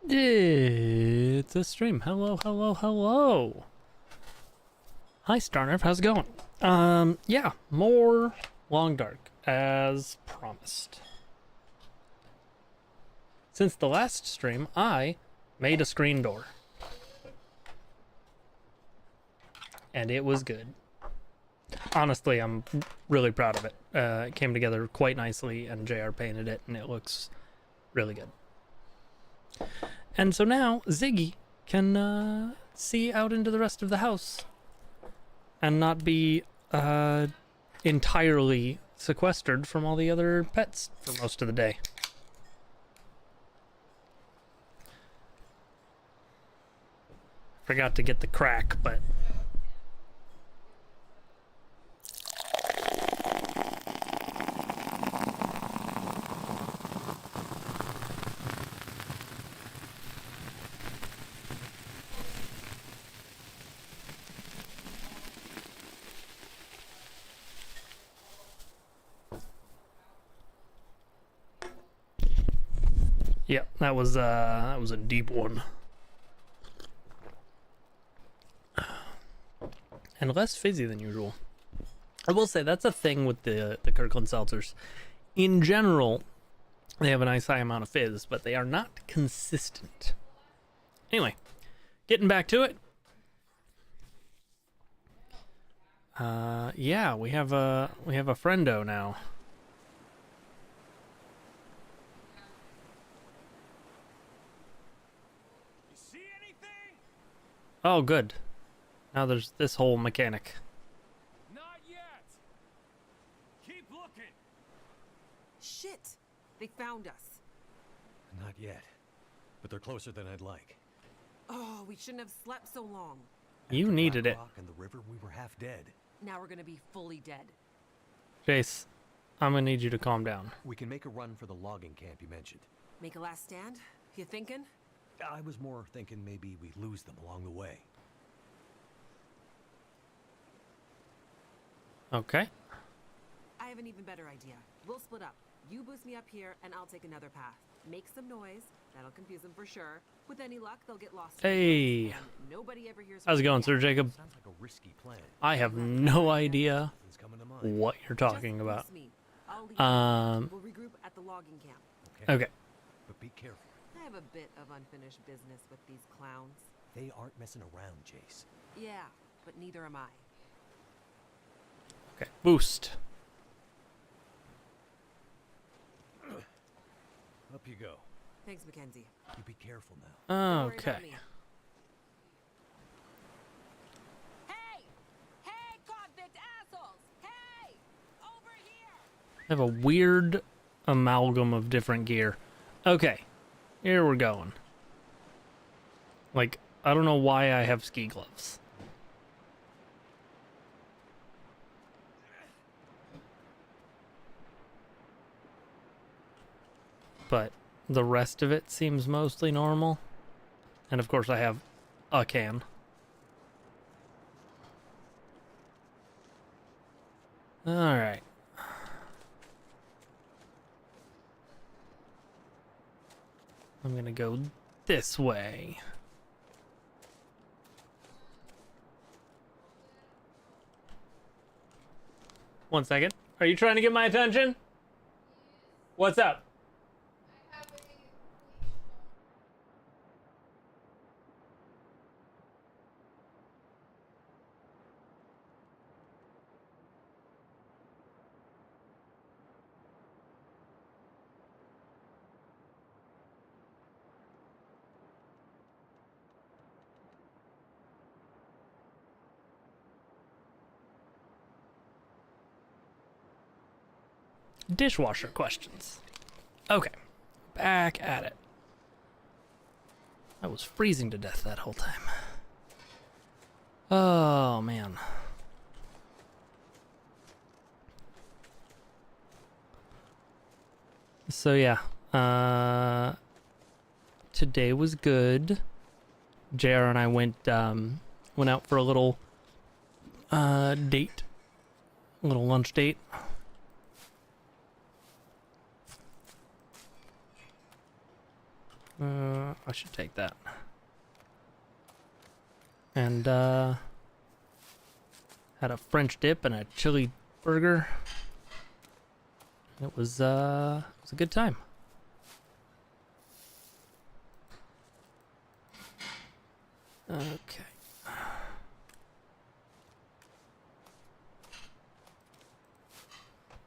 It's a stream. Hello, hello, hello. Hi, Starnerf. How's it going? Yeah, more Long Dark, as promised. Since the last stream, I made a screen door. And it was good. Honestly, I'm really proud of it. It came together quite nicely, and JR painted it, and it looks really good. And so now Ziggy can see out into the rest of the house and not be entirely sequestered from all the other pets for most of the day. Forgot to get the crack, but yeah, that was a deep one. And less fizzy than usual. I will say that's a thing with the Kirkland seltzers. In general, they have a nice high amount of fizz, but they are not consistent. Anyway, getting back to it. Yeah, we have a friendo now. You see anything? Oh, good. Now there's this whole mechanic. Not yet. Keep looking. Shit! They found us. Not yet, but they're closer than I'd like. Oh, we shouldn't have slept so long. You After needed Black it. Rock and the river, we were half dead. Now we're gonna be fully dead. Jace, I'm gonna need you to calm down. We can make a run for the logging camp you mentioned. Make a last stand? You thinking? I was more thinking maybe we lose them along the way. Okay. I have an even better idea. We'll split up. You boost me up here, and I'll take another path. Make some noise. That'll confuse them for sure. With any luck, they'll get lost. Hey. And nobody ever hears How's it from going, them Sir again. Jacob? Sounds like a risky plan. I have no idea Nothing's coming to mind. what you're talking Just about. boost me. I'll lead Um, you. We'll regroup at the logging camp. Okay. But be careful. I have a bit of unfinished business with these clowns. They aren't messing around, Jace. Yeah, but neither am I. Okay. Boost. Up you go. Thanks, Mackenzie. You be careful now. Don't worry about Okay. me. Hey! Hey, convict assholes! Hey! Over here! I have a weird amalgam of different gear. Okay. Here we're going. Like, I don't know why I have ski gloves. But the rest of it seems mostly normal. And of course I have a can. Alright. I'm gonna go this way. One second. Are you trying to get my attention? What's up? Dishwasher questions. Okay, back at it. I was freezing to death that whole time. Oh, man. So, yeah. Today was good. JR and I went out for a little date. A little lunch date. I should take that. And had a French dip and a chili burger. It was a good time. Okay.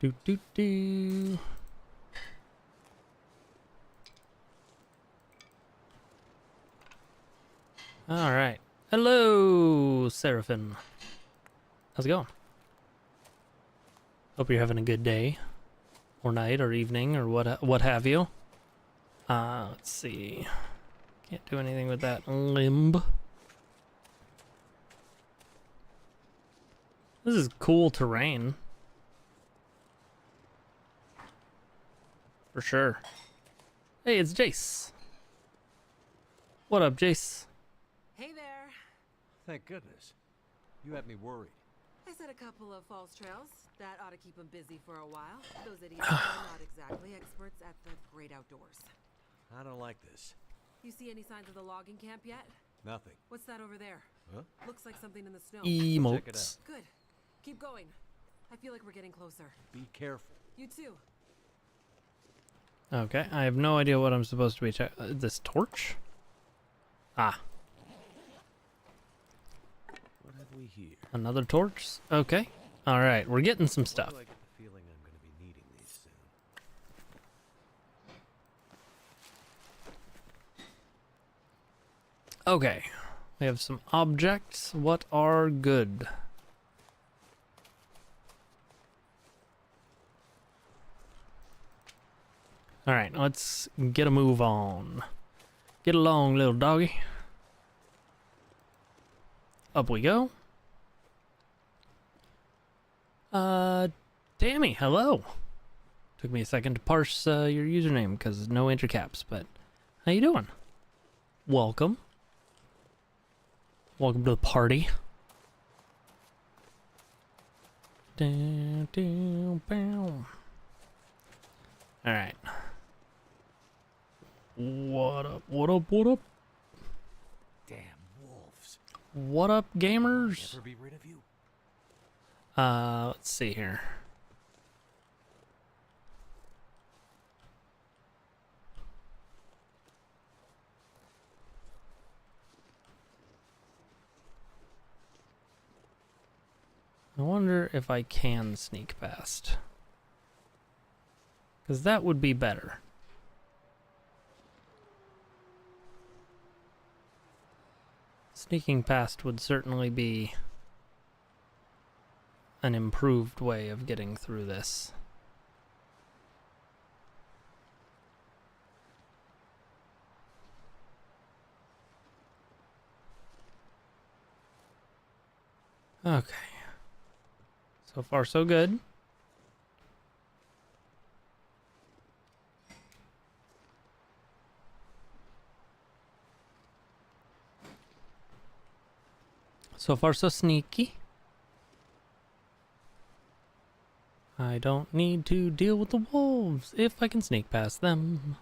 Do do do. All right. Hello, Seraphim. How's it going? Hope you're having a good day, or night, or evening, or what have you. Let's see. Can't do anything with that limb. This is cool terrain. For sure. Hey, it's Jace. What up, Jace? Hey there. Thank goodness. You had me worried. I set a couple of false trails. That ought to keep them busy for a while. Those idiots are not exactly experts at the great outdoors. I don't like this. You see any signs of the logging camp yet? Nothing. What's that over there? Huh? Looks like something in the snow. Check it Emotes. Good. Keep going. I feel like we're getting closer. Be careful. You too. Okay, I have no idea what I'm supposed to be this torch? Ah, What have we here? another torch? Okay. Alright, we're getting some Why stuff. do I get the feeling I'm going to be needing these soon? Okay, we have some objects. What are good? Alright, let's get a move on. Get along, little doggy. Up we go. Tammy, hello. Took me a second to parse your username because no intercaps, but how you doing? Welcome. Welcome to the party. Down, down, bow. All right. What up? What up? What up? Damn wolves. What up, gamers? Never be rid of you. Let's see here. I wonder if I can sneak past. Because that would be better. Sneaking past would certainly be an improved way of getting through this. Okay. So far, so good. So far, so sneaky. I don't need to deal with the wolves if I can sneak past them.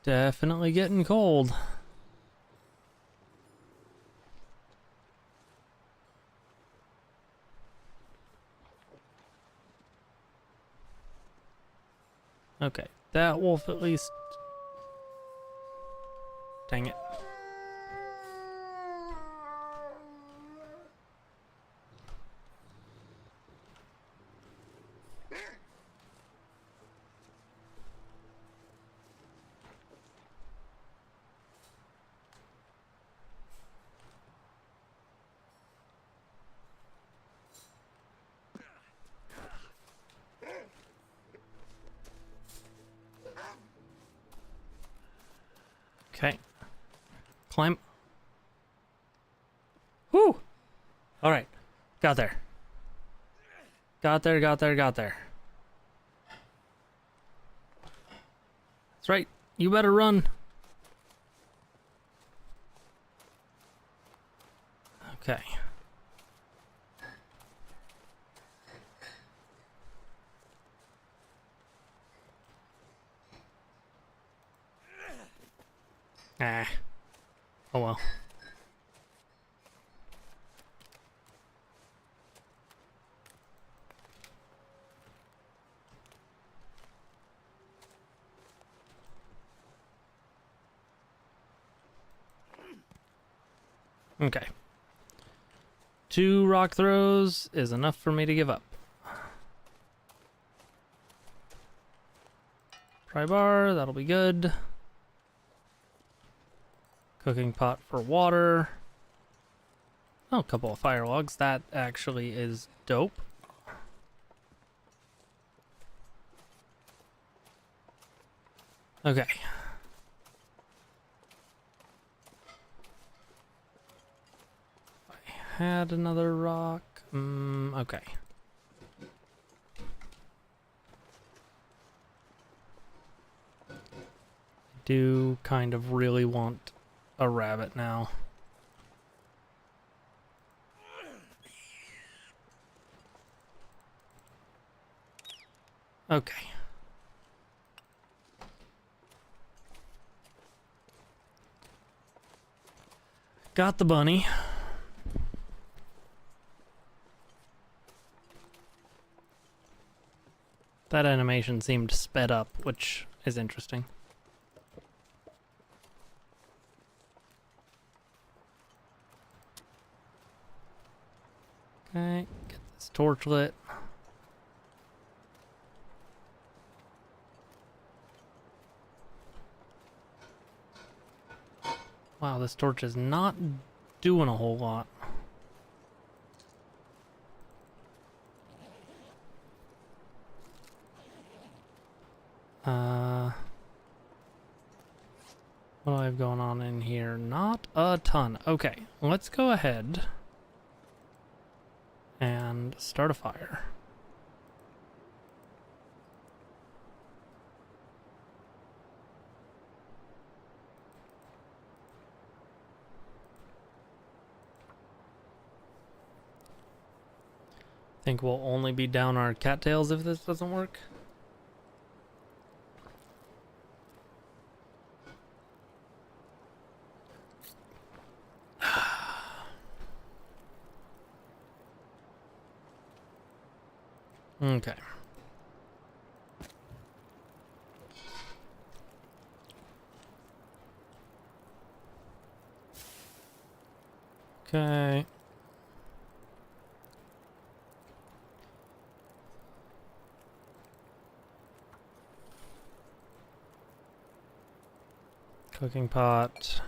Definitely getting cold. Okay, that wolf at least. Dang it. Okay. Climb. Whoo! Alright. Got there. Got there, got there, got there. That's right. You better run. Okay. Ah. Oh well. Okay. 2 rock throws is enough for me to give up. Pry bar, that'll be good. Cooking pot for water. Oh, a couple of fire logs. That actually is dope. Okay. I had another rock. Okay. Do kind of really want a rabbit now. Okay. Got the bunny. That animation seemed sped up, which is interesting. Okay, get this torch lit. Wow, this torch is not doing a whole lot. What do I have going on in here? Not a ton. Okay, let's go ahead and start a fire. Think we'll only be down our cattails if this doesn't work. Okay. Okay. Cooking pot.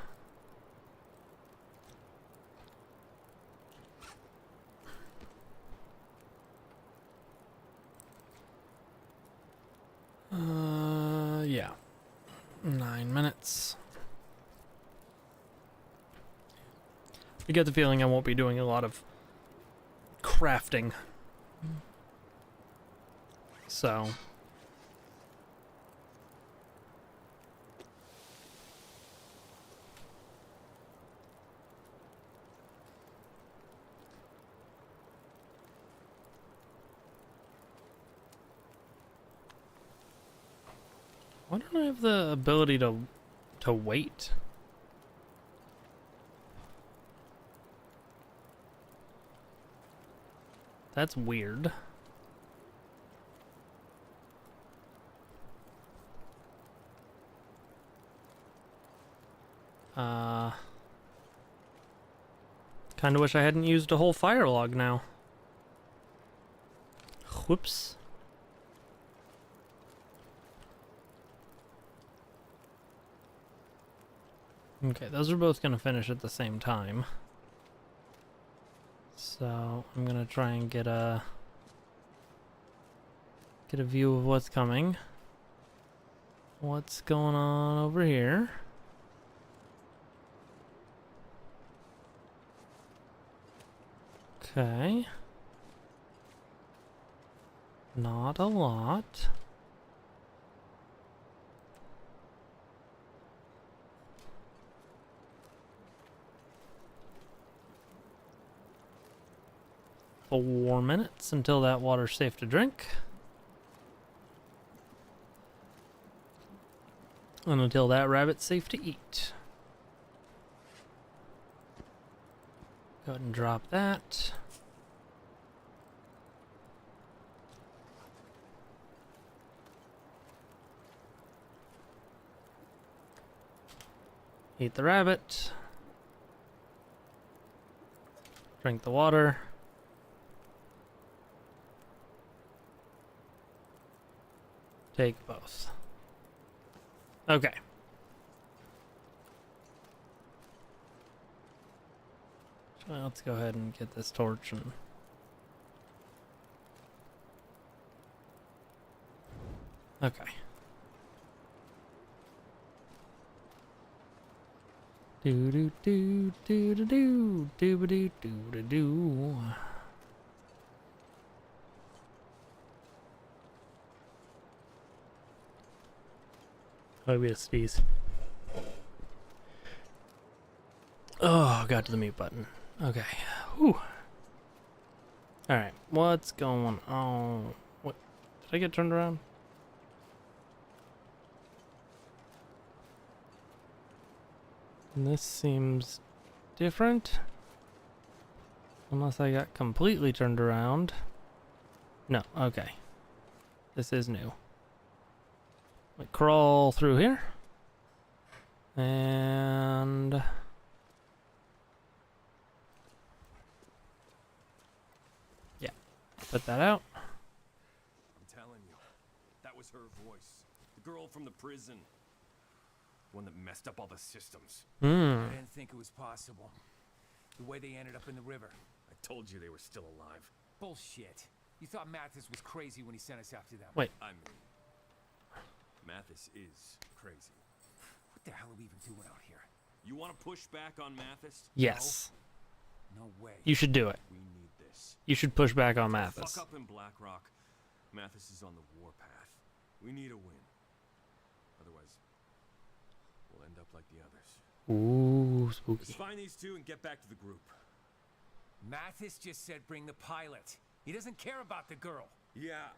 Yeah. 9 minutes. I get the feeling I won't be doing a lot of crafting. So. Why don't I have the ability to wait? That's weird. Kinda wish I hadn't used a whole fire log now. Whoops. Okay, those are both gonna finish at the same time. So I'm gonna try and get a view of what's coming. What's going on over here? Okay. Not a lot. 4 minutes until that water's safe to drink. And until that rabbit's safe to eat. Go ahead and drop that. Eat the rabbit. Drink the water. Take both. Okay. So let's go ahead and get this torch and... Okay. Do do do do do do do do do do do. Maybe a sneeze. Oh, got to the mute button. Okay. Whew. Alright, what's going on? What? Did I get turned around? This seems different. Unless I got completely turned around. No, okay. This is new. We crawl through here. And... yeah, put that out. I'm telling you, that was her voice. The girl from the prison. One that messed up all the systems. I didn't think it was possible. The way they ended up in the river. I told you they were still alive. Bullshit. You thought Mathis was crazy when he sent us after them. Wait. I mean, Mathis is crazy. What the hell are we even doing out here? You want to push back on Mathis? Yes. No way. You should do it. We need this. You should push back on Fuck Mathis. up in Black Rock. Mathis is on the warpath. We need a win. Otherwise, we'll end up like the others. Ooh, Let's spooky. find these two and get back to the group. Mathis just said bring the pilot. He doesn't care about the girl. Yeah.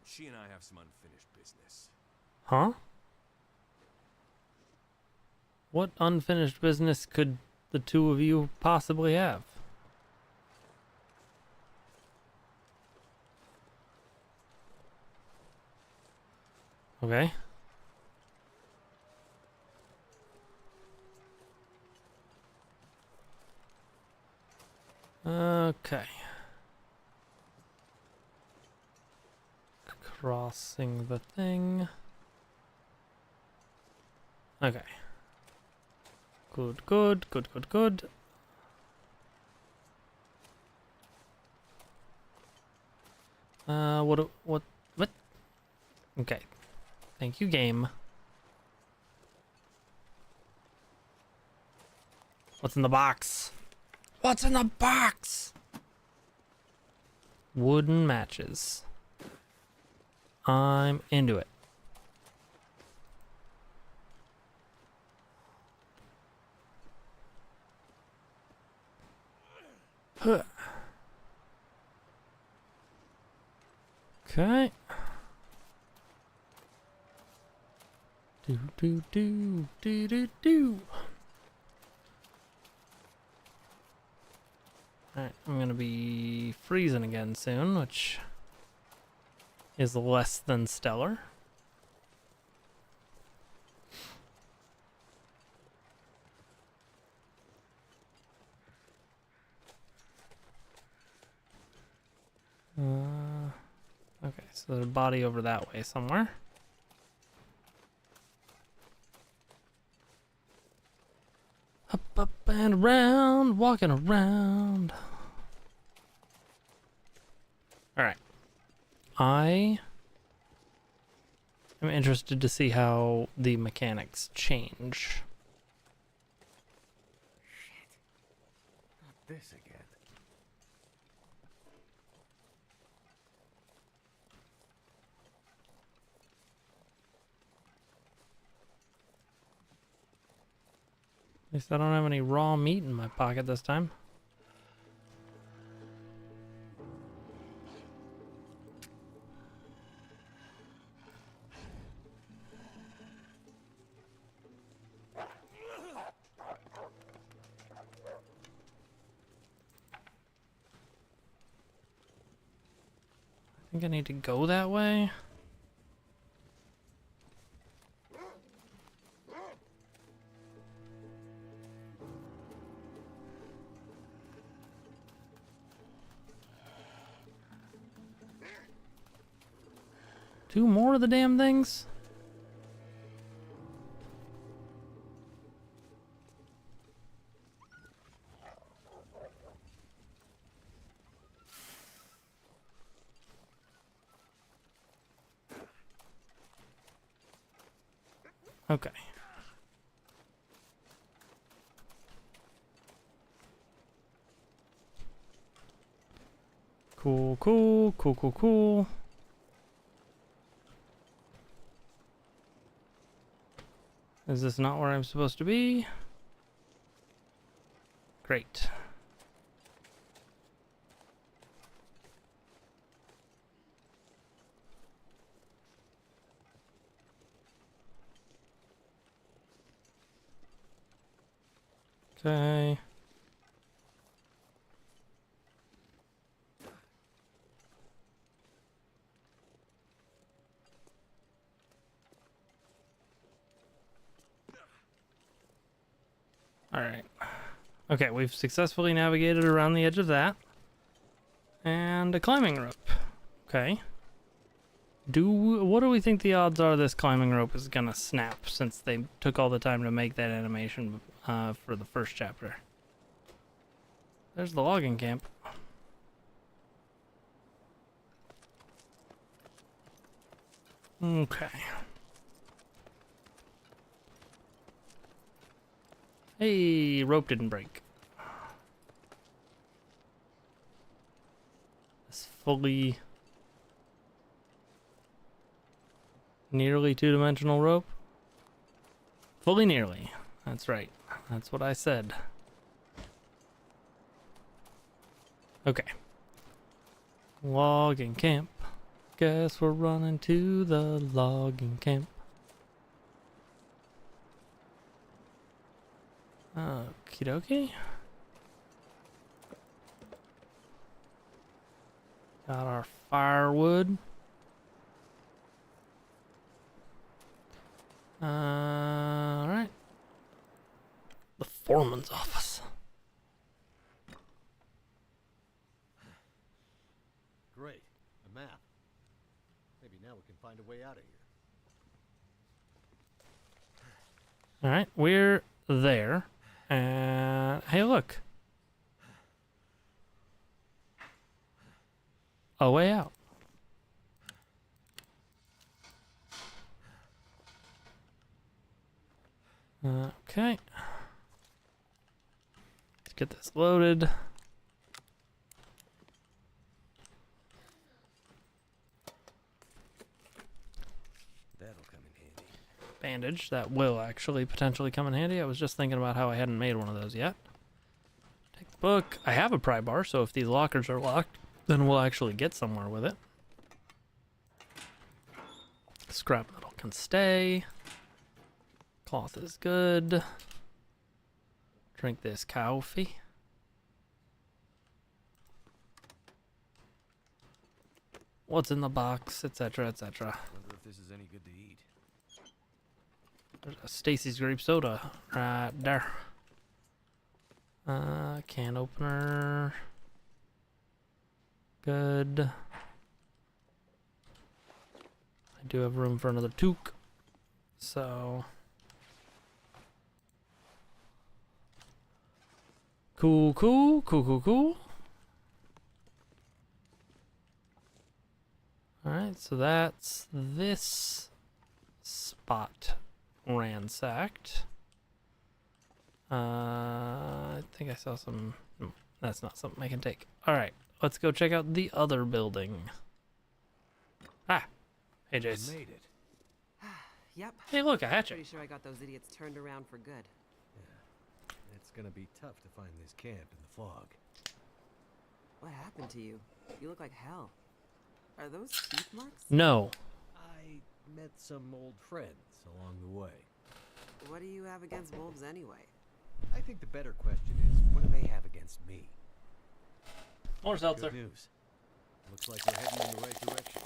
She and I have some unfinished business. Huh? What unfinished business could the two of you possibly have? Okay. Okay. Crossing the thing. Okay. Good, good, good, good, good. What? Okay. Thank you, game. What's in the box? What's in the box? Wooden matches. I'm into it. Huh. Okay. Do do do do do do. Alright, I'm gonna be freezing again soon, which is less than stellar. Okay, so there's a body over that way somewhere. Up and around, walking around. Alright. I am interested to see how the mechanics change. Not this again. At least I don't have any raw meat in my pocket this time. think I need to go that way. Two more of the damn things? Okay. Cool, cool, cool, cool, cool. Is this not where I'm supposed to be? Great. Okay. All right. Okay, we've successfully navigated around the edge of that. And a climbing rope. Okay. What do we think the odds are this climbing rope is gonna snap, since they took all the time to make that animation for the first chapter? There's the logging camp. Okay. Hey, rope didn't break. This fully, nearly two-dimensional rope. Fully nearly. That's right. That's what I said. Okay. Logging camp. Guess we're running to the logging camp. Okie dokie. Got our firewood. Alright. The foreman's office. Great. A map. Maybe now we can find a way out of here. Alright, we're there. And hey, look. A way out. Okay. Let's get this loaded. That'll come in handy. Bandage. That will actually potentially come in handy. I was just thinking about how I hadn't made one of those yet. Take the book. I have a pry bar, so if these lockers are locked, then we'll actually get somewhere with it. Scrap metal can stay. Cloth is good. Drink this coffee. What's in the box, etc., etc. Wonder if this is any good to eat. There's a Stacy's grape soda right there. Can opener. Good. I do have room for another toque. So. Cool, cool, cool, cool, cool. Alright, so that's this spot ransacked. I think I saw some. No, that's not something I can take. Alright, let's go check out the other building. Ah! Hey, Jace. Made it. Yep. Hey, look, a hatchet. Pretty sure I got those idiots turned around for good. It's gonna be tough to find this camp in the fog. What happened to you? You look like hell. Are those teeth marks? No. I met some old friends along the way. What do you have against wolves anyway? I think the better question is, what do they have against me? More seltzer. Good news. Looks like we're heading in the right direction.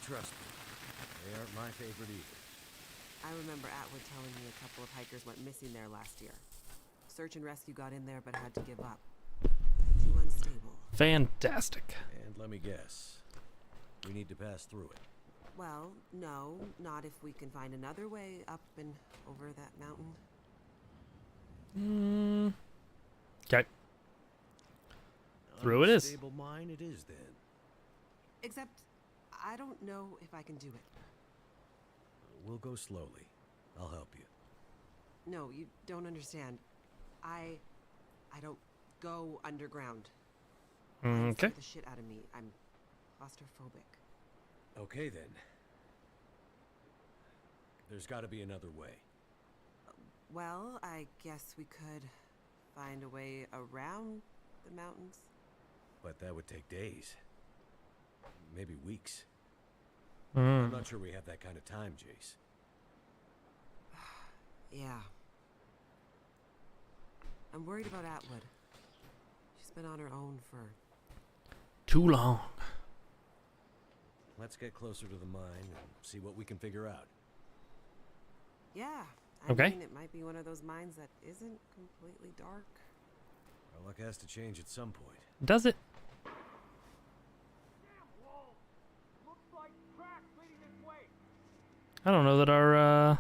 Trust me, they aren't my favorite either. I remember Atwood telling me a couple of hikers went missing there last year. Search and rescue got in there but had to give up. Too unstable. Fantastic. And let me guess, we need to pass through it. Well, no, not if we can find another way up and over that mountain. Okay. Through it is. Unstable mine it is then. Except, I don't know if I can do it. We'll go slowly. I'll help you. No, you don't understand. I don't go underground. Mines Okay. scare the shit out of me. I'm claustrophobic. Okay then. There's got to be another way. Well, I guess we could find a way around the mountains. But that would take days. Maybe weeks. I'm not sure we have that kind of time, Jace. Yeah. I'm worried about Atwood. She's been on her own for... Too long. Let's get closer to the mine and see what we can figure out. Yeah. Okay. I mean, it might be one of those mines that isn't completely dark. Our luck has to change at some point. Does it? I don't know that our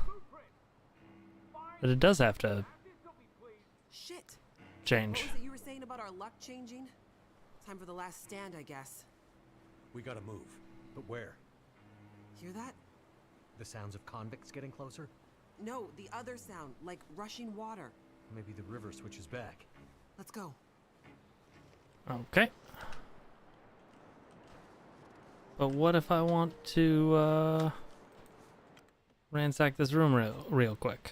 that it does have to Shit! change. What was it you were saying about our luck changing? Time for the last stand, I guess. We gotta move. But where? Hear that? The sounds of convicts getting closer? No, the other sound, like rushing water. Maybe the river switches back. Let's go. Okay. But what if I want to ransack this room real quick?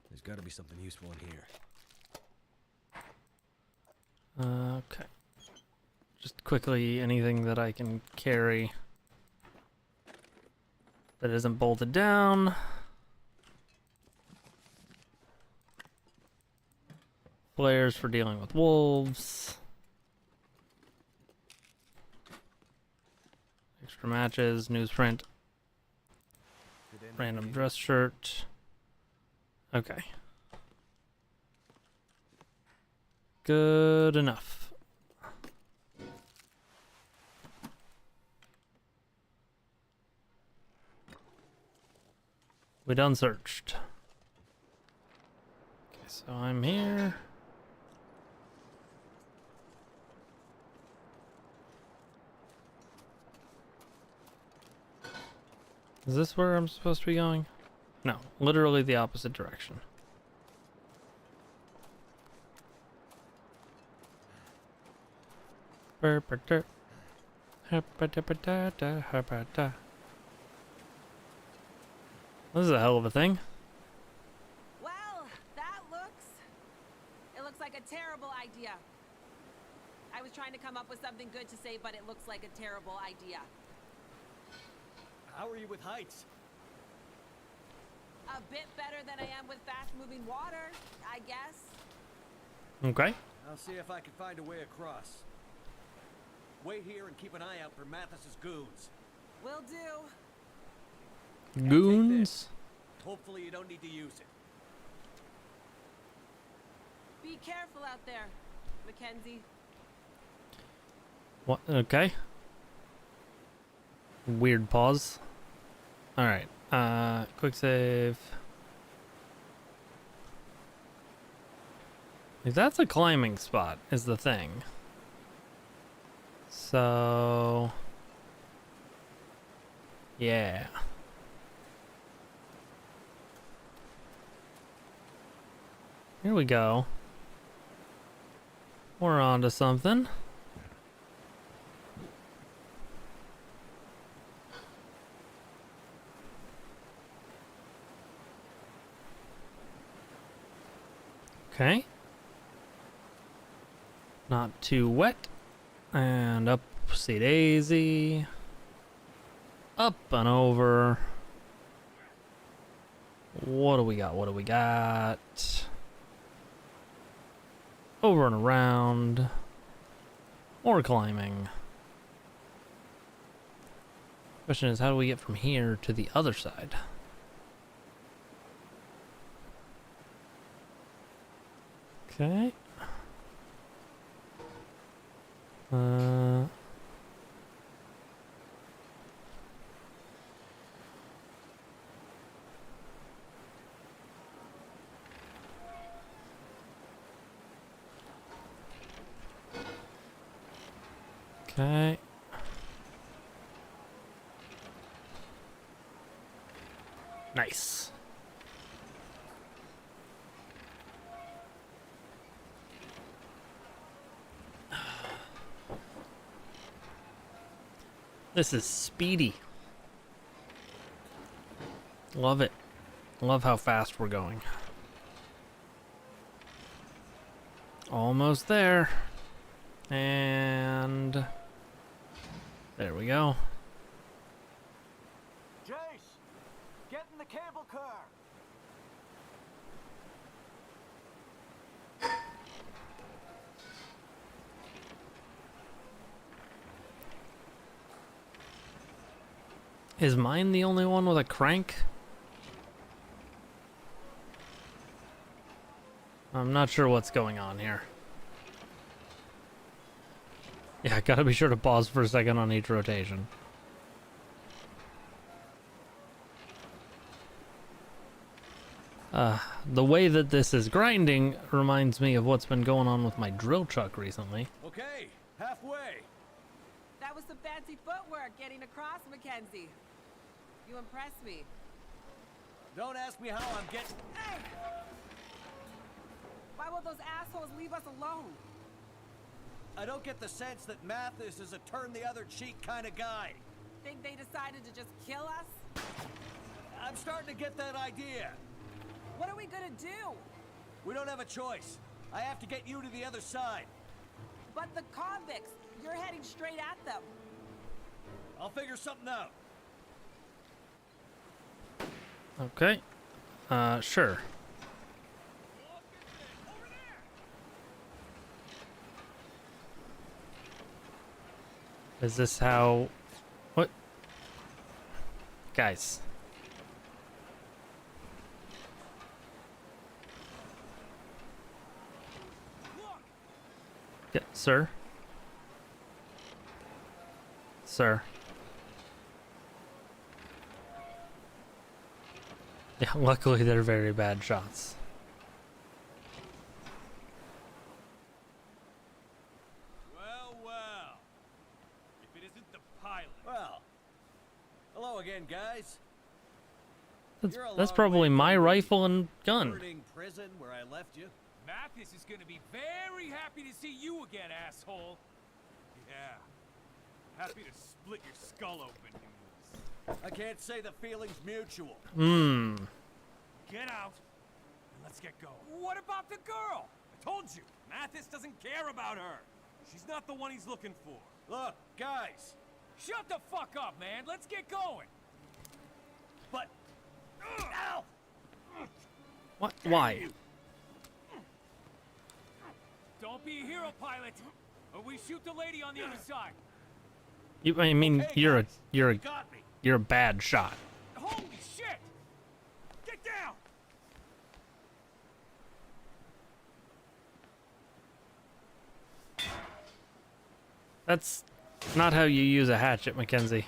There's gotta be something useful in here. Okay. Just quickly, anything that I can carry that isn't bolted down. Flares for dealing with wolves. Extra matches, newsprint, random dress shirt. Okay. Good enough. We done searched. Okay, so I'm here. Is this where I'm supposed to be going? No, literally the opposite direction. This is a hell of a thing. Well, that looks... It looks like a terrible idea. I was trying to come up with something good to say, but it looks like a terrible idea. How are you with heights? A bit better than I am with fast-moving water, I guess. Okay. I'll see if I can find a way across. Wait here and keep an eye out for Mathis's goons. Will do. Goons. Hopefully you don't need to use it. Be careful out there, Mackenzie. What? Okay. Weird pause. All right. Quick save. Like, that's a climbing spot, is the thing. So, yeah. Here we go. We're on to something. Okay. Not too wet. And up Whoopsie daisy. Up and over. What do we got? What do we got? Over and around. More climbing. Question is, how do we get from here to the other side? Okay. Okay. Nice. This is speedy. Love it. Love how fast we're going. Almost there. And there we go. Jace, get in the cable car. Is mine the only one with a crank? I'm not sure what's going on here. Yeah, gotta be sure to pause for a second on each rotation. The way that this is grinding reminds me of what's been going on with my drill chuck recently. Okay, halfway. That was some fancy footwork getting across, Mackenzie. You impressed me. Don't ask me how I'm getting... Hey! Why will those assholes leave us alone? I don't get the sense that Mathis is a turn-the-other-cheek kind of guy. Think they decided to just kill us? I'm starting to get that idea. What are we gonna do? We don't have a choice. I have to get you to the other side. But the convicts, you're heading straight at them. I'll figure something out. Okay. Sure. Is this how... What? Guys. Yeah, sir? Sir? Yeah, luckily they're very bad shots. Well, well. If it isn't the pilot. Well, hello again, guys. That's, You're a that's long probably way my from the rifle and gun. burning prison where I left you. Mathis is gonna be very happy to see you again, asshole. Yeah. Happy to split your skull open, humans. I can't say the feeling's mutual. Hmm. Get out, and let's get going. What about the girl? I told you, Mathis doesn't care about her. She's not the one he's looking for. Look, guys, Shut the fuck up, man. Let's get going. but... Ow! What? Why? Don't be a hero, pilot, or we shoot the lady on the other side. You, I mean, Okay, you're a guys, you're a you got me. you're a bad shot. Holy shit! Get down! That's not how you use a hatchet, Mackenzie.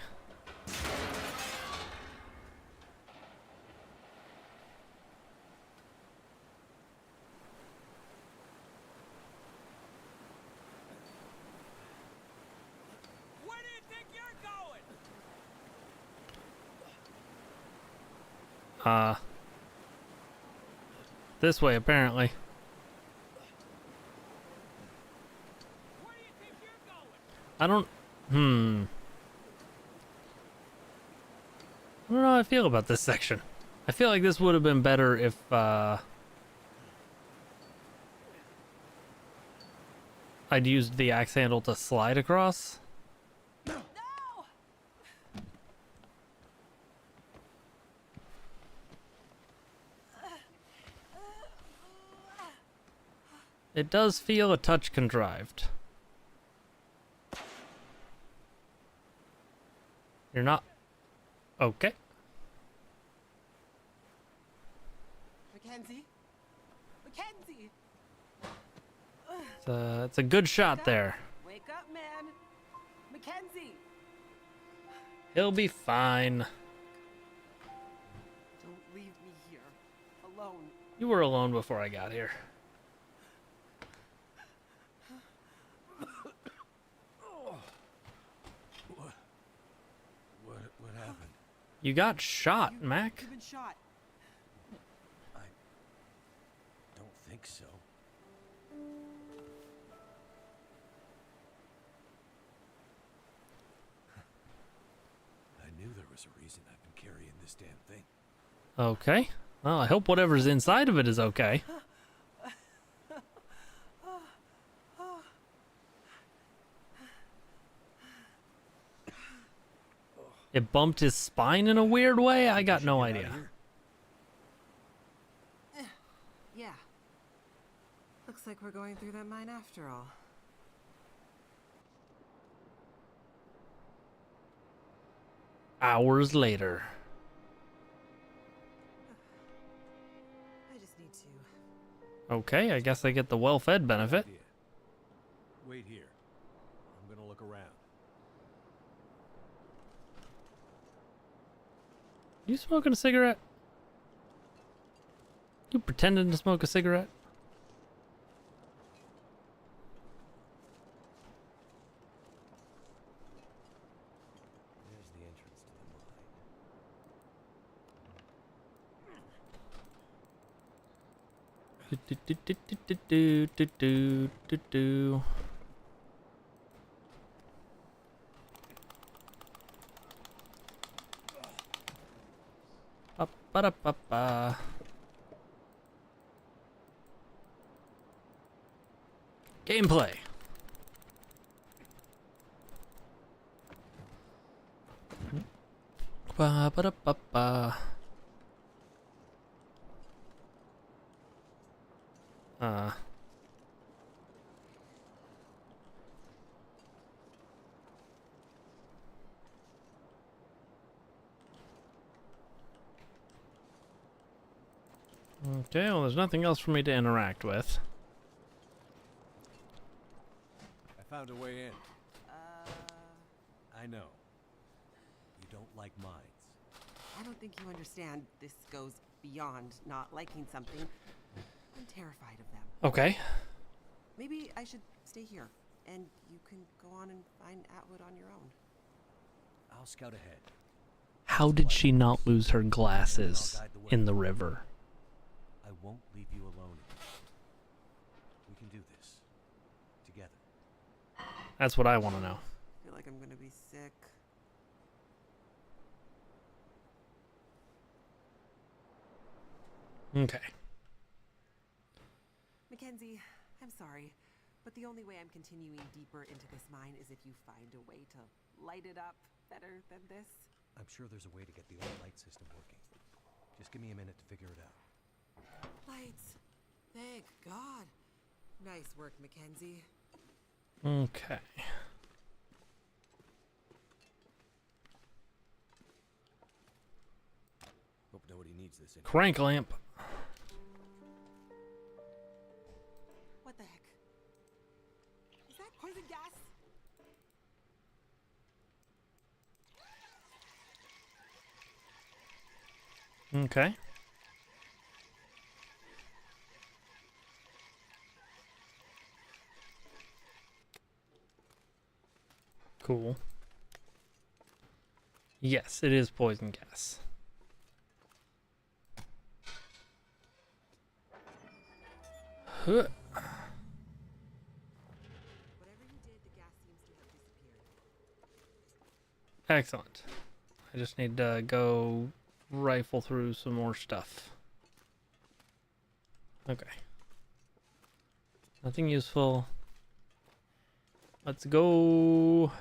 Where do you think you're going? This way apparently. Where do you think you're going? I don't. I don't know how I feel about this section. I feel like this would have been better if I'd used the axe handle to slide across. It does feel a touch contrived. You're not... Okay. Mackenzie? Mackenzie! It's a good shot there. Wake up, man. Mackenzie! He'll be fine. Don't leave me here. Alone. You were alone before I got here. What happened? You got shot, Mac. You've been shot. I don't think so. I knew there was a reason I've been carrying this damn thing. Okay. Well, I hope whatever's inside of it is okay. It bumped his spine in a weird way? I got no idea. Yeah. Looks like we're going through that mine after all. Hours later. I just need to. Okay, I guess I get the well-fed benefit. Idea. Wait here. I'm gonna look around. You smoking a cigarette? You pretending to smoke a cigarette? There's the entrance to the mine. Do. Ba-da-ba-ba. Gameplay. Ba-ba-da-ba-ba. Okay, well, there's nothing else for me to interact with. I found a way in. I know. You don't like mines. I don't think you understand. This goes beyond not liking something. I'm terrified of them. Okay. Maybe I should stay here, and you can go on and find Atwood on your own. I'll scout ahead. How did she not lose her glasses in the river? I won't leave you alone. We can do this. Together. That's what I want to know. I feel like I'm gonna be sick. Okay. Mackenzie, I'm sorry, but the only way I'm continuing deeper into this mine is if you find a way to light it up better than this. I'm sure there's a way to get the old light system working. Just give me a minute to figure it out. Lights. Thank God. Nice work, Mackenzie. Okay. Hope nobody needs this. Crank lamp. What the heck? Is that poison gas? Okay. Cool. Yes, it is poison gas. Huh. Whatever you did, the gas seems to have disappeared. Excellent. I just need to go rifle through some more stuff. Okay. Nothing useful. Let's go.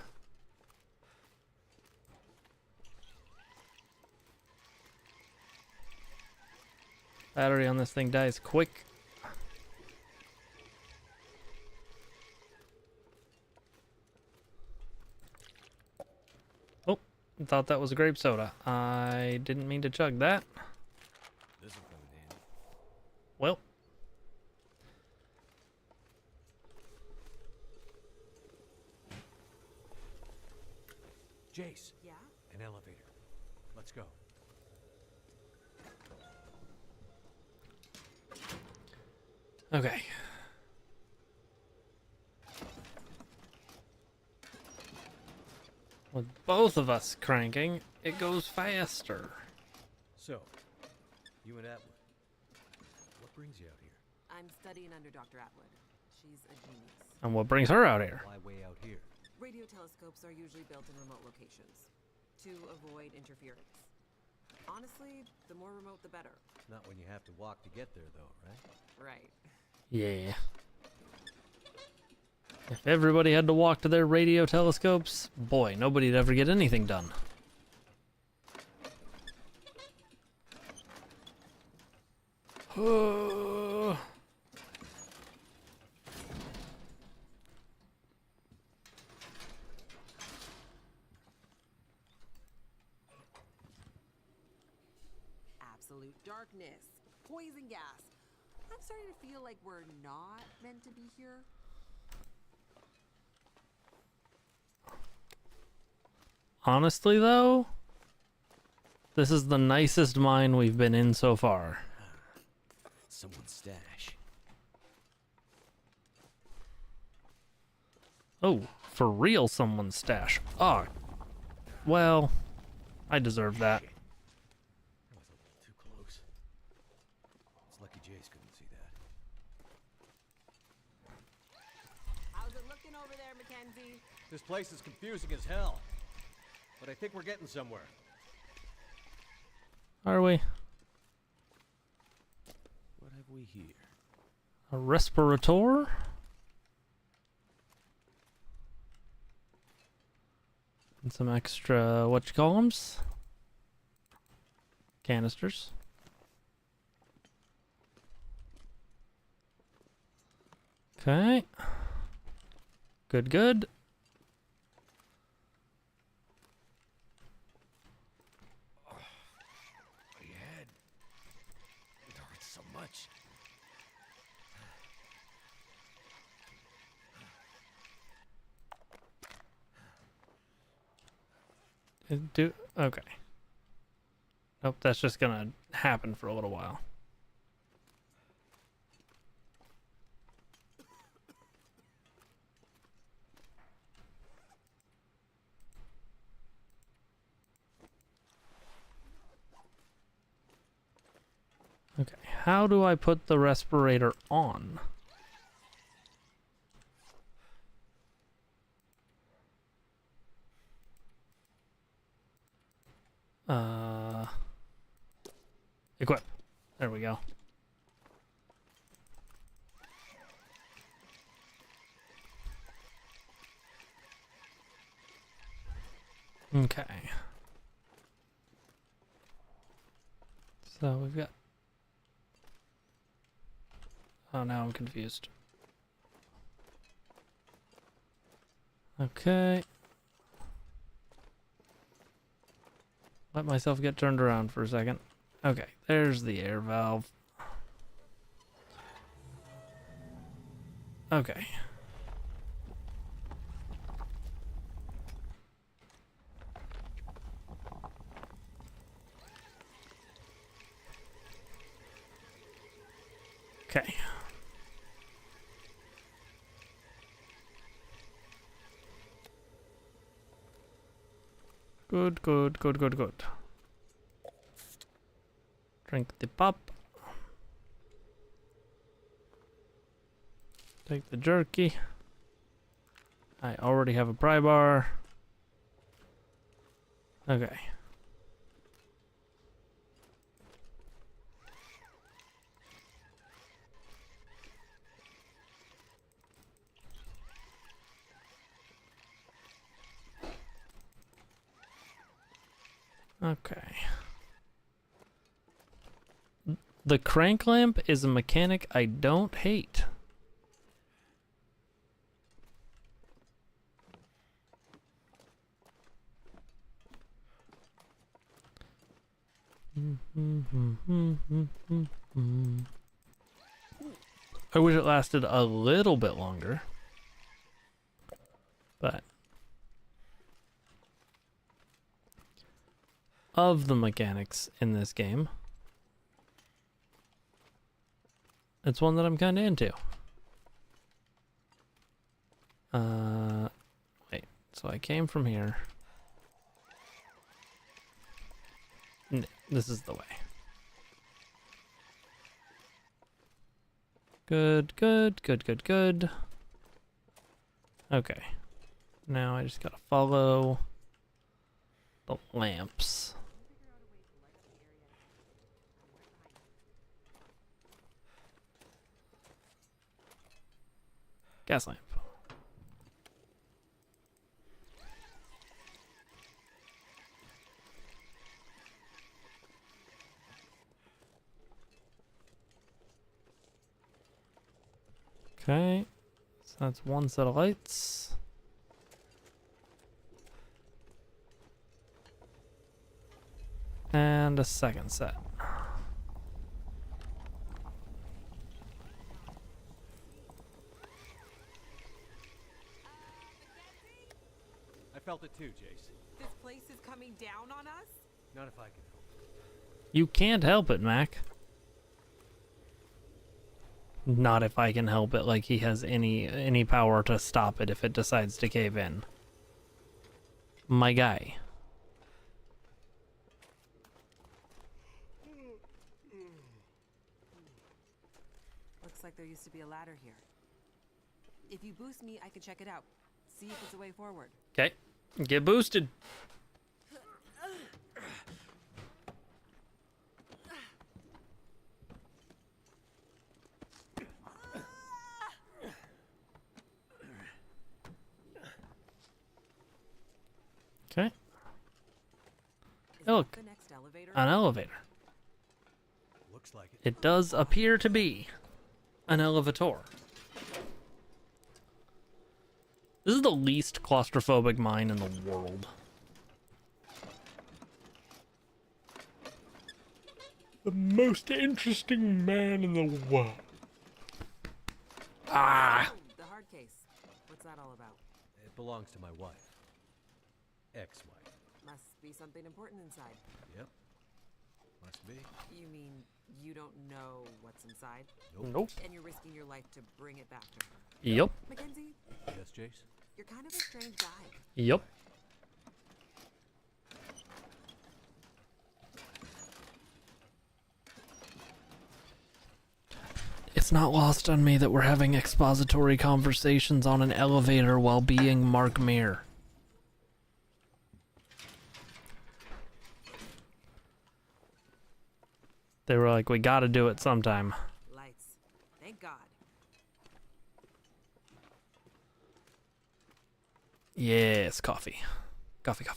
Battery on this thing dies quick. thought that was a grape soda. I didn't mean to chug that. This will come in handy. Well. Jace, Yeah? an elevator. Let's go. Okay. With both of us cranking, it goes faster. So, you and Atwood. What brings you out here? I'm studying under Dr. Atwood. She's a genius. And what brings her out here? Why way out here? Radio telescopes are usually built in remote locations to avoid interference. Honestly, the more remote, the better. Not when you have to walk to get there, though, right? Right. Yeah. If everybody had to walk to their radio telescopes, boy, nobody'd ever get anything done. Absolute darkness. Poison gas. I'm starting to feel like we're not meant to be here. Honestly, though, this is the nicest mine we've been in so far. Someone's stash. Oh, for real, someone's stash. Oh, well, I deserve that. That was a little too close. It's lucky Jace couldn't see that. How's it looking over there, Mackenzie? This place is confusing as hell. But I think we're getting somewhere. Are we? What have we here? A respirator? And some extra, whatchamacallums? Canisters. Okay. Good, good. My head. It hurts so much. Okay. Nope, that's just gonna happen for a little while. Okay, how do I put the respirator on? Equip. There we go. Okay. So we've got... Oh, now I'm confused. Okay. Let myself get turned around for a second. Okay, there's the air valve. Okay. Okay. Good, good, good, good, good. Drink the pop. Take the jerky. I already have a pry bar. Okay. Okay. The crank lamp is a mechanic I don't hate. I wish it lasted a little bit longer, but of the mechanics in this game, it's one that I'm kind of into. Wait, so I came from here. This is the way. Good. Okay. Now I just gotta follow the lamps. Gas lamp. Okay, so that's one set of lights. And a second set. I felt it too, Jace. This place is coming down on us? Not if I can help it. You can't help it, Mac. Not if I can help it, like he has any power to stop it if it decides to cave in. My guy. Looks like there used to be a ladder here. If you boost me, I can check it out. See if it's a way forward. Okay, get boosted. Okay. Is Oh, look, that the next elevator? an elevator. Looks like it. It does appear to be an elevator. This is the least claustrophobic mine in the world. The most interesting man in the world. Ah! Oh, the hard case. What's that all about? It belongs to my wife. Ex-wife. Must be something important inside. Yep. Must be. You mean you don't know what's inside? Nope. And you're risking your life to bring it back to her. Yep. Mackenzie, Yes, Jace? you're kind of a strange guy. Yep. It's not lost on me that we're having expository conversations on an elevator while being Mark Meer. They were like, we gotta do it sometime. Lights. Thank God. Yes, coffee. Coffee. Doesn't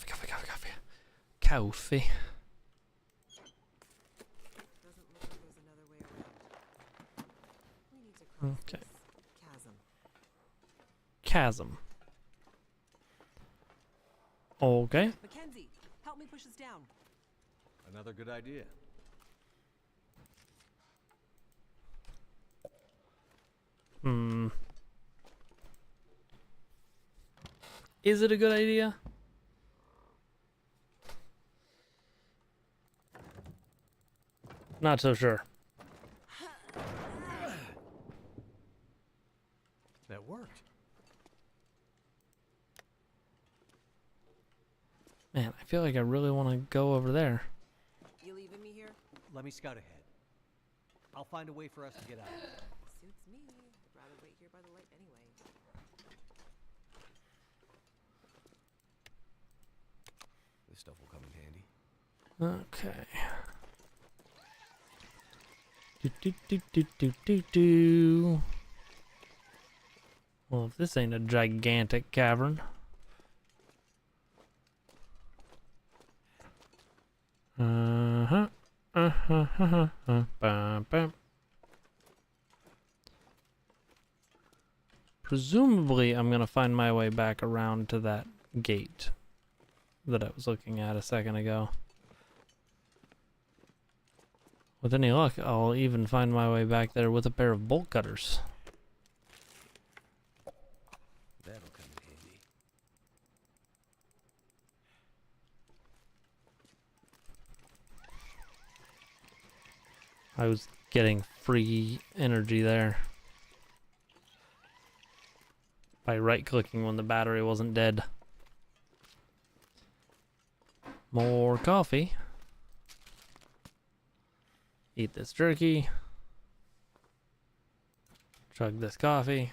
look like there's another way around. We need to cross Okay. this chasm. Chasm. Okay. Mackenzie, help me push this down. Another good idea. Is it a good idea? Not so sure. That worked. Man, I feel like I really want to go over there. You leaving me here? Let me scout ahead. I'll find a way for us to get out. Suits me. I'd rather wait here by the light anyway. This stuff will come in handy. Okay. Do. Well, if this ain't a gigantic cavern. Presumably, I'm gonna find my way back around to that gate that I was looking at a second ago. With any luck, I'll even find my way back there with a pair of bolt cutters. That'll come in handy. I was getting free energy there by right-clicking when the battery wasn't dead. More coffee. Eat this jerky. Chug this coffee.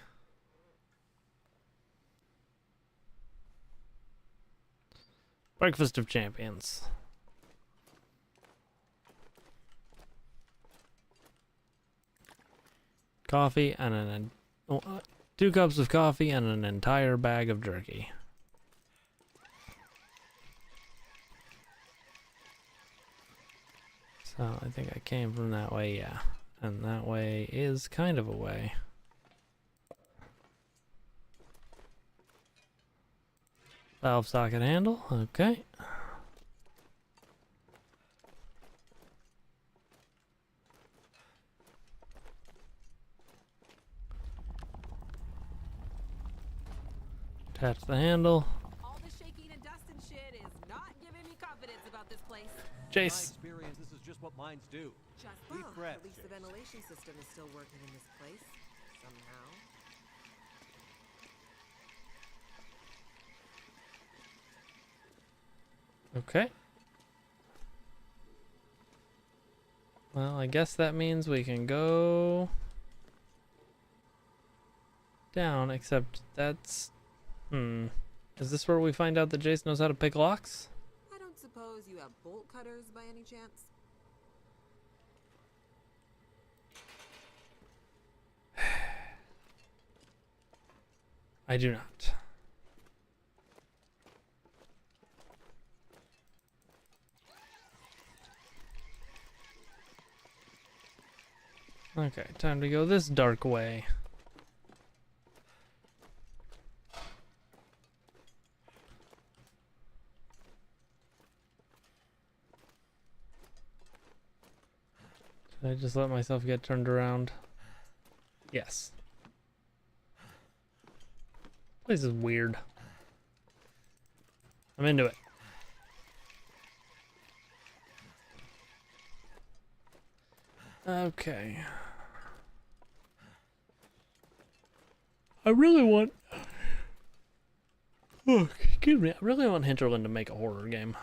Breakfast of Champions. Coffee and 2 cups of coffee and an entire bag of jerky. So I think I came from that way, yeah. And that way is kind of a way. Valve socket handle, okay. Attach the handle. All the shaking and dust and shit is not giving me confidence about this place. My Jace. experience, this is just what mines do. Just Deep breath, At least the ventilation system is still working in this place. Somehow. Okay. Well, I guess that means we can go down, except that's... Is this where we find out that Jace knows how to pick locks? I don't suppose you have bolt cutters by any chance? I do not. Okay, time to go this dark way. Did I just let myself get turned around? Yes. Place is weird. I'm into it. Okay. I really want... Oh, excuse me. I really want Hinterland to make a horror game.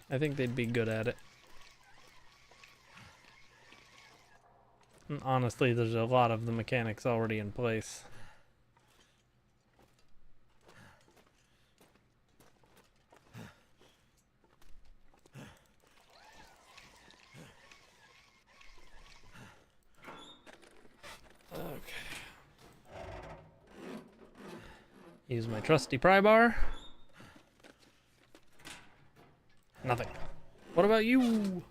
I think they'd be good at it. And honestly, there's a lot of the mechanics already in place. Use my trusty pry bar. Nothing. What about you? Never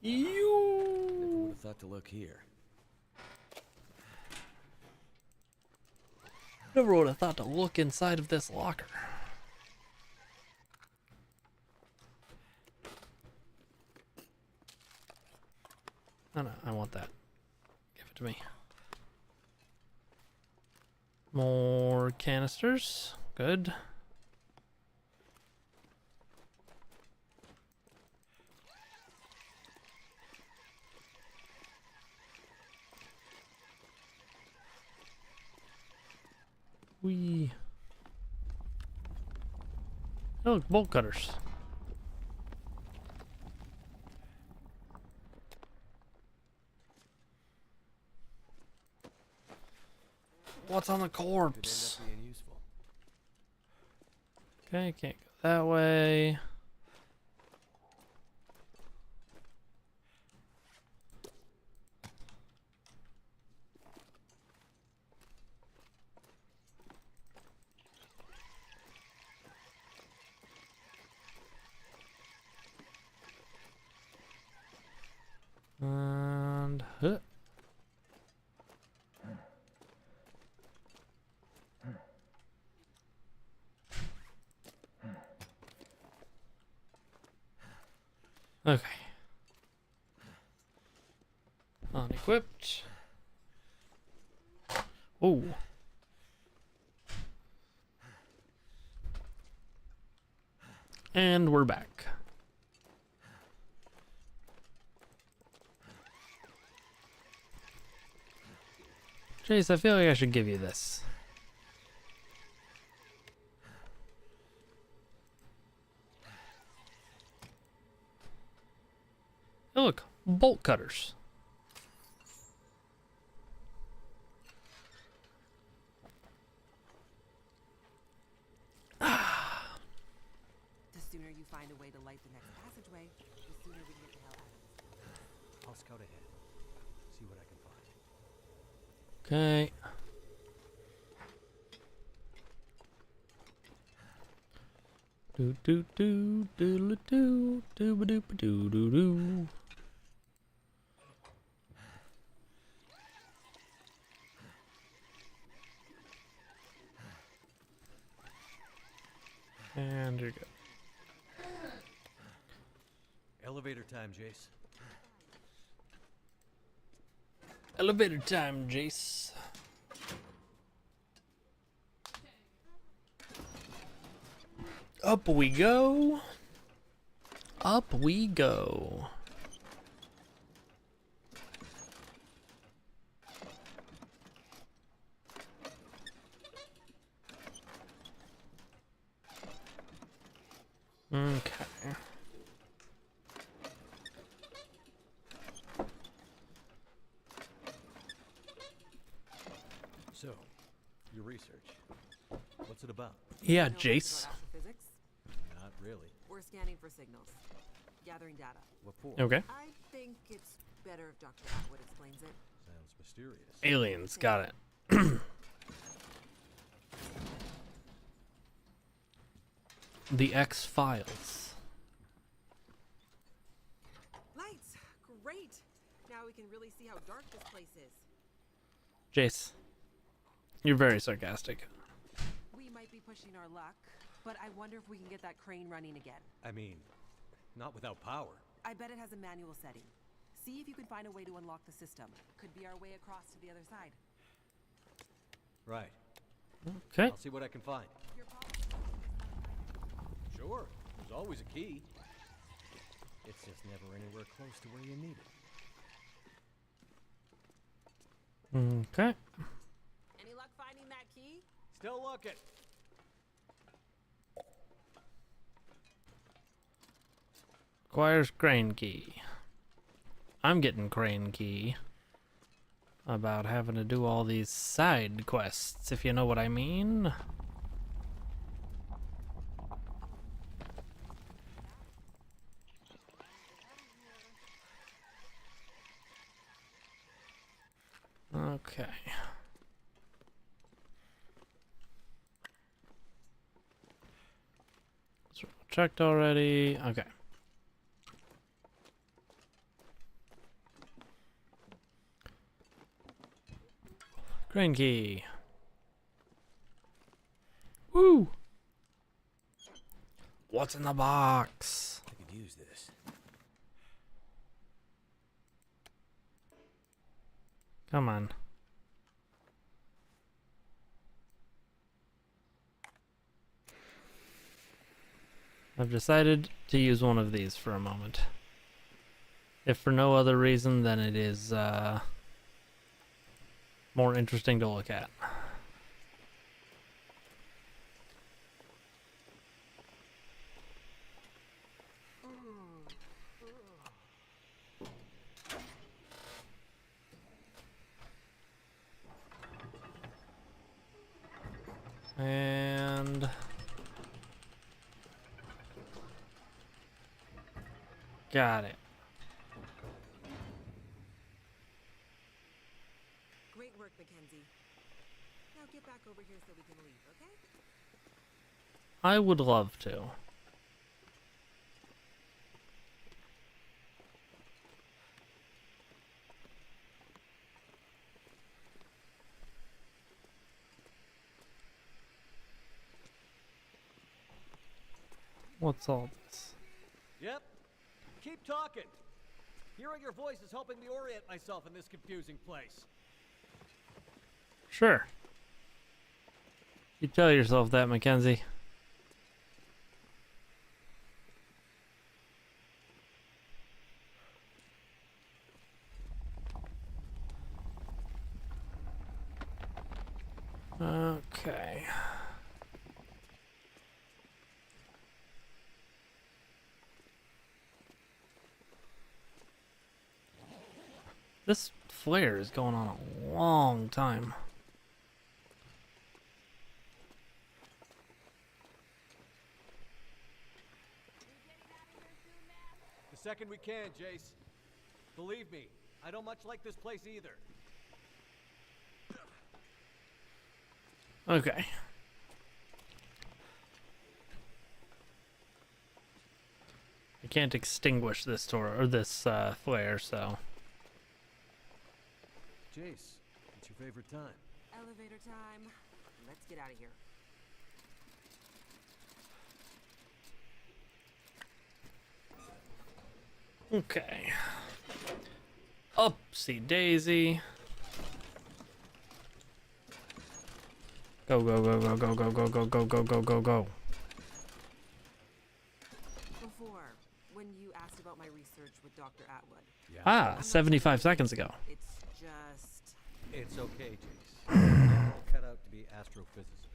You. would have thought to look here. Never would have thought to look inside of this locker. Oh no, I want that. Give it to me. More canisters. Good. Wee. Oh, look, bolt cutters. What's on the Could end up corpse? being useful. Okay, can't go that way. And Okay. Unequipped. Oh. And we're back. Chase, I feel like I should give you this. Oh, look, bolt cutters. The sooner you find a way to light the next passageway, the sooner we can get the hell out of this. I'll scout ahead. See what I can find. Okay. Do do do do do do do do do do. And you're good. Elevator time, Jace. Elevator time, Jace. Up we go. Up we go. Okay. So, your research. What's it about? Yeah, You know much Jace. about astrophysics? Not really. We're scanning for signals, gathering data. What for? Okay. I think it's better if Dr. Atwood explains it. Sounds mysterious. Aliens, got it. The X-Files. Lights! Great! Now we can really see how dark this place is. Jace, you're very sarcastic. We might be pushing our luck, but I wonder if we can get that crane running again. I mean, not without power. I bet it has a manual setting. See if you can find a way to unlock the system. Could be our way across to the other side. Right. Okay. I'll see what I can find. Your problem- Sure. There's always a key. It's just never anywhere close to where you need it. Okay. Any luck finding that key? Still looking. Requires crane key. I'm getting crane key. About having to do all these side quests, if you know what I mean. Okay. So checked already. Okay. Crane key. Woo! What's in the box? I could use this. Come on. I've decided to use one of these for a moment. If for no other reason than it is more interesting to look at. And got it. Great work, Mackenzie. Now get back over here so we can leave, okay? I would love to. What's all this? Yep. keep talking. Hearing your voice is helping me orient myself in this confusing place. Sure. You tell yourself that, Mackenzie. Okay. This flare is going on a long time. The second we can, Jace. Believe me, I don't much like this place either. Okay. I can't extinguish this flare, so. Jace, what's your favorite time? Elevator time. Let's get out of here. Okay. Upsy daisy. Go, go, go, go, go, go, go, go, go, go, go, go, go. Before, when you asked about my research with Dr. Atwood, Yeah. Ah, 75 seconds ago. it's just... It's okay, Jace. I'm cut out to be astrophysicist.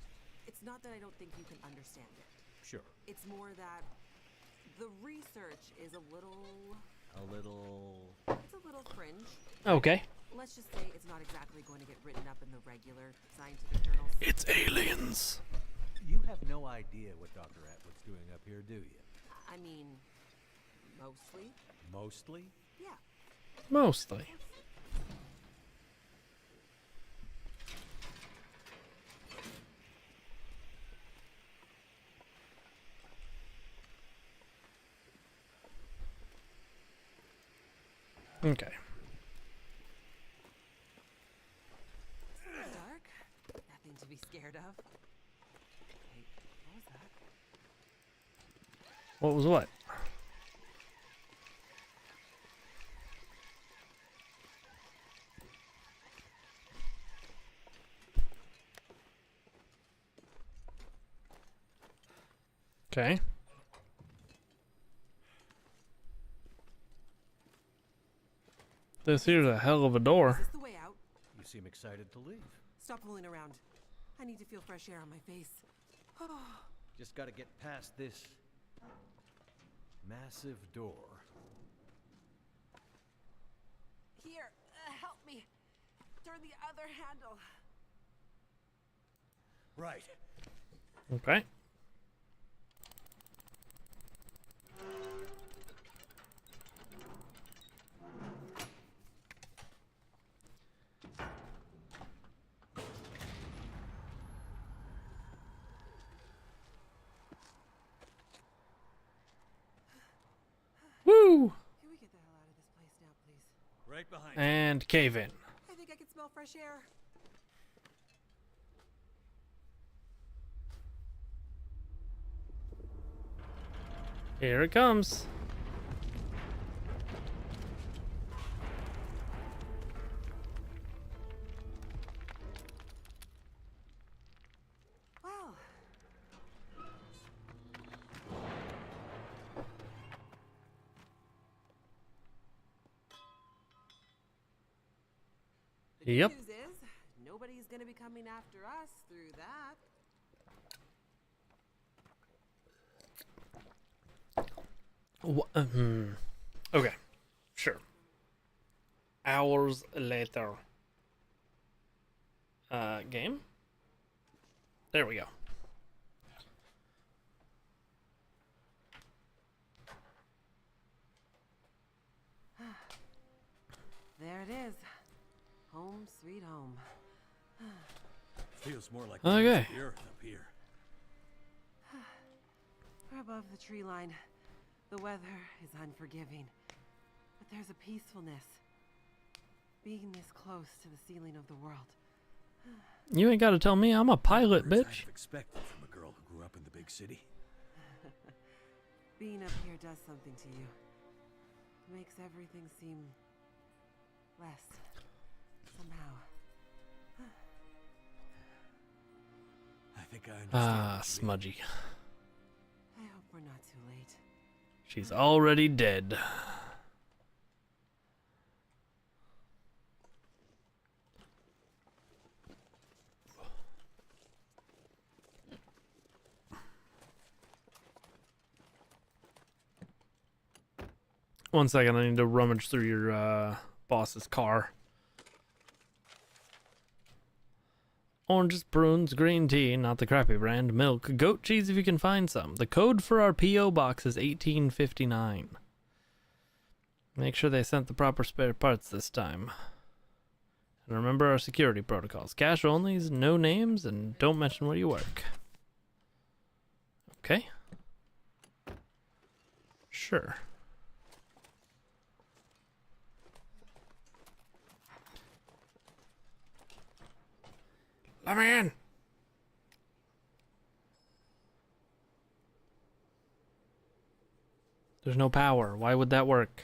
It's not that I don't think you can understand it. Sure. It's more that the research is a little... It's a little fringe. Okay. Let's just say it's not exactly going to get written up in the regular scientific journals. It's aliens. You have no idea what Dr. Atwood's doing up here, do you? I mean, mostly. Mostly? Yeah. Mostly. Okay. It's dark. Nothing to be scared of. Wait, what was that? What was what? Okay. This here's a hell of a Is door. this the way out? You seem excited to leave. Stop fooling around. I need to feel fresh air on my face. Just gotta get past this massive door. Here, help me. Turn the other handle. Right. Okay. Woo! Can we get the hell out of this place now, please? Right behind you. And cave in. I think I can smell fresh air. Here it comes. Well, the Yep. good news is nobody's gonna be coming after us through that. Okay, sure. Hours later. Game? There we go. There it is. Home sweet home. Feels more like Okay. the earth up here. We're above the tree line. The weather is unforgiving. But there's a peacefulness. Being this close to the ceiling of the world. You ain't got to tell me I'm a pilot, Words I'd bitch. have expected from a girl who grew up in the big city. Being up here does something to you. makes everything seem less somehow. I think I understand. Ah, what you mean. smudgy. I hope we're not too late. She's already dead. One second, I need to rummage through your boss's car. Oranges, prunes, green tea, not the crappy brand, milk, goat cheese if you can find some. The code for our P.O. box is 1859. Make sure they sent the proper spare parts this time. And remember our security protocols. Cash onlys, no names, and don't mention where you work. Okay. Sure. Let me in. There's no power. Why would that work?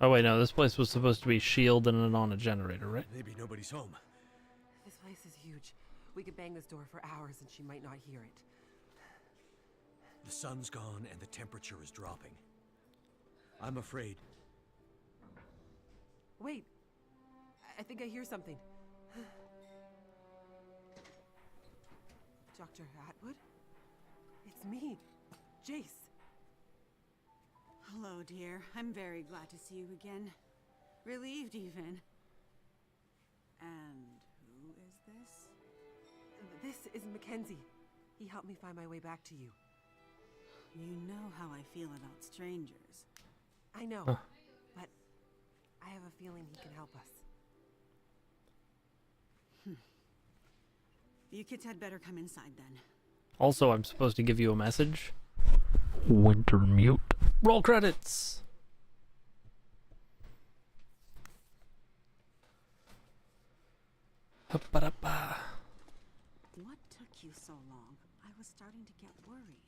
Oh wait, no, this place was supposed to be shielded and on a generator, right? Maybe nobody's home. This place is huge. We could bang this door for hours and she might not hear it. The sun's gone and the temperature is dropping. I'm afraid. Wait. I think I hear something. Dr. Atwood? It's me, Jace. Hello, dear. I'm very glad to see you again. Relieved, even. And who is this? This is Mackenzie. He helped me find my way back to you. You know how I feel about strangers. I know, Huh. but I have a feeling he can help us. You kids had better come inside then. Also, I'm supposed to give you a message. Wintermute. Roll credits. Ba-da-ba. What took you so long? I was starting to get worried.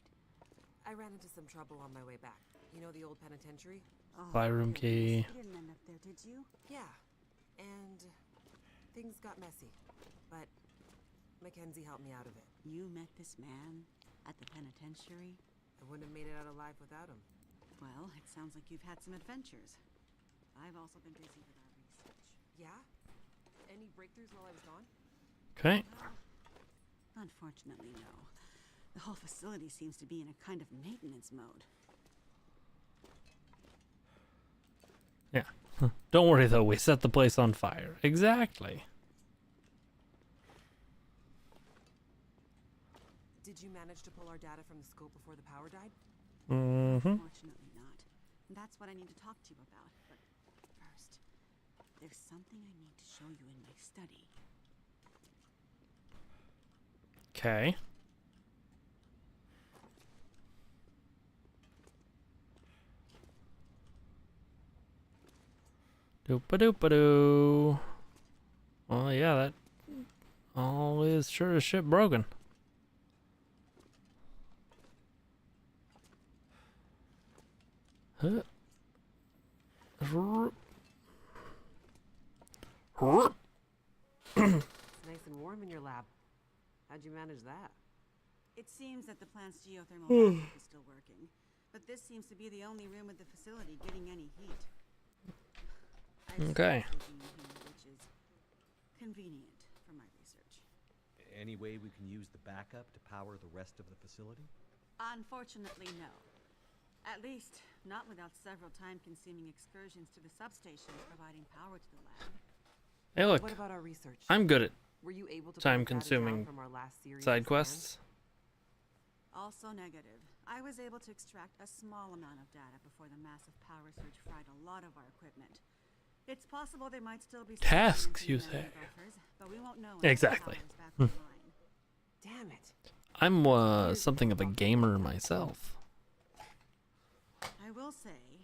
I ran into some trouble on my way back. You know the old penitentiary? Oh, Fireroom goodness. key. You didn't end up there, did you? Yeah. And things got messy. But Mackenzie helped me out of it. You met this man at the penitentiary? I wouldn't have made it out alive without him. Well, it sounds like you've had some adventures. I've also been busy with our research. Yeah? Any breakthroughs while I was gone? Okay. Unfortunately, no. The whole facility seems to be in a kind of maintenance mode. Yeah. Don't worry though, we set the place on fire. Exactly. Did you manage to pull our data from the scope before the power died? Mm-hmm. Fortunately not. That's what I need to talk to you about. But first, there's something I need to show you in my study. Okay. Doop-a-doop-a-doo. Well, yeah, that all is sure as shit broken. Huh. It's nice and warm in your lab. How'd you manage that? It seems that the plant's geothermal backup is still working, but this seems to be the only room at the facility getting any heat. I've Okay. stored something in here which is convenient for my research. Any way we can use the backup to power the rest of the facility? Unfortunately, no. At least, not without several time-consuming excursions to the substations providing power to the lab. Hey, look, What about our research? I'm good at Were you able to time-consuming from our last series side of scans? quests. Also negative. I was able to extract a small amount of data before the massive power surge fried a lot of our equipment. It's possible there might still be some Tasks, remnants in you the memory say. buffers, but we won't know until the Exactly. power's back online. Damn it. I'm something of a gamer myself. I will will say,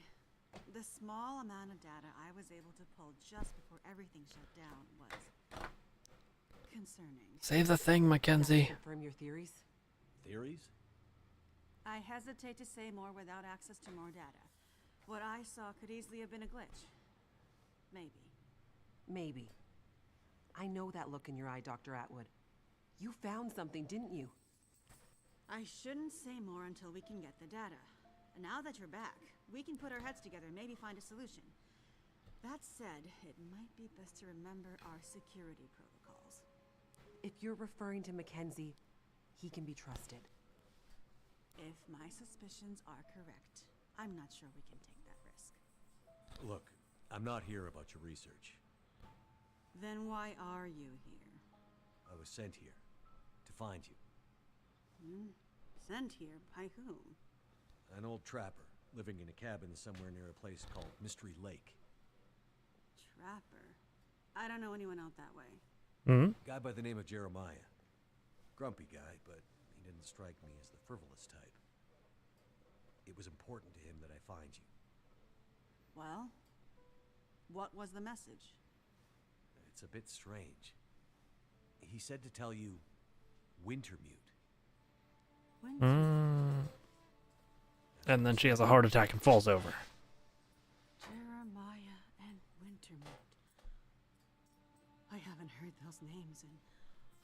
the small amount of data I was able to pull just before everything shut down was concerning. Save the thing, Mackenzie. Confirm your theories? Theories? I hesitate to say more without access to more data. What I saw could easily have been a glitch. Maybe. Maybe. I know that look in your eye, Dr. Atwood. You found something, didn't you? I shouldn't say more until we can get the data. And now that you're back, we can put our heads together and maybe find a solution. That said, it might be best to remember our security protocols. If you're referring to Mackenzie, he can be trusted. If my suspicions are correct, I'm not sure we can take that risk. Look, I'm not here about your research. Then why are you here? I was sent here to find you. Sent here by whom? An old trapper living in a cabin somewhere near a place called Mystery Lake. Trapper? I don't know anyone out that way. Hmm? Guy by the name of Jeremiah. Grumpy guy, but he didn't strike me as the frivolous type. It was important to him that I find you. Well, what was the message? It's a bit strange. He said to tell you Wintermute. And then she has a heart attack and falls over. Jeremiah and Wintermute. I haven't heard those names in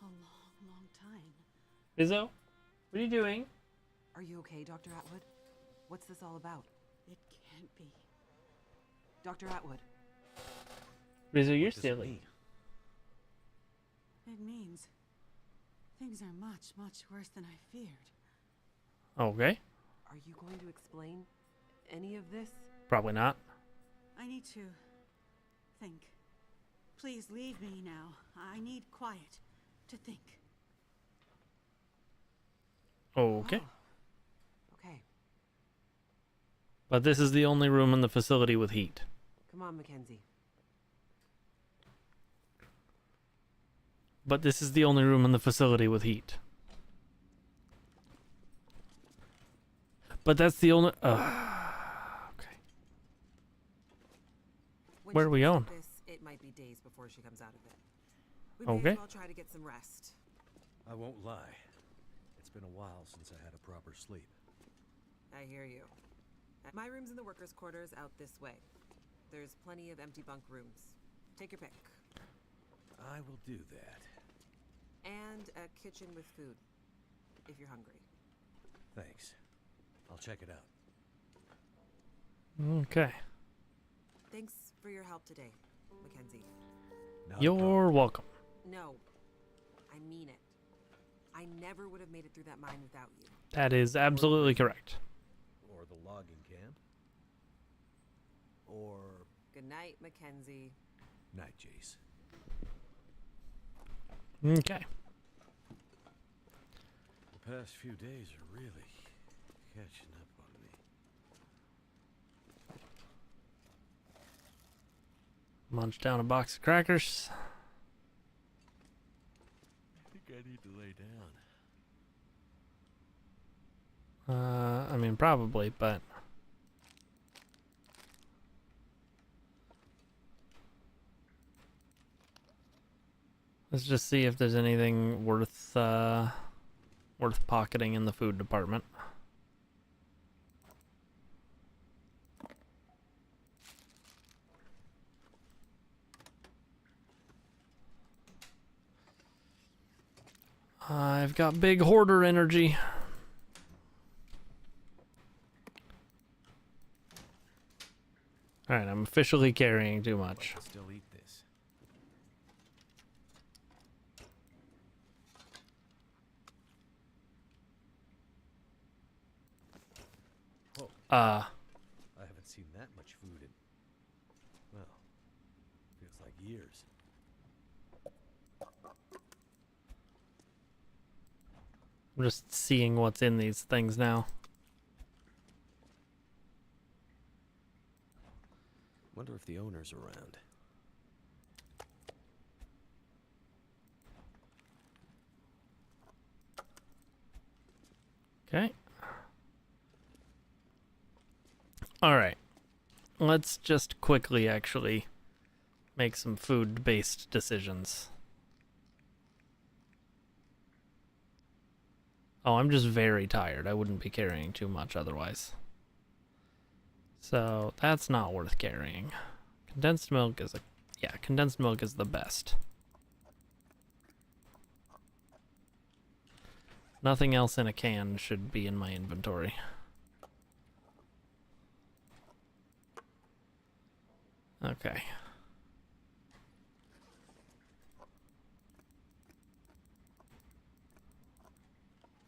a long, long time. Rizzo, what are you doing? Are you okay, Dr. Atwood? What's this all about? It can't be. Dr. Atwood. Rizzo, you're What does it silly. mean? It means things are much, much worse than I feared. Okay. Are you going to explain any of this? Probably not. I need to think. Please leave me now. I need quiet to think. Okay. Okay. But this is the only room in the facility with heat. Come on, Mackenzie. But this is the only room in the facility with heat. But that's the only... okay. When Where she are we gets going? This, it might be days before she comes out of it. We may Okay. as well try to get some rest. I won't lie. It's been a while since I had a proper sleep. I hear you. My room's in the workers' quarters out this way. There's plenty of empty bunk rooms. Take your pick. I will do that. And a kitchen with food, if you're hungry. Thanks. I'll check it out. Okay. Thanks for your help today, Mackenzie. Not a problem. You're welcome. No, I mean it. I never would have made it through that mine without you. That is absolutely correct. Or the logging camp. Or Good night, Mackenzie. night, Jace. Okay. The past few days are really catching up on me. Munch down a box of crackers. I think I need to lay down. I mean, probably, but... let's just see if there's anything worth pocketing in the food department. I've got big hoarder energy. Alright, I'm officially carrying too much. I can still eat this. Oh, I haven't seen that much food in, well, feels like years. I'm just seeing what's in these things now. Wonder if the owner's around. Okay. Alright. Let's just quickly actually make some food-based decisions. Oh, I'm just very tired. I wouldn't be carrying too much otherwise. So, that's not worth carrying. Condensed milk is condensed milk is the best. Nothing else in a can should be in my inventory. Okay.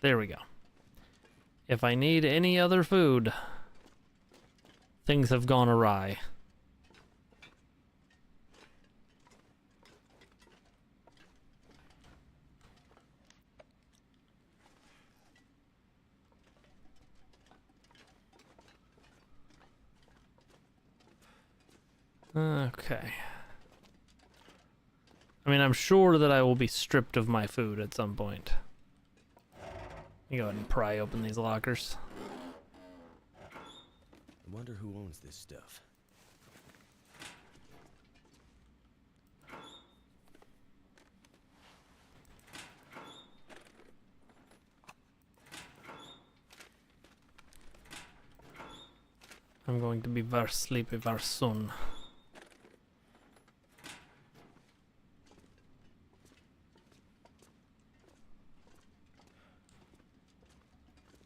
There we go. If I need any other food, things have gone awry. Okay. I mean, I'm sure that I will be stripped of my food at some point. Let me go ahead and pry open these lockers. I wonder who owns this stuff. I'm going to be very sleepy very soon.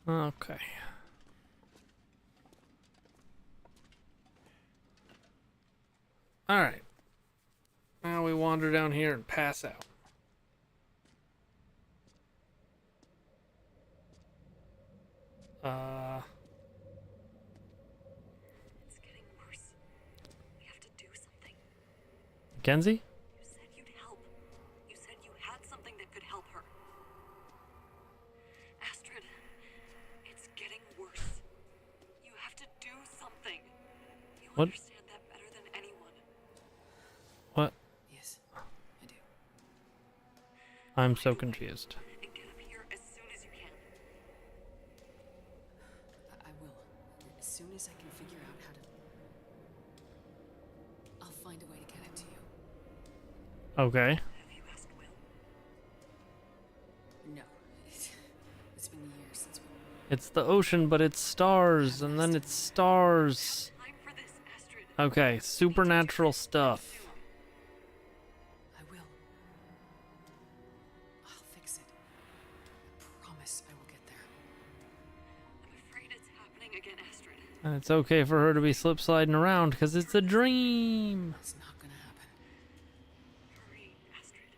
Okay. Alright. Now we wander down here and pass out. It's getting worse. We have to do something. Mackenzie? You said you'd help. You said you had something that could help her. Astrid, it's getting worse. You have to do something. You What? understand that better than anyone. What? Yes, I do. I'm so confused. And get up here as soon as you can. I will. As soon as I can figure out how to... I'll find a way to get it to you. Okay. Have you asked Will? No. It's been years since we... It's the ocean, but it's stars, and then it's stars. Time for this, Astrid. Okay, supernatural stuff. I will. I'll fix it. I promise I will get there. I'm afraid it's happening again, Astrid. And it's okay for her to be slip sliding around because it's a dream. It's not gonna happen. Hurry, Astrid.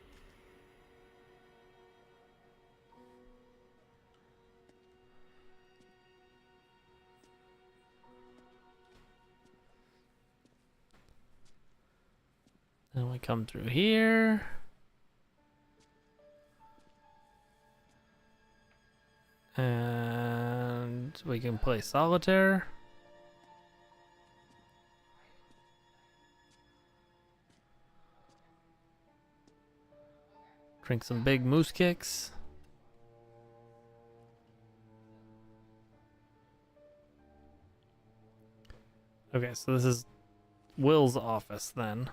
Then we come through here. And we can play solitaire. Drink some big moose kicks. Okay, so this is Will's office then.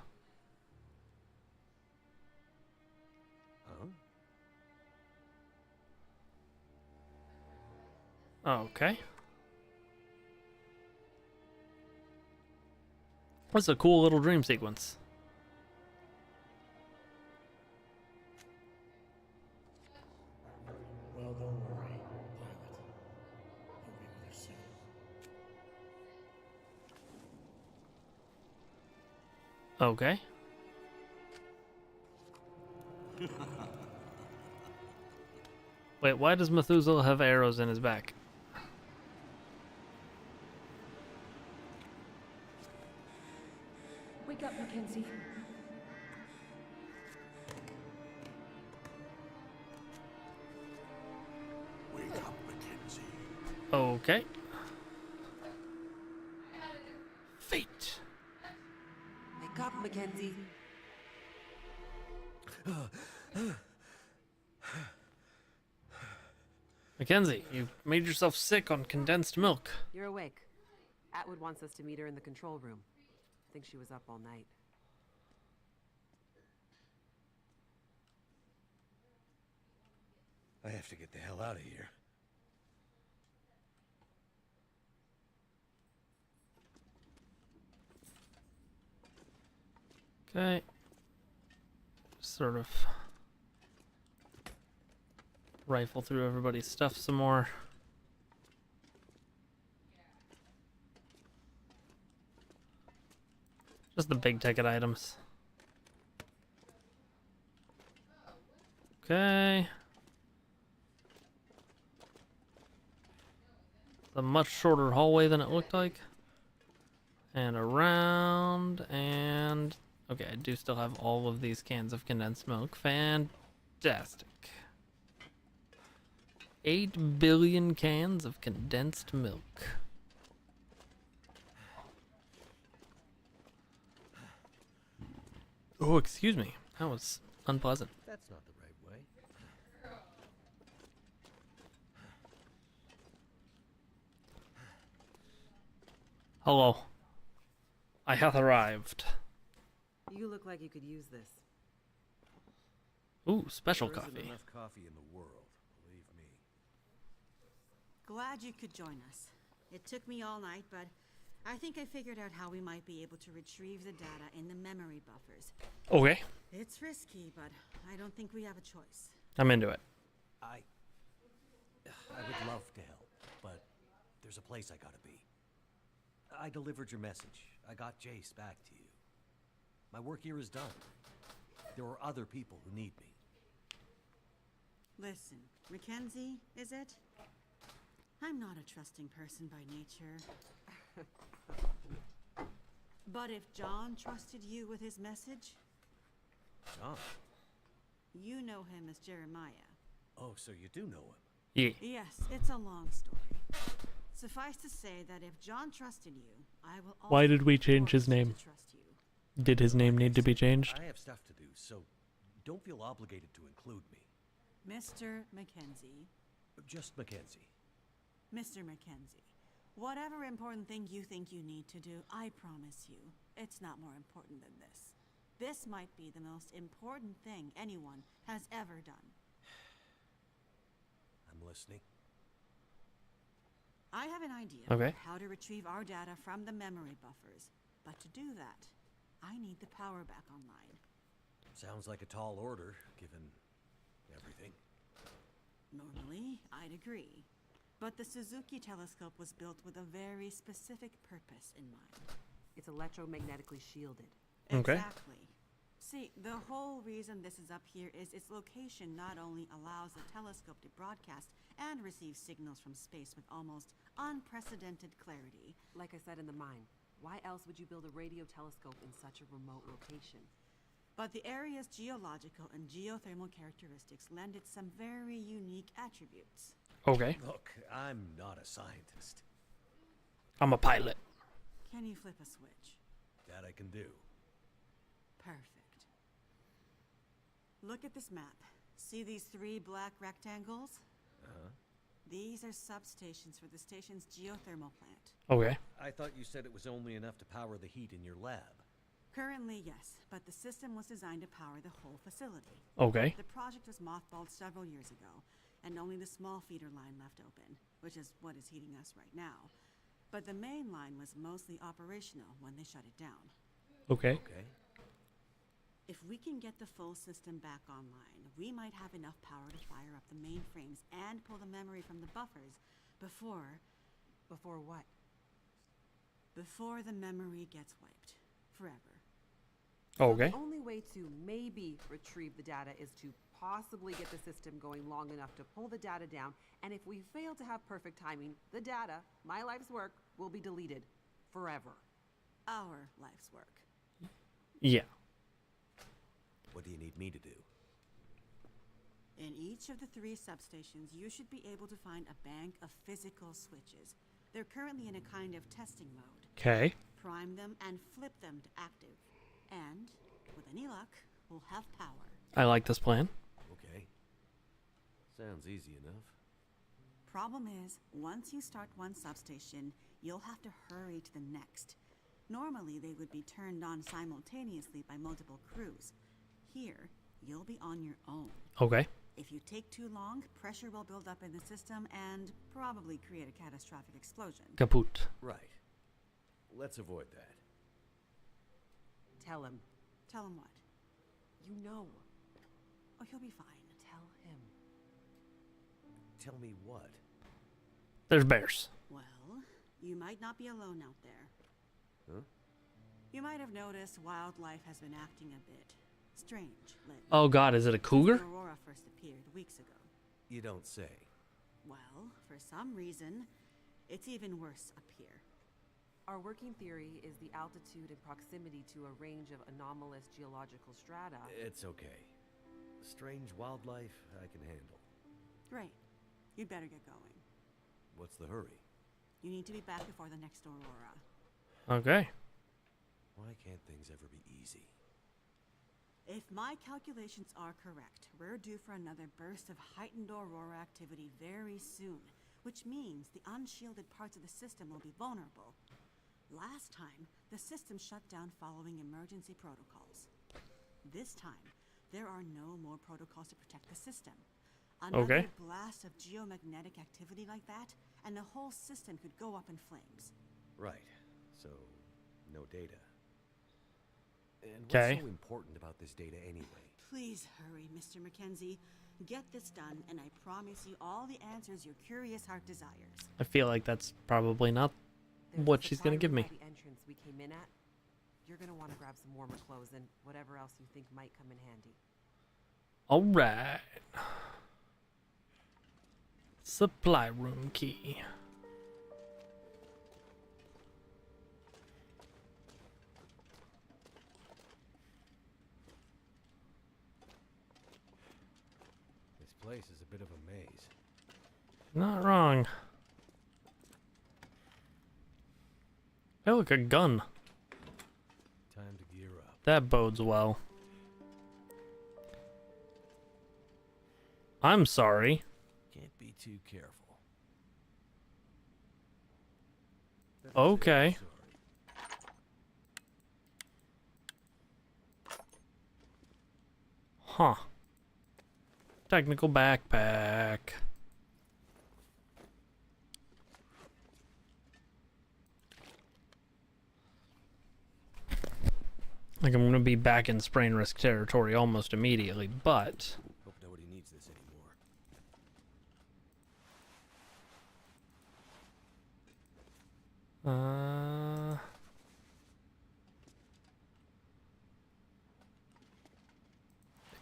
Huh? Okay. That's a cool little dream sequence. Well, don't worry, Pilot. I'll be with her soon. Okay. Wait, why does Methuselah have arrows in his back? Wake up, Mackenzie. Wake up, Mackenzie. Okay. Fate. Wake up, Mackenzie. Mackenzie, you made yourself sick on condensed milk. You're awake. Atwood wants us to meet her in the control room. I think she was up all night. I have to get the hell out of here. Okay. Sort of rifle through everybody's stuff some more. Just the big ticket items. Okay. It's a much shorter hallway than it looked like. And around, and... Okay, I do still have all of these cans of condensed milk. Fantastic. 8 billion cans of condensed milk. Oh, excuse me. That was unpleasant. That's not the right way. Hello. I hath arrived. You look like you could use this. Ooh, special There isn't coffee. enough coffee in the world, believe me. Glad you could join us. It took me all night, but I think I figured out how we might be able to retrieve the data in the memory buffers. Okay, It's risky, but I don't think we have a choice. I'm into it. I would love to help, but there's a place I gotta be. I delivered your message. I got Jace back to you. My work here is done. There are other people who need me. Listen, Mackenzie, is it? I'm not a trusting person by nature. But if John trusted you with his message, John? you know him as Jeremiah. Oh, so you do know him. Yeah. Yes, it's a long story. Suffice to say that if John trusted you, I will also Why did we be change his forced name? to trust you. Did his name need to be changed? I have stuff to do, so don't feel obligated to include me. Mr. Mackenzie. Just Mackenzie. Mr. Mackenzie. Whatever important thing you think you need to do, I promise you, it's not more important than this. This might be the most important thing anyone has ever done. I'm listening. I have an idea Okay. of how to retrieve our data from the memory buffers. But to do that, I need the power back online. Sounds like a tall order, given everything. Normally, I'd agree. But the Suzuki telescope was built with a very specific purpose in mind. It's electromagnetically shielded. Okay. Exactly. See, the whole reason this is up here is its location not only allows the telescope to broadcast and receive signals from space with almost unprecedented clarity. Like I said in the mine, why else would you build a radio telescope in such a remote location? But the area's geological and geothermal characteristics lend it some very unique attributes. Okay. Look, I'm not a scientist. I'm a pilot. Can you flip a switch? That I can do. Perfect. Look at this map. See these 3 black rectangles? Uh-huh. These are substations for the station's geothermal plant. Okay. I thought you said it was only enough to power the heat in your lab. Currently, yes, but the system was designed to power the whole facility. Okay. The project was mothballed several years ago, and only the small feeder line left open, which is what is heating us right now. But the main line was mostly operational when they shut it down. Okay. Okay. If we can get the full system back online, we might have enough power to fire up the mainframes and pull the memory from the buffers before... Before what? Before the memory gets wiped. Forever. Okay. The only way to maybe retrieve the data is to possibly get the system going long enough to pull the data down, and if we fail to have perfect timing, the data, my life's work, will be deleted. Forever. Our life's work. Yeah. What do you need me to do? In each of the 3 substations, you should be able to find a bank of physical switches. They're currently in a kind of testing mode. Okay. Prime them and flip them to active. And, with any luck, we'll have power. I like this plan. Okay. Sounds easy enough. Problem is, once you start one substation, you'll have to hurry to the next. Normally, they would be turned on simultaneously by multiple crews. Here, you'll be on your own. Okay. If you take too long, pressure will build up in the system and probably create a catastrophic explosion. Kaput. Right. Let's avoid that. Tell him. Tell him what? You know. Oh, he'll be fine. Tell him. Tell me what? There's bears. Well, you might not be alone out there. Huh? You might have noticed wildlife has been acting a bit strange lately. Oh god, is it a Since cougar? the aurora first appeared weeks ago. You don't say. Well, for some reason, it's even worse up here. Our working theory is the altitude and proximity to a range of anomalous geological strata. It's okay. Strange wildlife, I can handle. Great. You'd better get going. What's the hurry? You need to be back before the next aurora. Okay. Why can't things ever be easy? If my calculations are correct, we're due for another burst of heightened aurora activity very soon, which means the unshielded parts of the system will be vulnerable. Last time, the system shut down following emergency protocols. This time, there are no more protocols to protect the system. Another blast of geomagnetic activity like that, and the whole system could go up in flames. Right. So, no data. And Okay. what's so important about this data anyway? Please hurry, Mr. Mackenzie. Get this done, and I promise you all the answers your curious heart desires. I feel like that's probably not There's what a she's supply gonna give room me. by the entrance we came in at. You're gonna want to grab some warmer clothes and whatever else you think might come in handy. Alright. Supply room key. This place is a bit of a maze. Not wrong. Hey, look, a gun. Time to gear up. That bodes well. I'm sorry. Can't be too careful. Okay. Sorry. Huh. Technical backpack. Like I'm gonna be back in sprain risk territory almost immediately, but Hope nobody needs this anymore.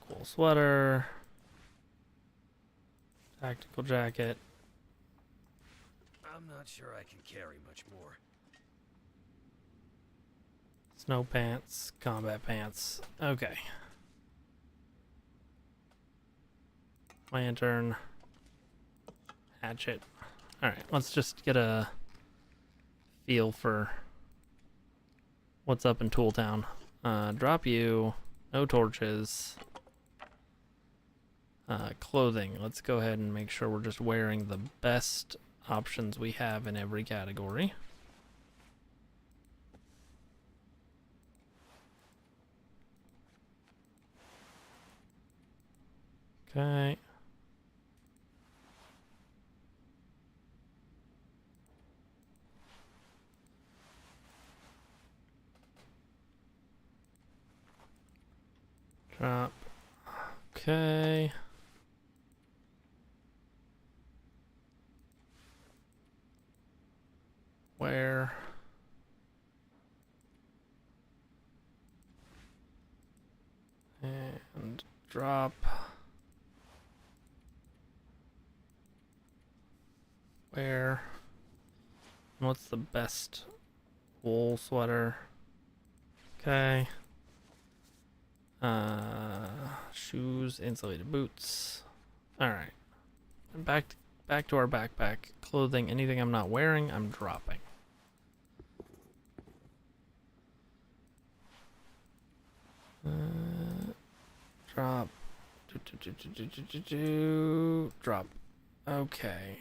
Cool sweater. Tactical jacket. I'm not sure I can carry much more. Snow pants, combat pants. Okay. Lantern. Hatchet. Alright, let's just get a feel for what's up in Tooltown. Drop you. No torches. Clothing. Let's go ahead and make sure we're just wearing the best options we have in every category. Okay. Drop. Okay. Where? And drop. Where? What's the best wool sweater? Okay. Shoes, insulated boots. All right. And back to our backpack. Clothing, anything I'm not wearing, I'm dropping. Drop. Drop. Okay.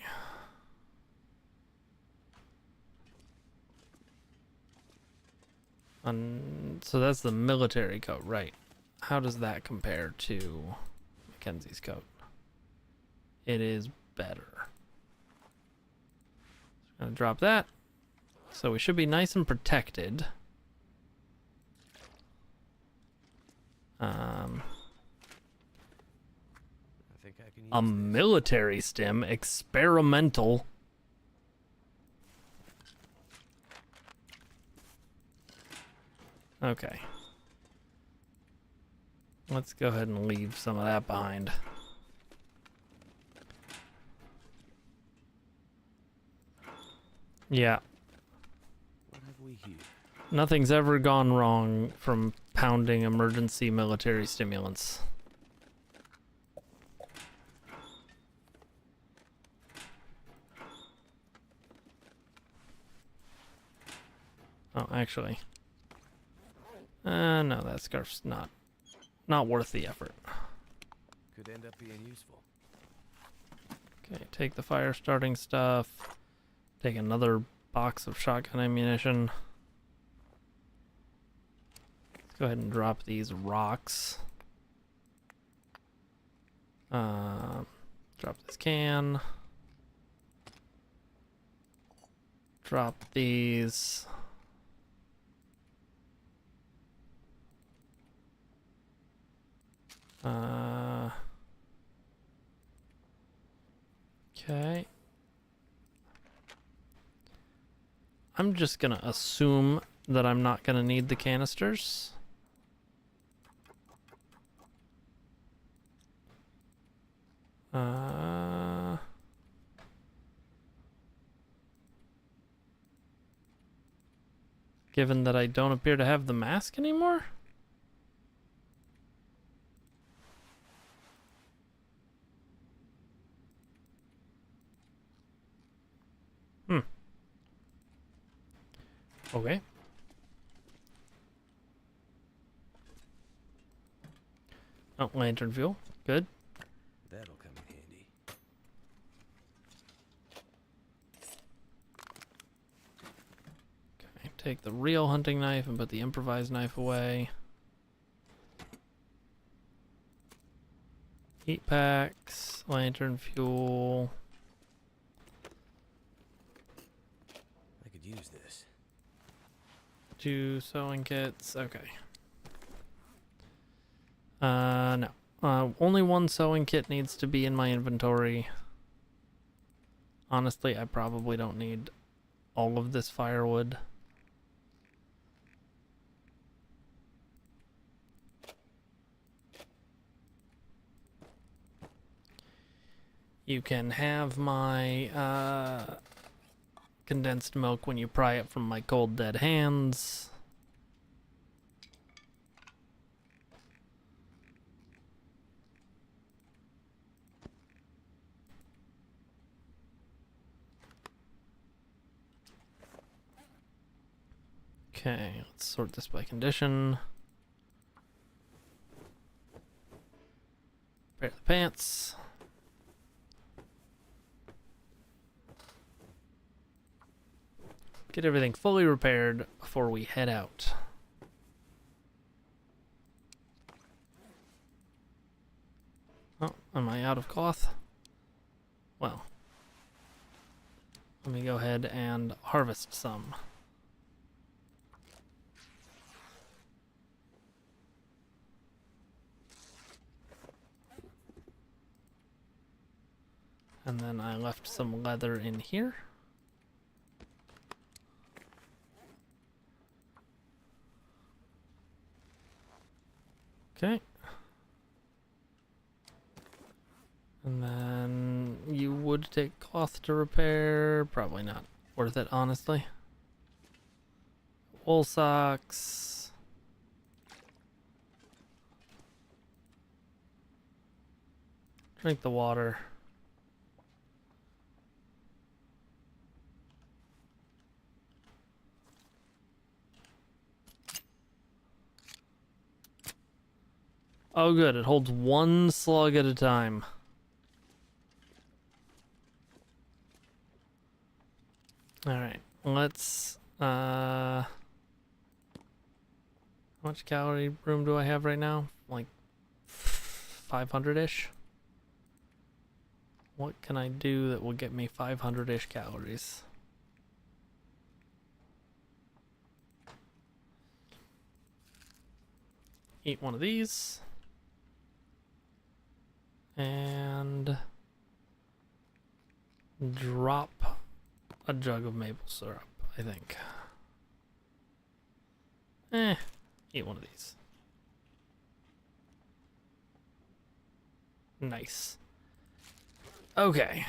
So that's the military coat, right? How does that compare to Mackenzie's coat? It is better. Gonna drop that. So we should be nice and protected. I think I can use A this. military stim, experimental. Okay. Let's go ahead and leave some of that behind. Yeah. What have we here? Nothing's ever gone wrong from pounding emergency military stimulants. Oh, actually. No, that scarf's not worth the effort. Could end up being useful. Okay, take the fire starting stuff. Take another box of shotgun ammunition. Let's go ahead and drop these rocks. Drop this can. Drop these. Okay. I'm just gonna assume that I'm not gonna need the canisters. Given that I don't appear to have the mask anymore? Okay. Oh, lantern fuel. Good. That'll come in handy. Okay, take the real hunting knife and put the improvised knife away. Heat packs, lantern fuel. I could use this. 2 sewing kits. Okay. No. Only 1 sewing kit needs to be in my inventory. Honestly, I probably don't need all of this firewood. You can have my condensed milk when you pry it from my cold dead hands. Okay, let's sort this by condition. Repair the pants. Get everything fully repaired before we head out. Oh, am I out of cloth? Well, let me go ahead and harvest some. And then I left some leather in here. Okay. And then you would take cloth to repair. Probably not worth it, honestly. Wool socks. Drink the water. Oh good, it holds 1 slug at a time. Alright, let's How much calorie room do I have right now? Like 500-ish? What can I do that will get me 500-ish calories? Eat one of these. And drop a jug of maple syrup, I think. Eat one of these. Nice. Okay.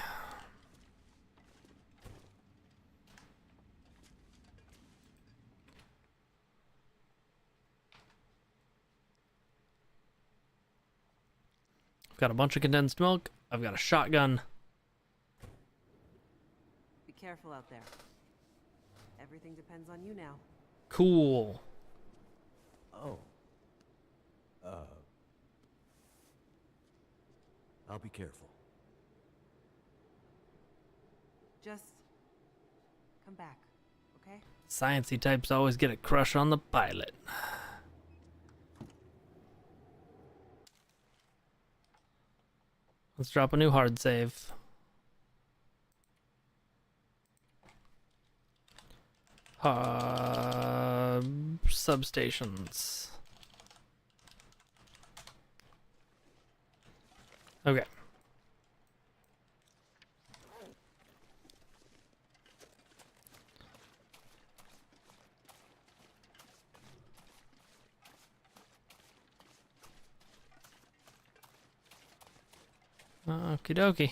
I've got a bunch of condensed milk. I've got a shotgun. Be careful out there. Everything depends on you now. Cool. Oh. I'll be careful. Just come back, okay? Sciencey types always get a crush on the pilot. Let's drop a new hard save. Substations. Okay. Okie dokie.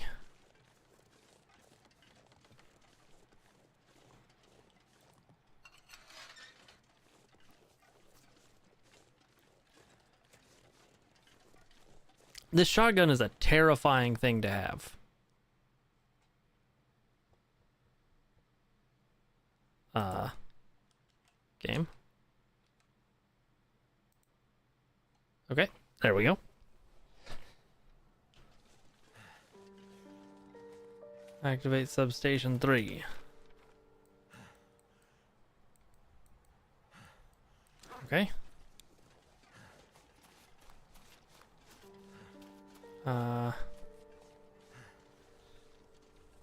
This shotgun is a terrifying thing to have. Game. Okay, there we go. Activate substation 3. Okay.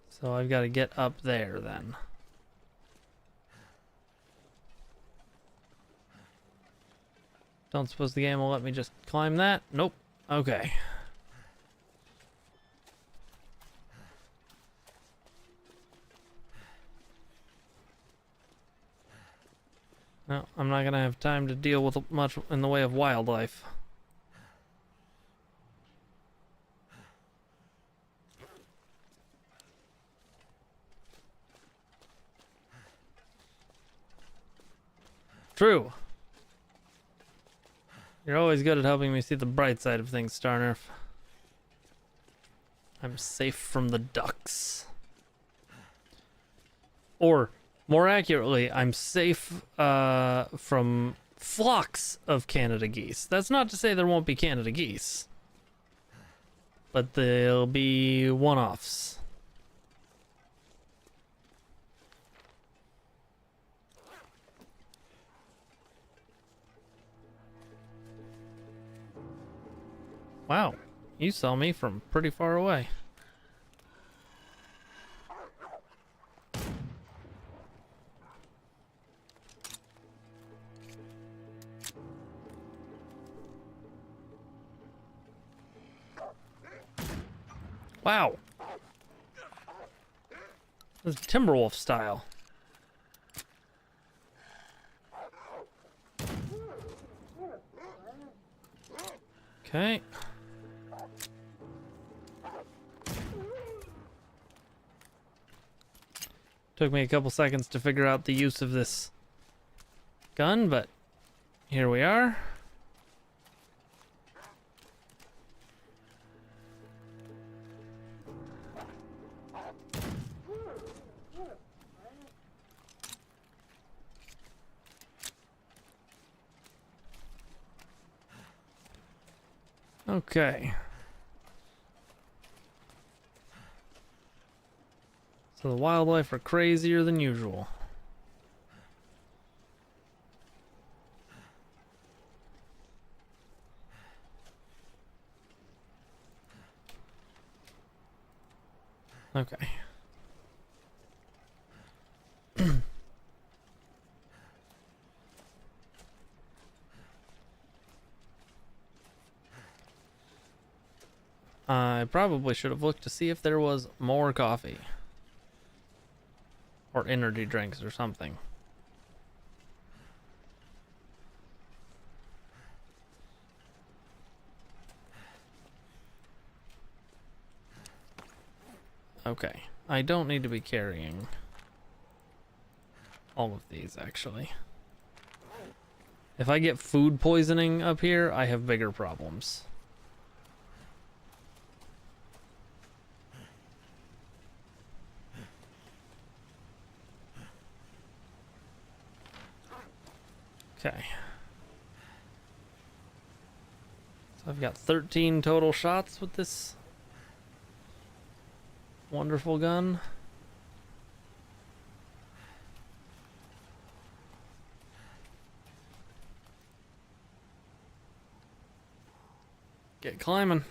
So I've got to get up there then. Don't suppose the game will let me just climb that? Nope. Okay. No, I'm not gonna have time to deal with much in the way of wildlife. True. You're always good at helping me see the bright side of things, Starnerf. I'm safe from the ducks. Or, more accurately, I'm safe from flocks of Canada geese. That's not to say there won't be Canada geese. But they'll be one-offs. Wow, you saw me from pretty far away. Wow. This is Timberwolf style. Okay. Took me a couple seconds to figure out the use of this gun, but here we are. Okay. So the wildlife are crazier than usual. Okay. I probably should have looked to see if there was more coffee. Or energy drinks or something. Okay. I don't need to be carrying all of these, actually. If I get food poisoning up here, I have bigger problems. Okay. So I've got 13 total shots with this wonderful gun. Get climbing.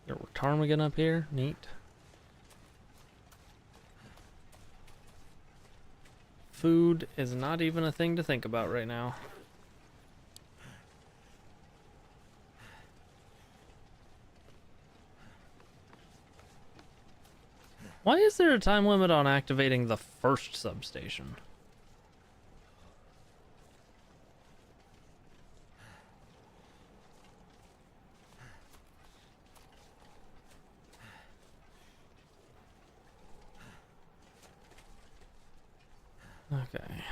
There were ptarmigan up here. Neat. Food is not even a thing to think about right now. Why is there a time limit on activating the first substation? Okay.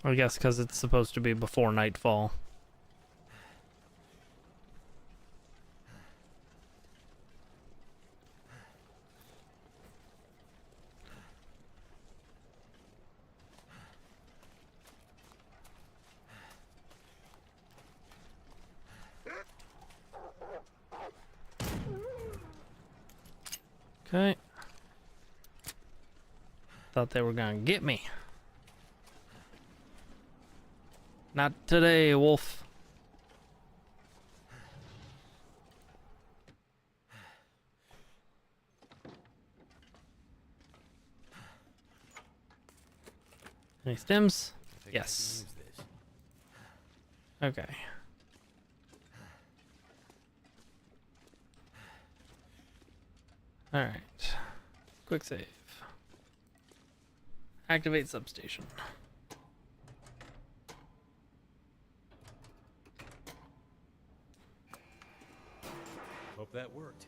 I guess because it's supposed to be before nightfall. Okay. Thought they were gonna get me. Not today, wolf. Any stems? Yes. Okay. Alright. Quick save. Activate substation. Hope that worked.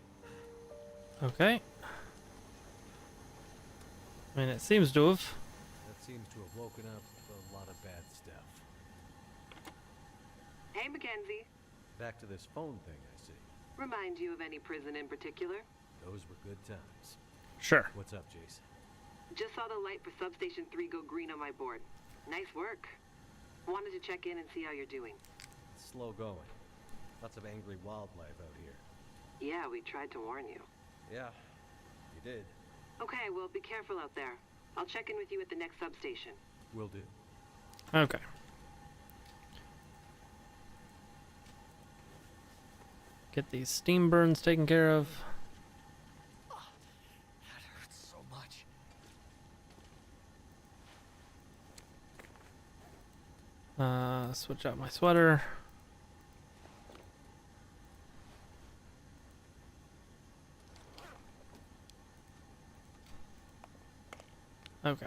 Okay. I mean, it seems to have. That seems to have woken up a lot of bad stuff. Hey, Mackenzie. Back to this phone thing, I see. Remind you of any prison in particular? Those were good times. Sure. What's up, Jason? Just saw the light for Substation 3 go green on my board. Nice work. Wanted to check in and see how you're doing. It's slow going. Lots of angry wildlife out here. Yeah, we tried to warn you. Yeah, you did. Okay, well, be careful out there. I'll check in with you at the next substation. Will do. Okay. Get these steam burns taken care of. That hurts so much. Switch out my sweater. Okay.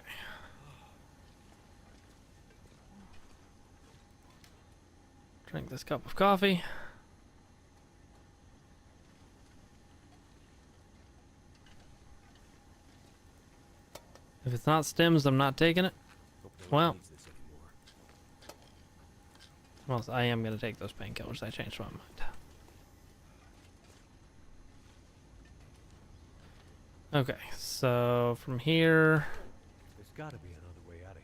Drink this cup of coffee. If it's not stems, I'm not taking it. Well, well, I am going to take those painkillers. I changed my mind. Okay, so from here... There's got to be another way out of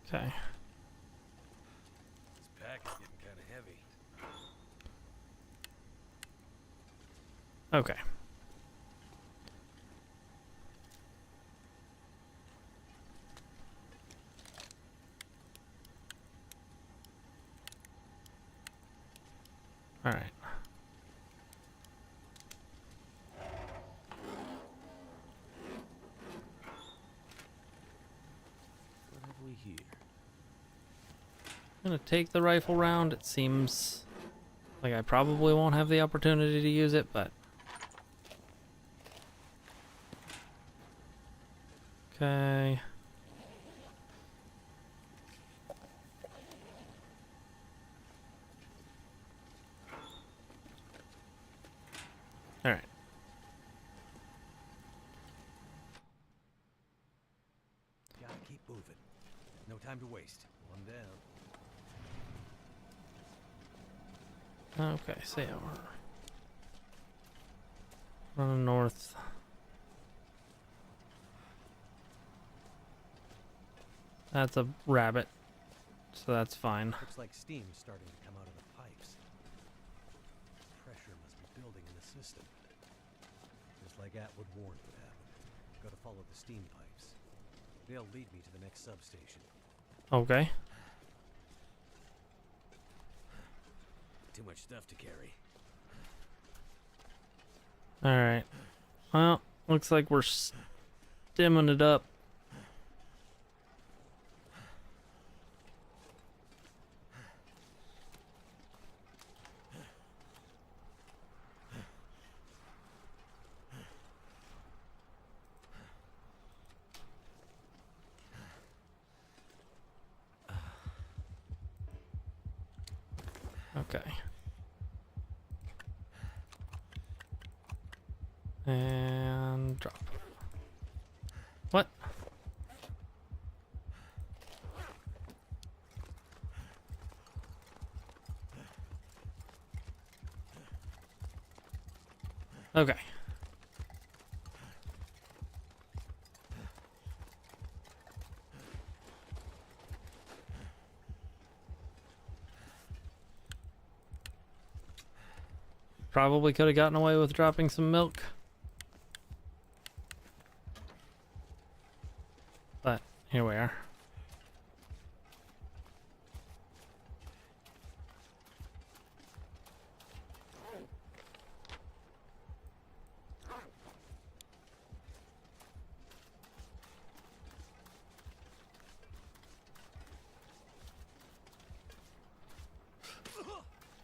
here. Okay. This pack is getting kind of heavy. Okay. All right. What have we here? I'm gonna take the rifle round. It seems like I probably won't have the opportunity to use it, but okay. All right. Gotta keep moving. No time to waste. One down. Okay, so yeah, we're running north. That's a rabbit, so that's fine. Looks like steam's starting to come out of the pipes. Pressure must be building in the system. Just like Atwood warned would happen. Gotta follow the steam pipes. They'll lead me to the next substation. Okay. Too much stuff to carry. All right. Well, looks like we're stemming it up. Okay. And drop. What? Okay. Probably could have gotten away with dropping some milk. But here we are.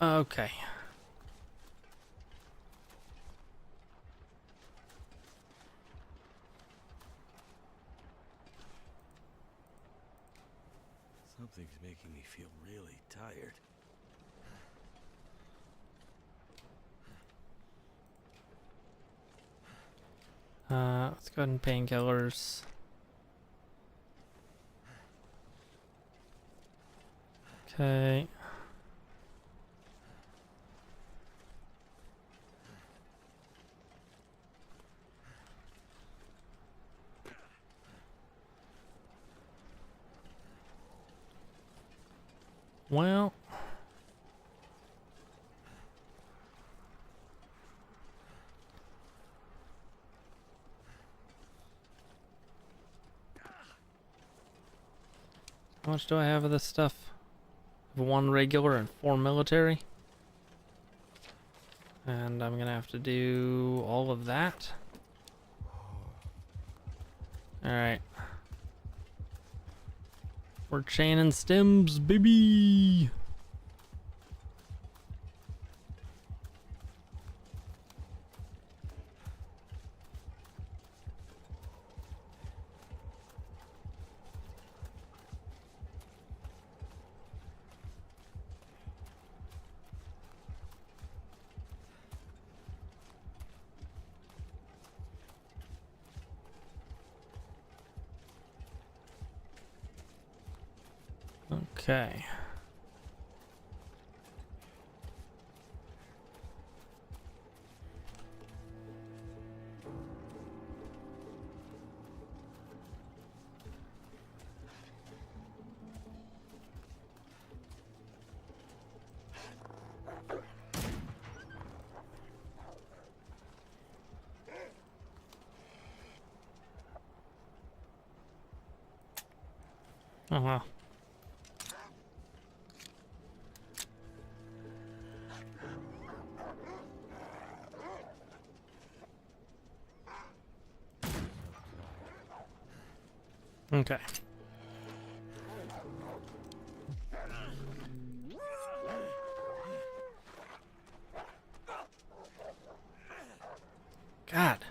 Okay. Something's making me feel really tired. Let's go ahead and painkillers. Okay. Well, how much do I have of this stuff? I have 1 regular and 4 military. And I'm gonna have to do all of that. Alright. We're chaining stems, baby! Okay. Oh wow. Okay. God.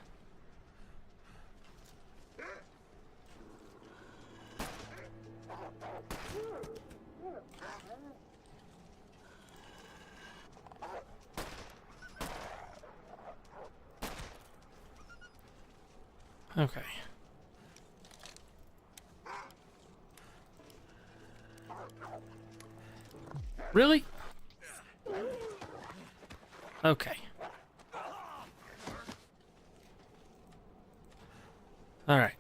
Okay. Really? Okay. All right.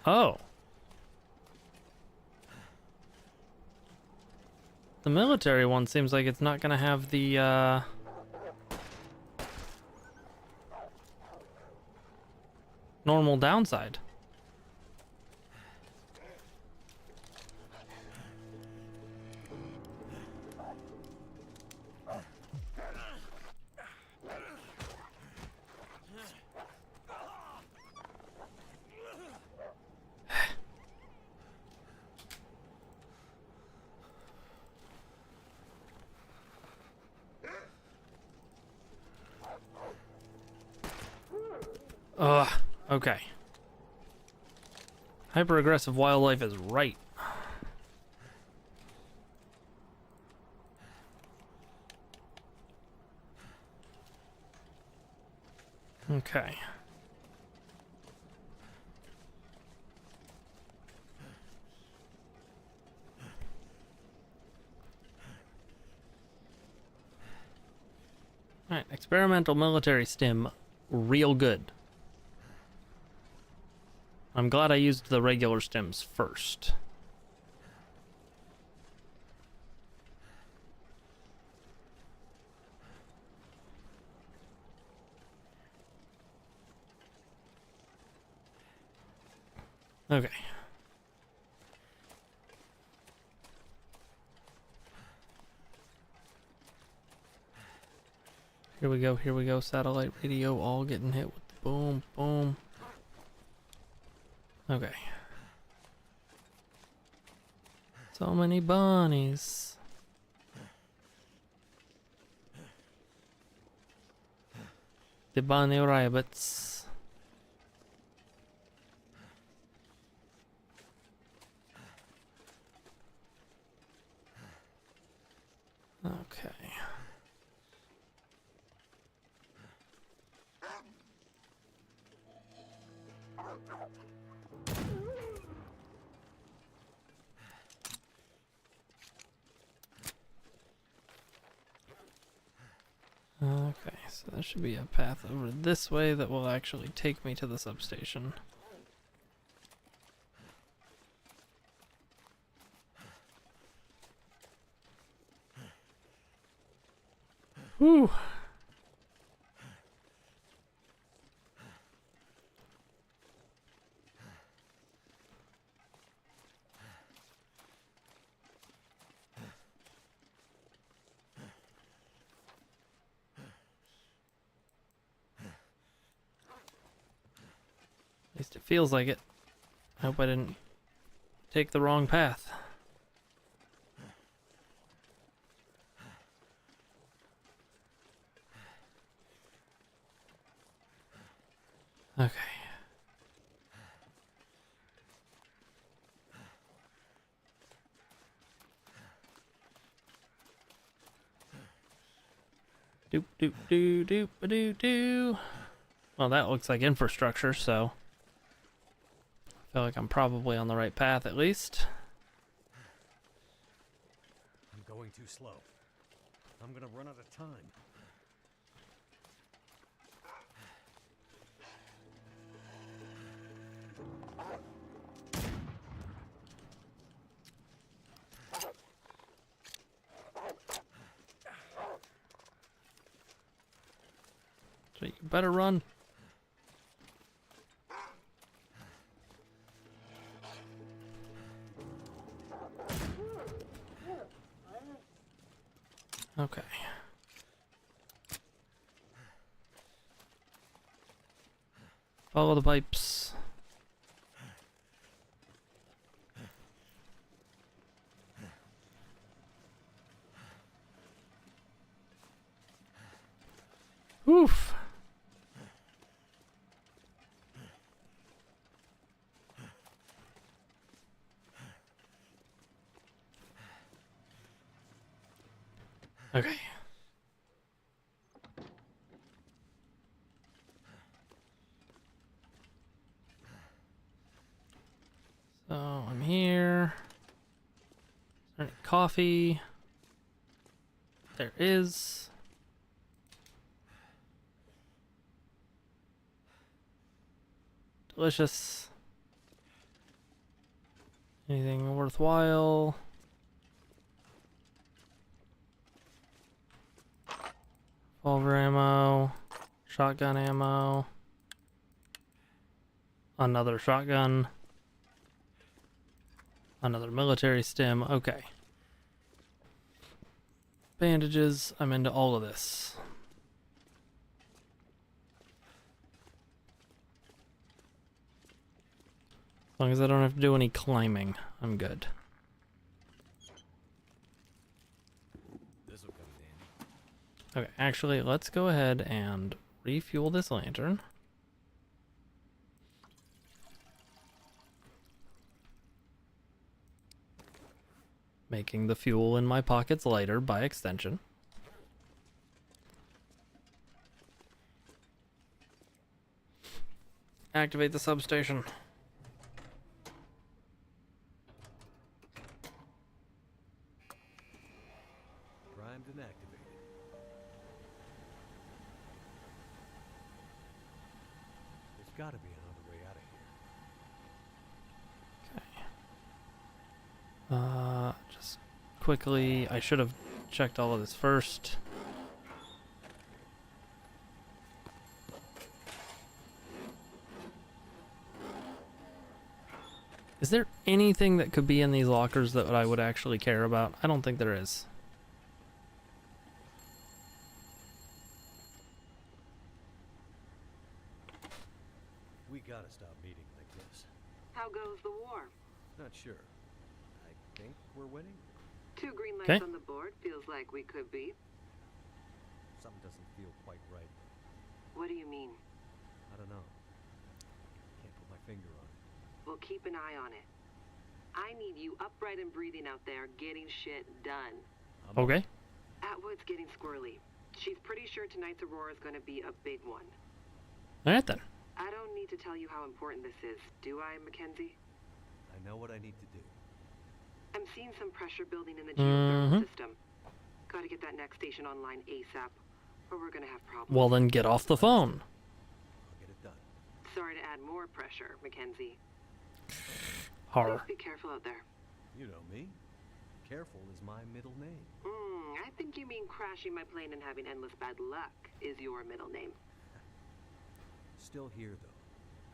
Oh. The military one seems like it's not gonna have the, normal downside. Ugh. Okay. Hyper-aggressive wildlife is right. Okay. Alright, experimental military stim, real good. I'm glad I used the regular stims first. Okay. Here we go. Satellite radio all getting hit with the boom, boom. Okay. So many bunnies. The bunny rabbits. Okay. Okay, so there should be a path over this way that will actually take me to the substation. Whew. At least it feels like it. I hope I didn't take the wrong path. Okay. Doop doop doo doop a doo doo. Well, that looks like infrastructure, so I feel like I'm probably on the right path at least. I'm going too slow. I'm gonna run out of time. So you better run. Okay. Follow the pipes. Oof. Okay. So I'm here. Is there any coffee? There is. Delicious. Anything worthwhile? Revolver ammo. Shotgun ammo. Another shotgun. Another military stim. Okay. Bandages. I'm into all of this. As long as I don't have to do any climbing, I'm good. This'll come in handy. Okay, actually, let's go ahead and refuel this lantern. Making the fuel in my pockets lighter by extension. Activate the substation. Primed and activated. There's gotta be another way out of here. Just quickly, I should have checked all of this first. Is there anything that could be in these lockers that I would actually care about? I don't think there is. We gotta stop meeting like this. How goes the war? Not sure. I think we're winning. 2 green lights 'Kay. on the board. Feels like we could be. Something doesn't feel quite right. What do you mean? I don't know. Can't put my finger on it. We'll keep an eye on it. I need you upright and breathing out there, getting shit done. Okay. Atwood's getting squirrely. She's pretty sure tonight's Aurora is going to be a big one. Alright then. I don't need to tell you how important this is, do I, Mackenzie? I know what I need to do. I'm seeing some pressure building in the geothermal system. Gotta get that next station online ASAP, or we're gonna have problems. Well then get off the phone. I'll get it done. Sorry to add more pressure, Mackenzie. Har. Please be careful out there. You know me. Careful is my middle name. I think you mean crashing my plane and having endless bad luck is your middle name. Still here, though.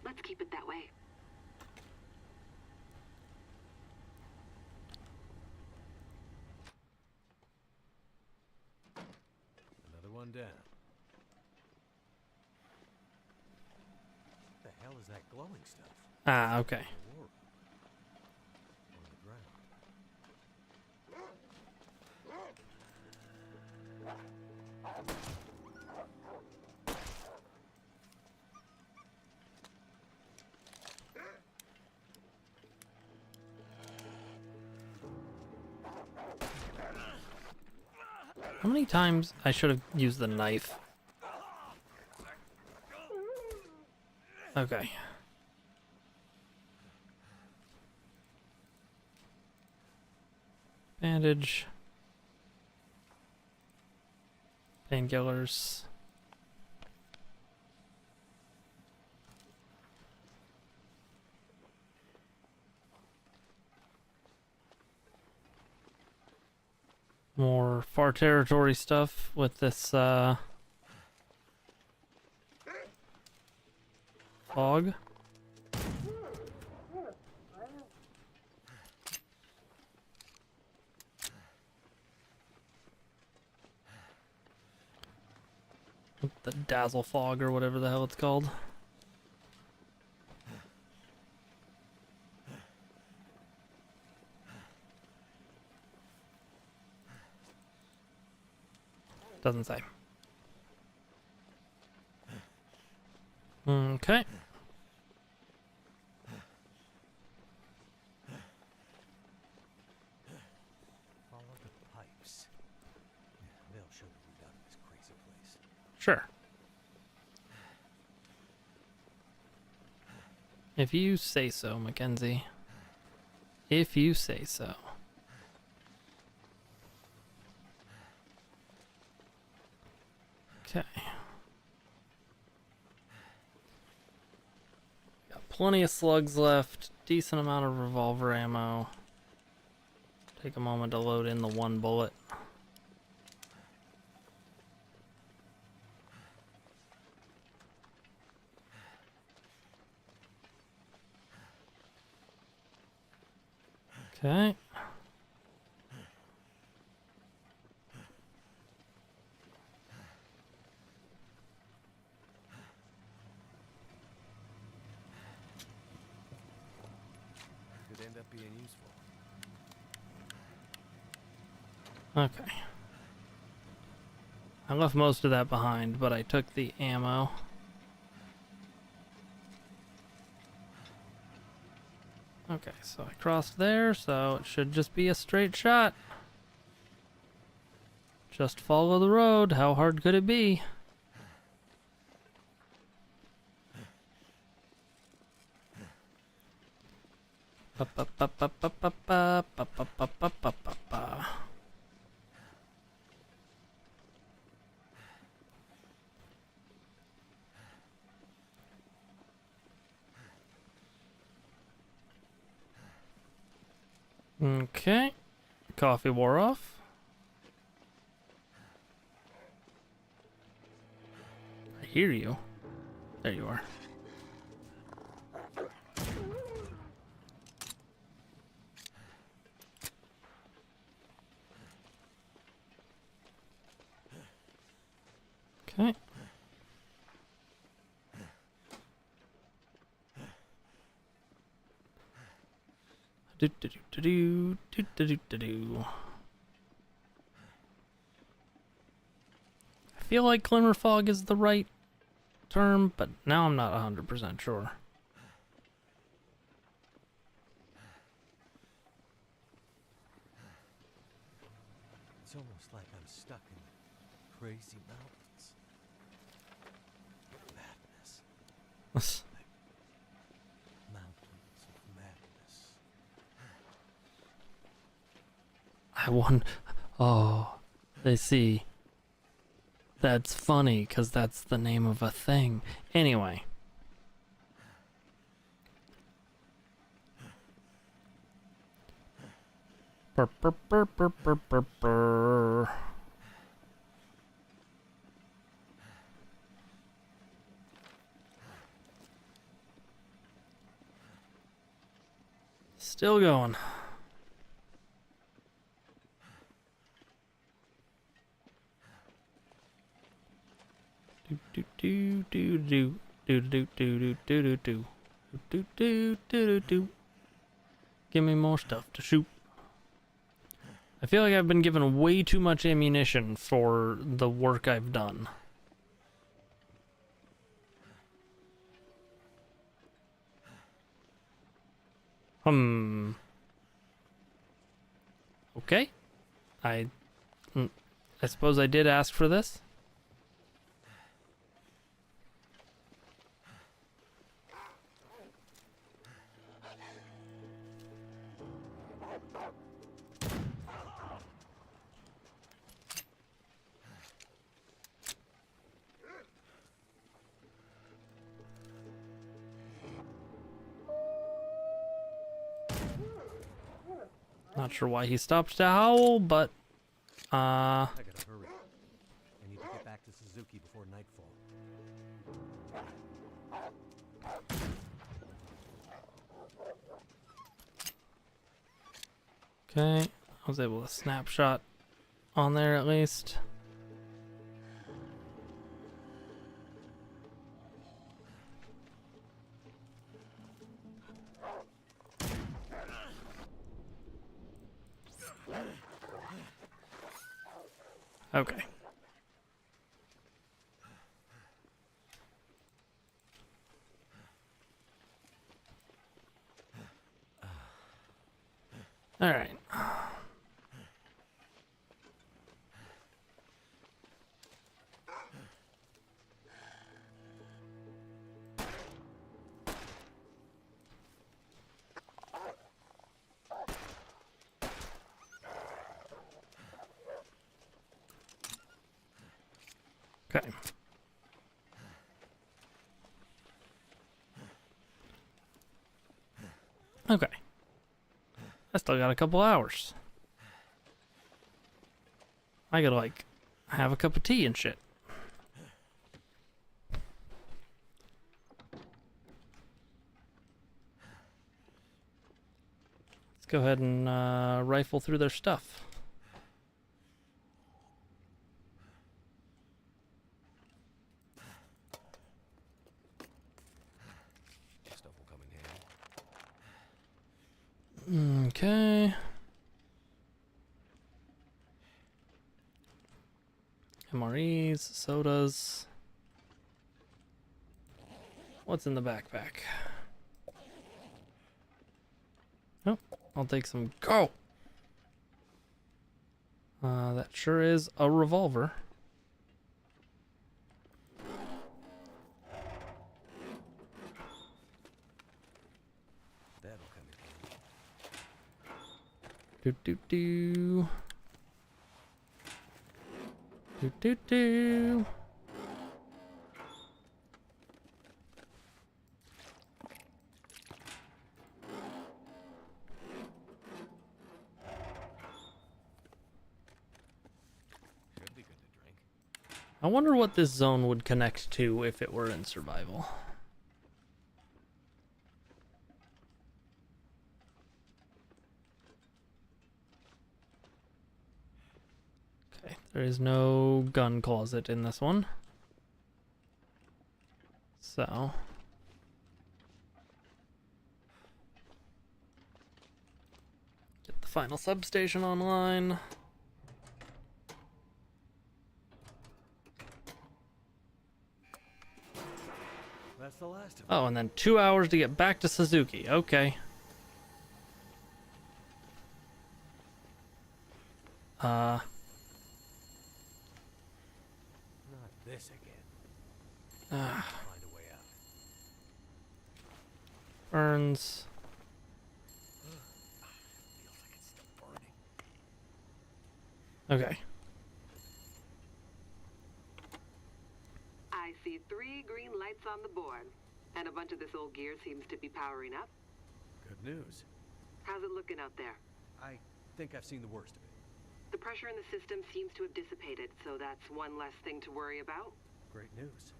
Let's keep it that way. Another one down. What the hell is that glowing stuff? Ah, okay. Aurora. On the ground. How many times I should have used the knife? Okay. Bandage. Painkillers. More far territory stuff with this fog. The dazzle fog or whatever the hell it's called. Doesn't say. Okay. Follow the pipes. Yeah, they'll show the route out of this crazy place. Sure. If you say so, Mackenzie. If you say so. Okay. Got plenty of slugs left. Decent amount of revolver ammo. Take a moment to load in the one bullet. Okay. Could end up being useful. Okay. I left most of that behind, but I took the ammo. Okay, so I crossed there, so it should just be a straight shot. Just follow the road. How hard could it be? Ba, ba, ba, ba, ba, ba, ba, ba, ba, ba, ba, ba, ba, ba. Okay. Coffee wore off. I hear you. There you are. Okay. Do do do do do do do do do. I feel like glimmer fog is the right term, but now I'm not 100% sure. It's almost like I'm stuck in the crazy mountains. Madness. Mountains of madness. I won. Oh, they see. That's funny, because that's the name of a thing. Anyway. Burr, burr, burr, burr, burr, burr, burr. Still going. Do do do do do do do do do do do do do do do. Give me more stuff to shoot. I feel like I've been given way too much ammunition for the work I've done. Okay. I suppose I did ask for this. Not sure why he stopped to howl, but I gotta hurry. I need to get back to Suzuki before nightfall. okay. I was able to snapshot on there at least. Okay. All right. Okay. Okay. I still got a couple hours. I gotta, like, have a cup of tea and shit. Let's go ahead and rifle through their stuff. Stuff will come in handy. Okay. MREs, sodas. What's in the backpack? Oh, I'll take some. Go! That sure is a revolver. That'll come in handy. Do do do. Do do do. Should be good to drink. I wonder what this zone would connect to if it were in survival. Okay, there is no gun closet in this one. So, get the final substation online. That's the last of it. Oh, and then 2 hours to get back to Suzuki. Okay. Not this again. Find a way out. Burns. Feels like it's still burning. Okay. I see 3 green lights on the board, and a bunch of this old gear seems to be powering up. Good news. How's it looking out there? I think I've seen the worst of it. The pressure in the system seems to have dissipated, so that's one less thing to worry about. Great news.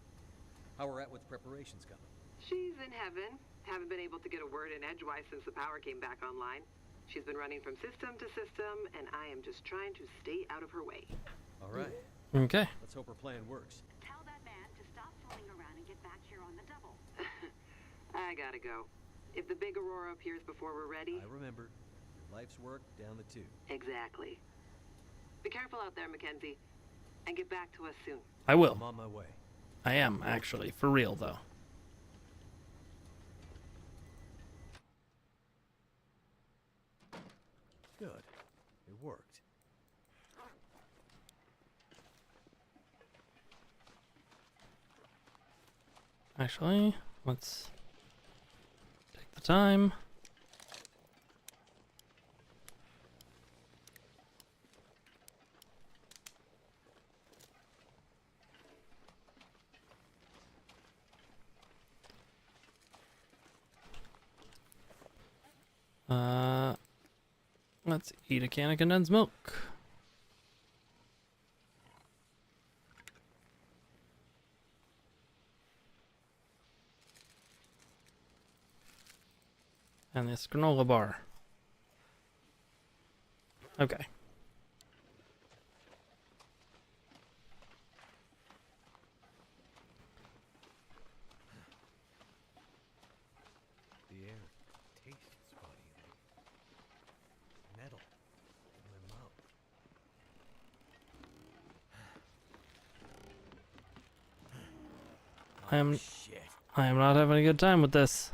How we're at with preparations coming? She's in heaven. Haven't been able to get a word in edgewise since the power came back online. She's been running from system to system, and I am just trying to stay out of her way. All right. Okay. Let's hope our plan works. Tell that man to stop fooling around and get back here on the double. I gotta go. If the big Aurora appears before we're ready... I remember. Your life's work down the tube. Exactly. Be careful out there, Mackenzie. And get back to us soon. I will. I'm on my way. I am, actually. For real, though. Good. It worked. Actually, let's take the time. Let's eat a can of condensed milk. And this granola bar. Okay. The air tastes funny. Metal in my mouth. Shit. I am not having a good time with this.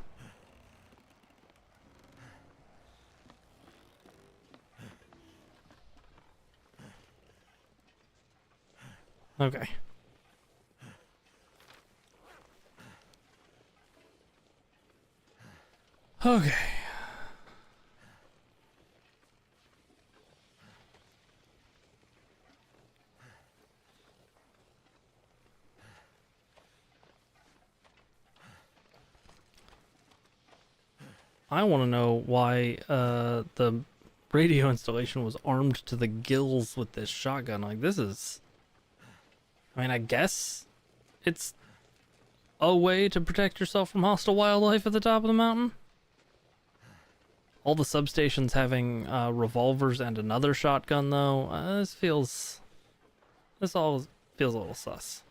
Okay. Okay. I want to know why the radio installation was armed to the gills with this shotgun. Like, this is... I mean, I guess it's a way to protect yourself from hostile wildlife at the top of the mountain. All the substations having revolvers and another shotgun, though, this all feels a little sus.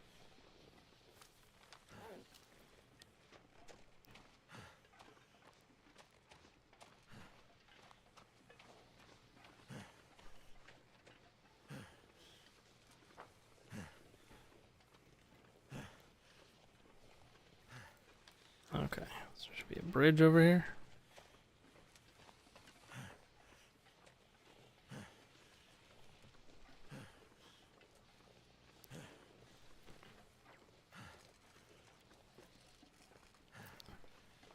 Okay, so there should be a bridge over here.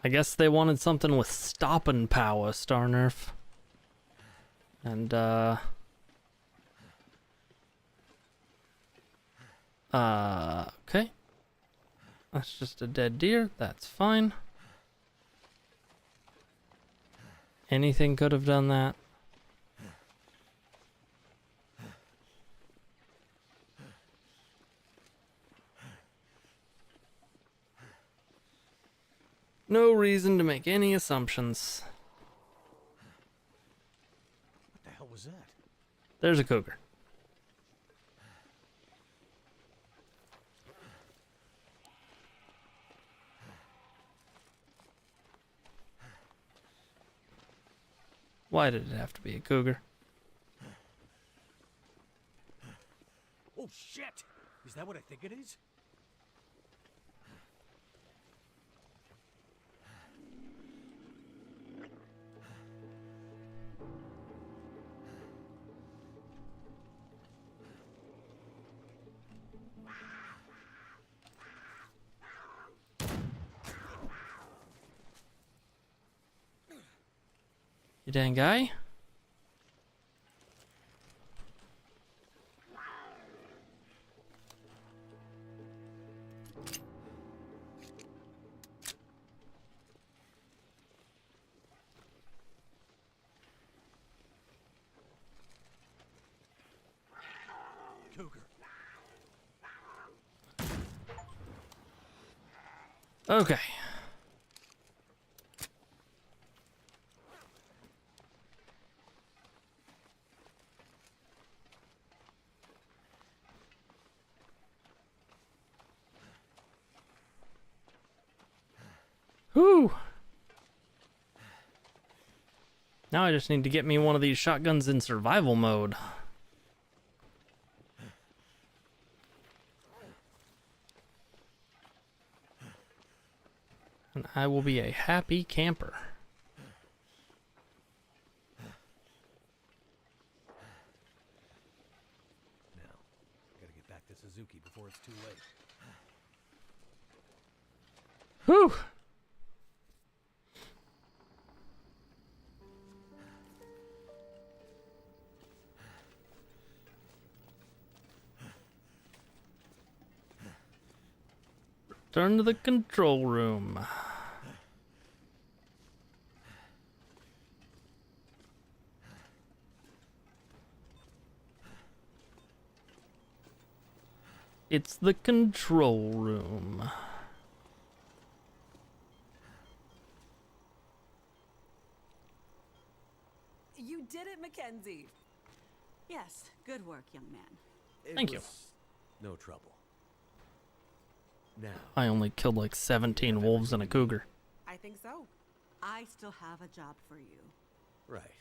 I guess they wanted something with stopping power, Star Nerf. And, okay. That's just a dead deer. That's fine. Anything could have done that. No reason to make any assumptions. What the hell was that? There's a cougar. Why did it have to be a cougar? Oh shit! Is that what I think it is? You dang guy? Cougar. Okay. Whew. Now I just need to get me one of these shotguns in survival mode. And I will be a happy camper. Now, gotta get back to Suzuki before it's too late. Whew. Return to the control room. It's the control room. You did it, Mackenzie. Yes, good work, young man. Thank you. No trouble. Now, I only killed like 17 wolves and a cougar. I think so. I still have a job for you. right.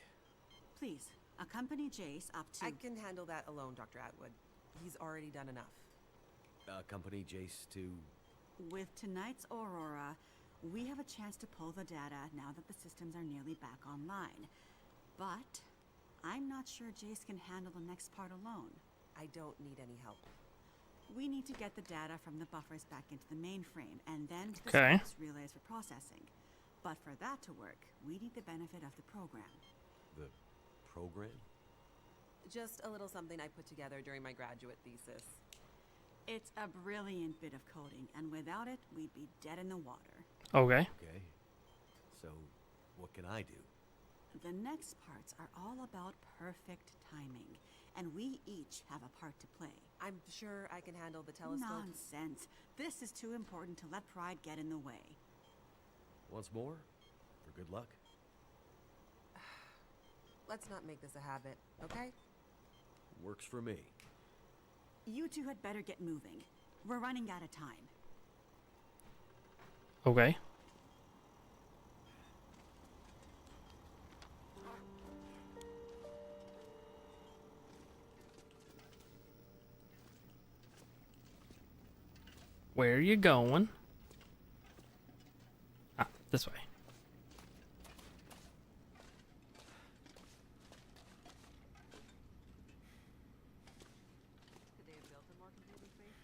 Please, accompany Jace up to... I can handle that alone, Dr. Atwood. He's already done enough. Accompany Jace to... With tonight's Aurora, we have a chance to pull the data now that the systems are nearly back online. But I'm not sure Jace can handle the next part alone. I don't need any help. We need to get the data from the buffers back into the mainframe, and then to the Okay. Spikes relays for processing. But for that to work, we need the benefit of the program. The program? Just a little something I put together during my graduate thesis. It's a brilliant bit of coding, and without it, we'd be dead in the water. Okay. Okay. So, what can I do? The next parts are all about perfect timing, and we each have a part to play. I'm sure I can handle the telescope. Nonsense. This is too important to let pride get in the way. Once more? For good luck? Let's not make this a habit, okay? Works for me. You two had better get moving. We're running out of time. Okay. Where are you going? Ah, this way. Could they have built a more computing space?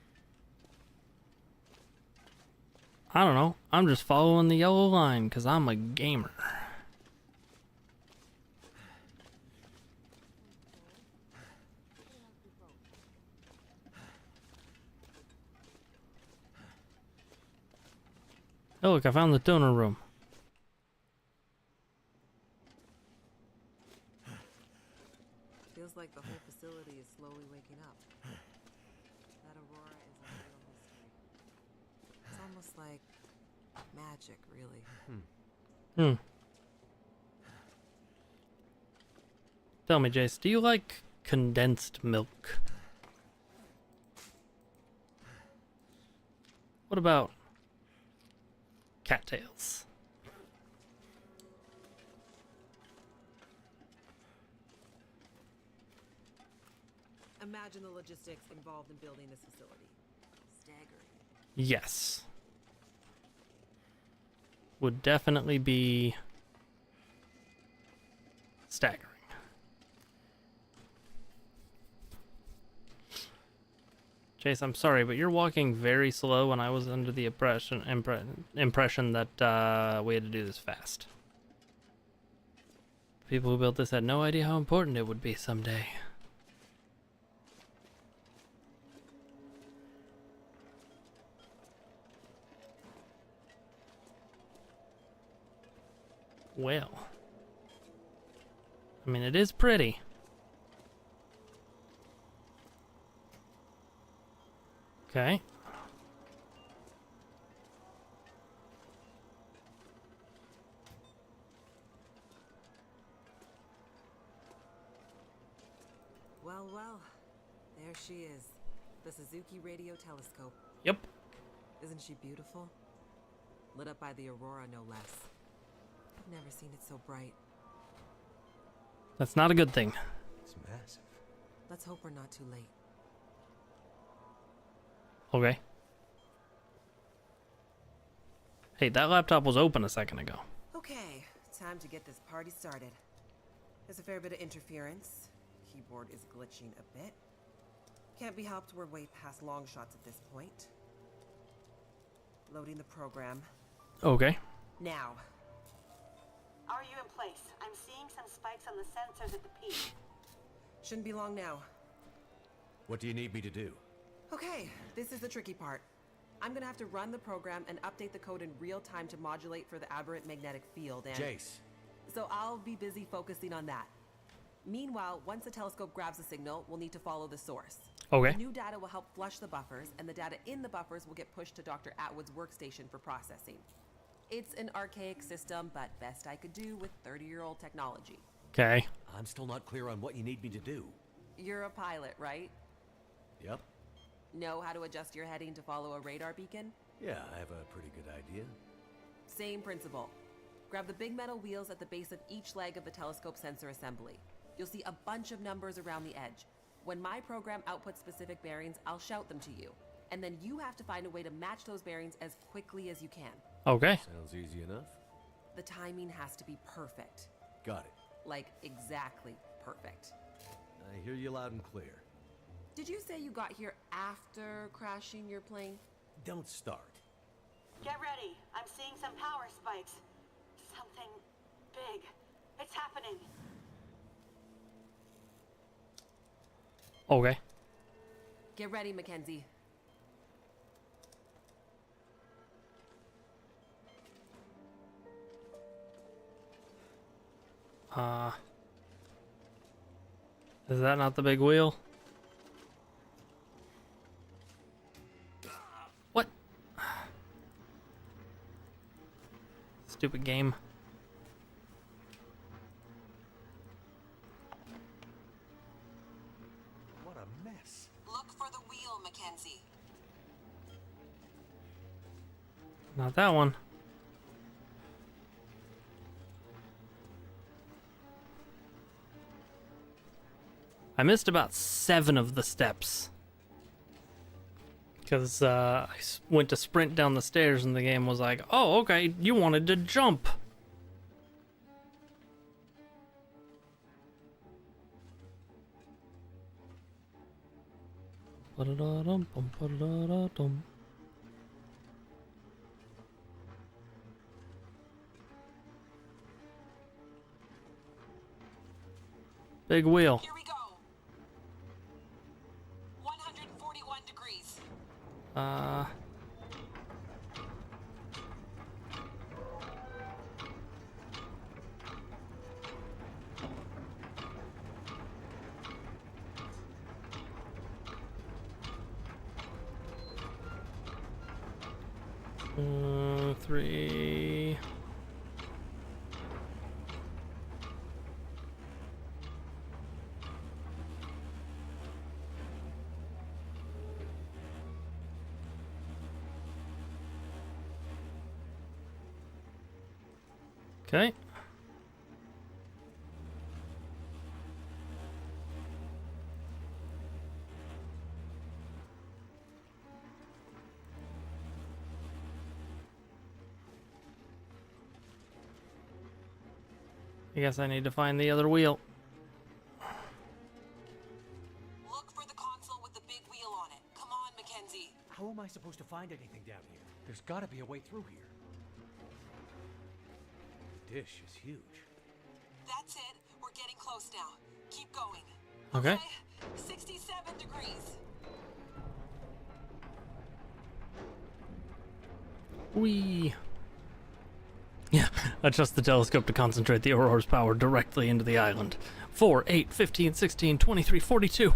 I don't know. I'm just following the yellow line because I'm a gamer. Oh, look, I found the donor room. Feels like the whole facility is slowly waking up. That aurora is a real mystery. It's almost like magic, really. Tell me, Jace, do you like condensed milk? What about cattails? Imagine the logistics involved in building this facility. Staggering. Yes. Would definitely be staggering. Chase, I'm sorry, but you're walking very slow, and I was under the impression that we had to do this fast. People who built this had no idea how important it would be someday. Well, I mean, it is pretty. Okay. Well, well. There she is. The Suzuki Radio Telescope. Yep. Isn't she beautiful? Lit up by the aurora, no less. I've never seen it so bright. That's not a good thing. It's massive. Let's hope we're not too late. Okay. Hey, that laptop was open a second ago. Okay, time to get this party started. There's a fair bit of interference. Keyboard is glitching a bit. Can't be helped, we're way past long shots at this point. Loading the program. Okay. Now. Are you in place? I'm seeing some spikes on the sensors at the peak. Shouldn't be long now. What do you need me to do? Okay, this is the tricky part. I'm gonna have to run the program and update the code in real time to modulate for the aberrant magnetic field and... Jace. So I'll be busy focusing on that. Meanwhile, once the telescope grabs a signal, we'll need to follow the source. Okay. The new data will help flush the buffers, and the data in the buffers will get pushed to Dr. Atwood's workstation for processing. It's an archaic system, but best I could do with 30-year-old technology. Okay. I'm still not clear on what you need me to do. You're a pilot, right? Yep. Know how to adjust your heading to follow a radar beacon? Yeah, I have a pretty good idea. Same principle. Grab the big metal wheels at the base of each leg of the telescope sensor assembly. You'll see a bunch of numbers around the edge. When my program outputs specific bearings, I'll shout them to you. And then you have to find a way to match those bearings as quickly as you can. Okay. Sounds easy enough. The timing has to be perfect. Got it. Like, exactly perfect. I hear you loud and clear. Did you say you got here after crashing your plane? Don't start. Get ready. I'm seeing some power spikes. Something big. It's happening. Okay. Get ready, Mackenzie. Is that not the big wheel? What? Stupid game. What a mess. Look for the wheel, Mackenzie. Not that one. I missed about 7 of the steps. Because went to sprint down the stairs and the game was like, oh, okay, you wanted to jump. Ba-da-da-dum, ba-da-da-dum. Big wheel. Here we go. 141 degrees. Three. Okay. I guess I need to find the other wheel. Look for the console with the big wheel on it. Come on, Mackenzie. How am I supposed to find anything down here? There's gotta be a way through here. The dish is huge. That's it. We're getting close now. Keep going. Okay. 67 degrees. Whee! Yeah, adjust the telescope to concentrate the aurora's power directly into the island. 4, 8, 15, 16, 23, 42.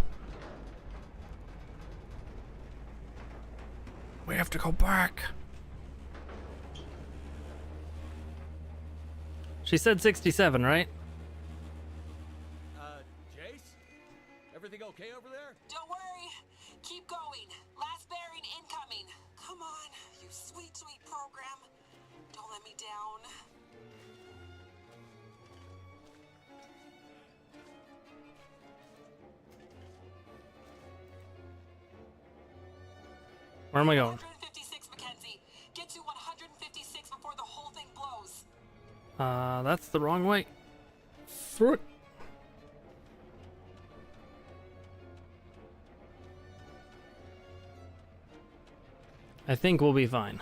We have to go back. She said 67, right? Jace? Everything okay over there? Don't worry. Keep going. Last bearing incoming. Come on, you sweet, sweet program. Don't let me down. Where am I going? 156, Mackenzie. Get to 156 before the whole thing blows. That's the wrong way. Frick. I think we'll be fine.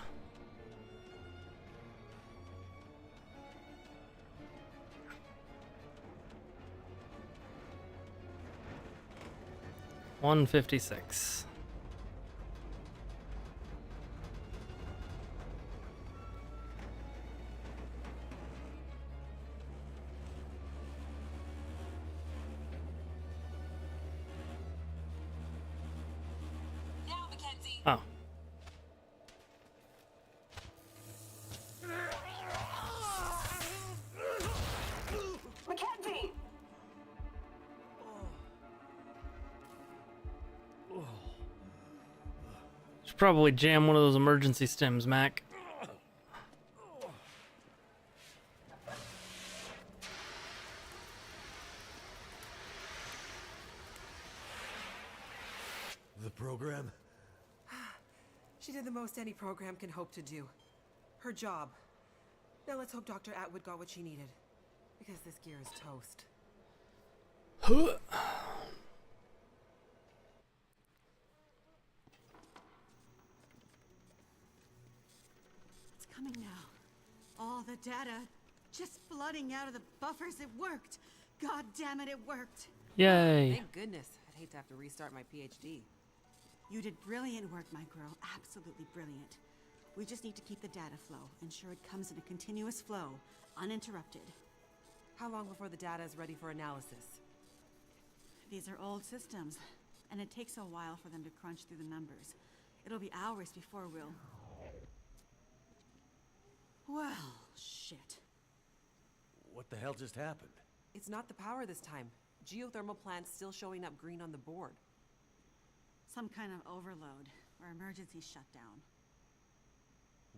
$156. Now, Mackenzie. Oh. Mackenzie! Should probably jam one of those emergency stims, Mac. The program? She did the most any program can hope to do. Her job. Now let's hope Dr. Atwood got what she needed. Because this gear is toast. All the data just flooding out of the buffers. It worked. God damn it, it worked. Yay. Thank goodness. I'd hate to have to restart my PhD. You did brilliant work, my girl. Absolutely brilliant. We just need to keep the data flow, ensure it comes in a continuous flow, uninterrupted. How long before the data is ready for analysis? These are old systems, and it takes a while for them to crunch through the numbers. It'll be hours before we'll... Well, shit. What the hell just happened? It's not the power this time. Geothermal plant's still showing up green on the board. Some kind of overload, or emergency shutdown.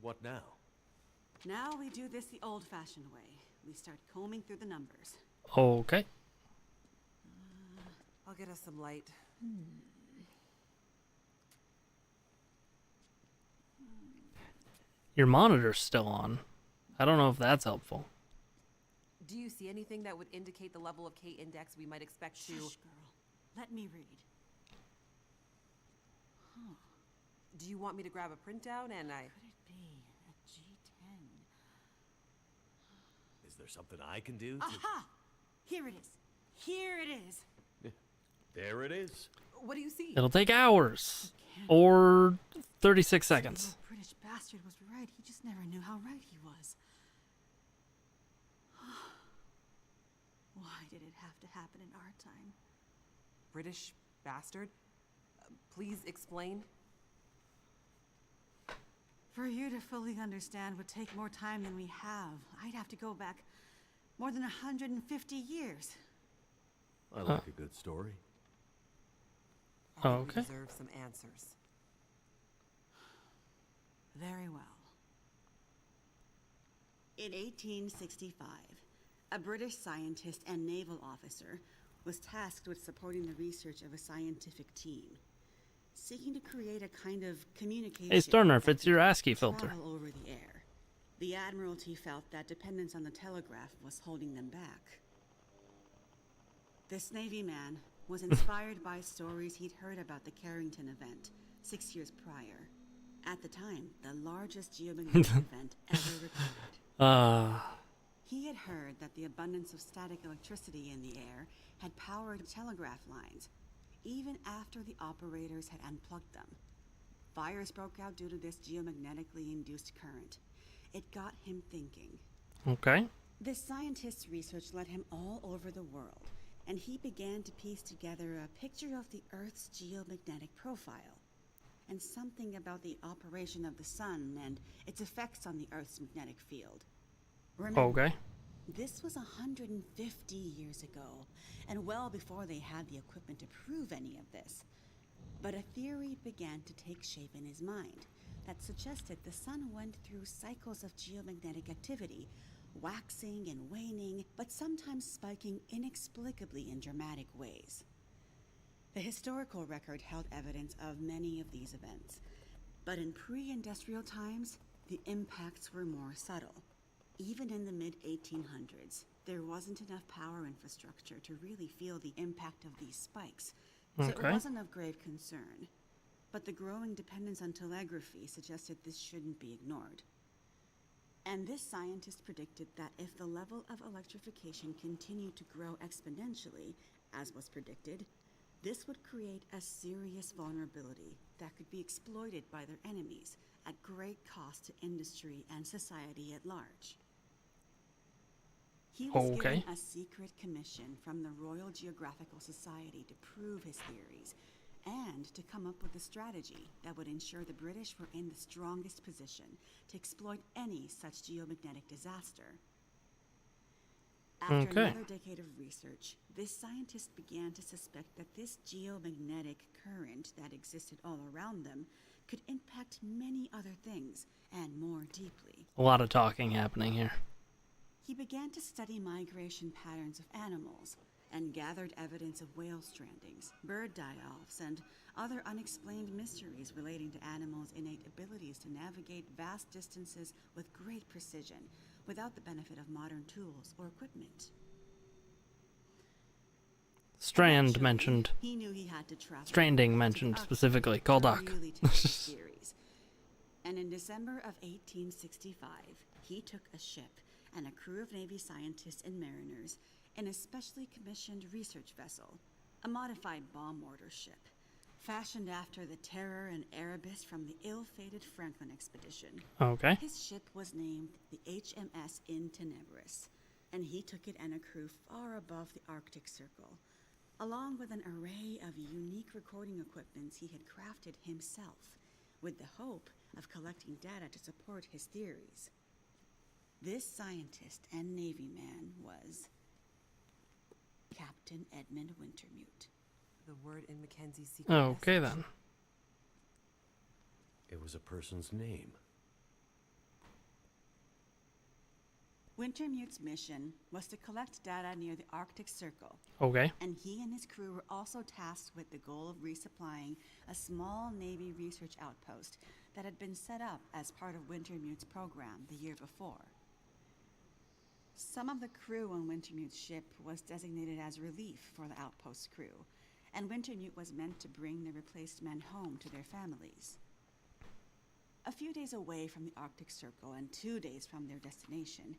What now? Now we do this the old-fashioned way. We start combing through the numbers. Okay. I'll get us some light. Your monitor's still on. I don't know if that's helpful. Do you see anything that would indicate the level of K-index we might expect to... Shush, girl. Let me read. Do you want me to grab a printout and I... Could it be a G10? Is there something I can do to... Aha! Here it is. Here it is. There it is. What do you see? It'll take hours. Or 36 seconds. The British bastard was right. He just never knew how right he was. Why did it have to happen in our time? British bastard? Please explain. For you to fully understand would take more time than we have. I'd have to go back more than 150 years. I like a good story. I think Okay. we deserve some answers. Very well. In 1865, a British scientist and naval officer was tasked with supporting the research of a scientific team, seeking to create a kind of communication. Hey, Stornerf, that it's your could ASCII filter. travel over the air. The Admiralty felt that dependence on the telegraph was holding them back. This Navy man was inspired by stories he'd heard about the Carrington event 6 years prior. At the time, the largest geomagnetic event ever recorded. He had heard that the abundance of static electricity in the air had powered telegraph lines, even after the operators had unplugged them. Fires broke out due to this geomagnetically induced current. It got him thinking. Okay. This scientist's research led him all over the world, and he began to piece together a picture of the Earth's geomagnetic profile, and something about the operation of the sun and its effects on the Earth's magnetic field. Remember, Okay. this was 150 years ago, and well before they had the equipment to prove any of this. But a theory began to take shape in his mind that suggested the sun went through cycles of geomagnetic activity, waxing and waning, but sometimes spiking inexplicably in dramatic ways. The historical record held evidence of many of these events, but in pre-industrial times, the impacts were more subtle. Even in the mid-1800s, there wasn't enough power infrastructure to really feel the impact of these spikes, so it Okay. wasn't of grave concern. But the growing dependence on telegraphy suggested this shouldn't be ignored. And this scientist predicted that if the level of electrification continued to grow exponentially, as was predicted, this would create a serious vulnerability that could be exploited by their enemies at great cost to industry and society at large. He was Okay. given a secret commission from the Royal Geographical Society to prove his theories and to come up with a strategy that would ensure the British were in the strongest position to exploit any such geomagnetic disaster. After Okay. another decade of research, this scientist began to suspect that this geomagnetic current that existed all around them could impact many other things, and more deeply. A lot of talking happening here. He began to study migration patterns of animals, and gathered evidence of whale strandings, bird die-offs, and other unexplained mysteries relating to animals' innate abilities to navigate vast distances with great precision, without the benefit of modern tools or equipment. Strand Eventually, mentioned. He knew he had to travel Stranding to the mentioned Arctic specifically. to Call Doc. really test his theories. And And in December of 1865, he took a ship and a crew of Navy scientists and mariners in a specially commissioned research vessel, a modified bomb mortar ship, fashioned after the Terror and Erebus from the ill-fated Franklin expedition. Okay. His ship was named the HMS In Tenebris, and he took it and a crew far above the Arctic Circle, along with an array of unique recording equipments he had crafted himself, with the hope of collecting data to support his theories. This scientist and Navy man was Captain Edmund Wintermute. The word in Mackenzie's secret Okay message. then. It was a person's name. Wintermute's mission was to collect data near the Arctic Circle, Okay. and he and his crew were also tasked with the goal of resupplying a small Navy research outpost that had been set up as part of Wintermute's program the year before. Some of the crew on Wintermute's ship was designated as relief for the outpost crew, and Wintermute was meant to bring the replaced men home to their families. A few days away from the Arctic Circle and 2 days from their destination,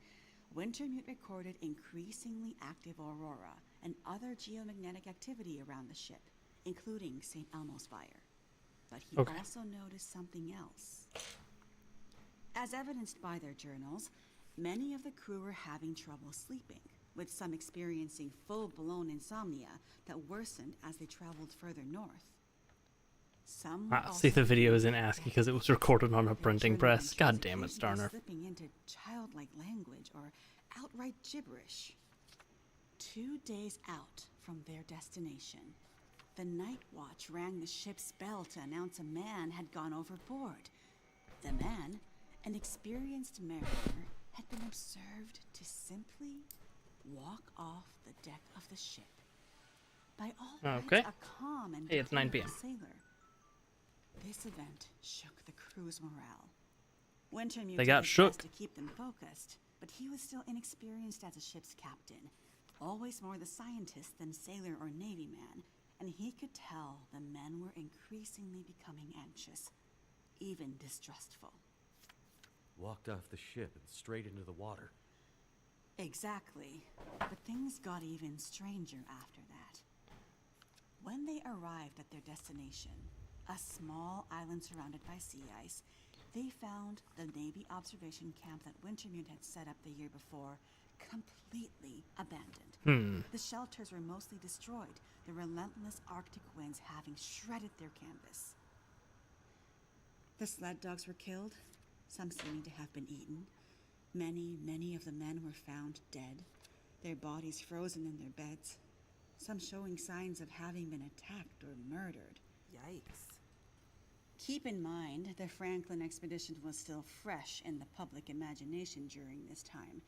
Wintermute recorded increasingly active aurora and other geomagnetic activity around the ship, including St. Elmo's fire. But he also noticed something else. As evidenced by their journals, many of the crew were having trouble sleeping, with some experiencing full-blown insomnia that worsened as they traveled further north. Some were See, the also video is in ASCII because it was recorded on a printing press. God damn it, Starner. Slipping into childlike language or outright gibberish. 2 days out from their destination, the night watch rang the ship's bell to announce a man had gone overboard. The man, an experienced mariner, had been observed to simply walk off the deck of the ship. By all Okay. rights, a calm and Hey, it's 9 determined p.m. sailor. This event shook the crew's morale. Wintermute They did got his shook. best to keep them focused, but he was still inexperienced as a ship's captain, always more the scientist than sailor or Navy man, and he could tell the men were increasingly becoming anxious, even distrustful. Walked off the ship and straight into the water. Exactly, but things got even stranger after that. When they arrived at their destination, a small island surrounded by sea ice, they found the Navy observation camp that Wintermute had set up the year before completely abandoned. The shelters were mostly destroyed, the relentless Arctic winds having shredded their canvas. The sled dogs were killed, some seeming to have been eaten. Many of the men were found dead, their bodies frozen in their beds, some showing signs of having been attacked or murdered. Yikes. Keep in mind, the Franklin expedition was still fresh in the public imagination during this time,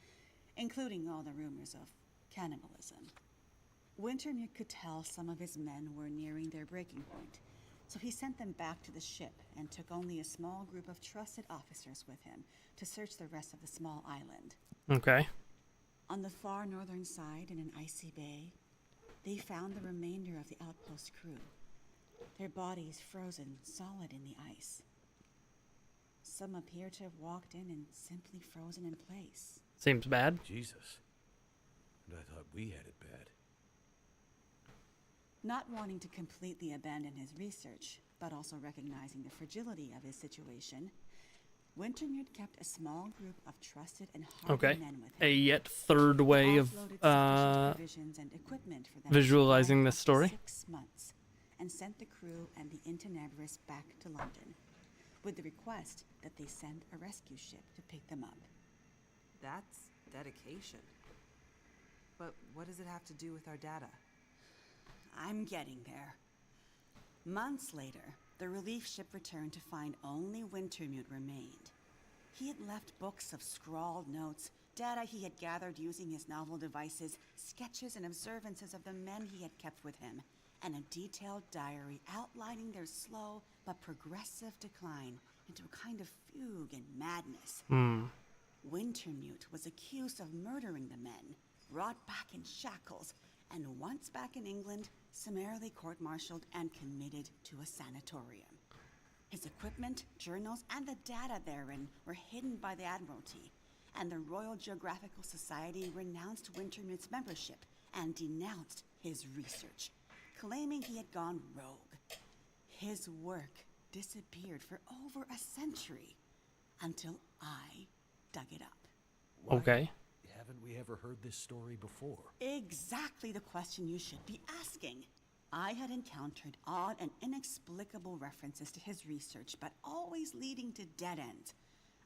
including all the rumors of cannibalism. Wintermute could tell some of his men were nearing their breaking point, so he sent them back to the ship and took only a small group of trusted officers with him to search the rest of the small island. Okay. On the far northern side, in an icy bay, they found the remainder of the outpost crew, their bodies frozen solid in the ice. Some appear to have walked in and simply frozen in place. Seems bad. Jesus. And I thought we had it bad. Not wanting to completely abandon his research, but also recognizing the fragility of his situation, Wintermute kept a small group of trusted and hardy men with him. A yet third way of Offloaded sufficient provisions and equipment for them to visualizing survive this up to story. 6 months, and sent the crew and the In Tenebris back to London, with the request that they send a rescue ship to pick them up. That's dedication. But what does it have to do with our data? I'm getting there. Months later, the relief ship returned to find only Wintermute remained. He had left books of scrawled notes, data he had gathered using his novel devices, sketches and observances of the men he had kept with him, and a detailed diary outlining their slow but progressive decline into a kind of fugue and madness. Wintermute was accused of murdering the men, brought back in shackles, and once back in England, summarily court-martialed and committed to a sanatorium. His equipment, journals, and the data therein were hidden by the Admiralty, and the Royal Geographical Society renounced Wintermute's membership and denounced his research, claiming he had gone rogue. His work disappeared for over a century until I dug it up. Why Okay. haven't we ever heard this story before? Exactly the question you should be asking. I had encountered odd and inexplicable references to his research, but always leading to dead ends.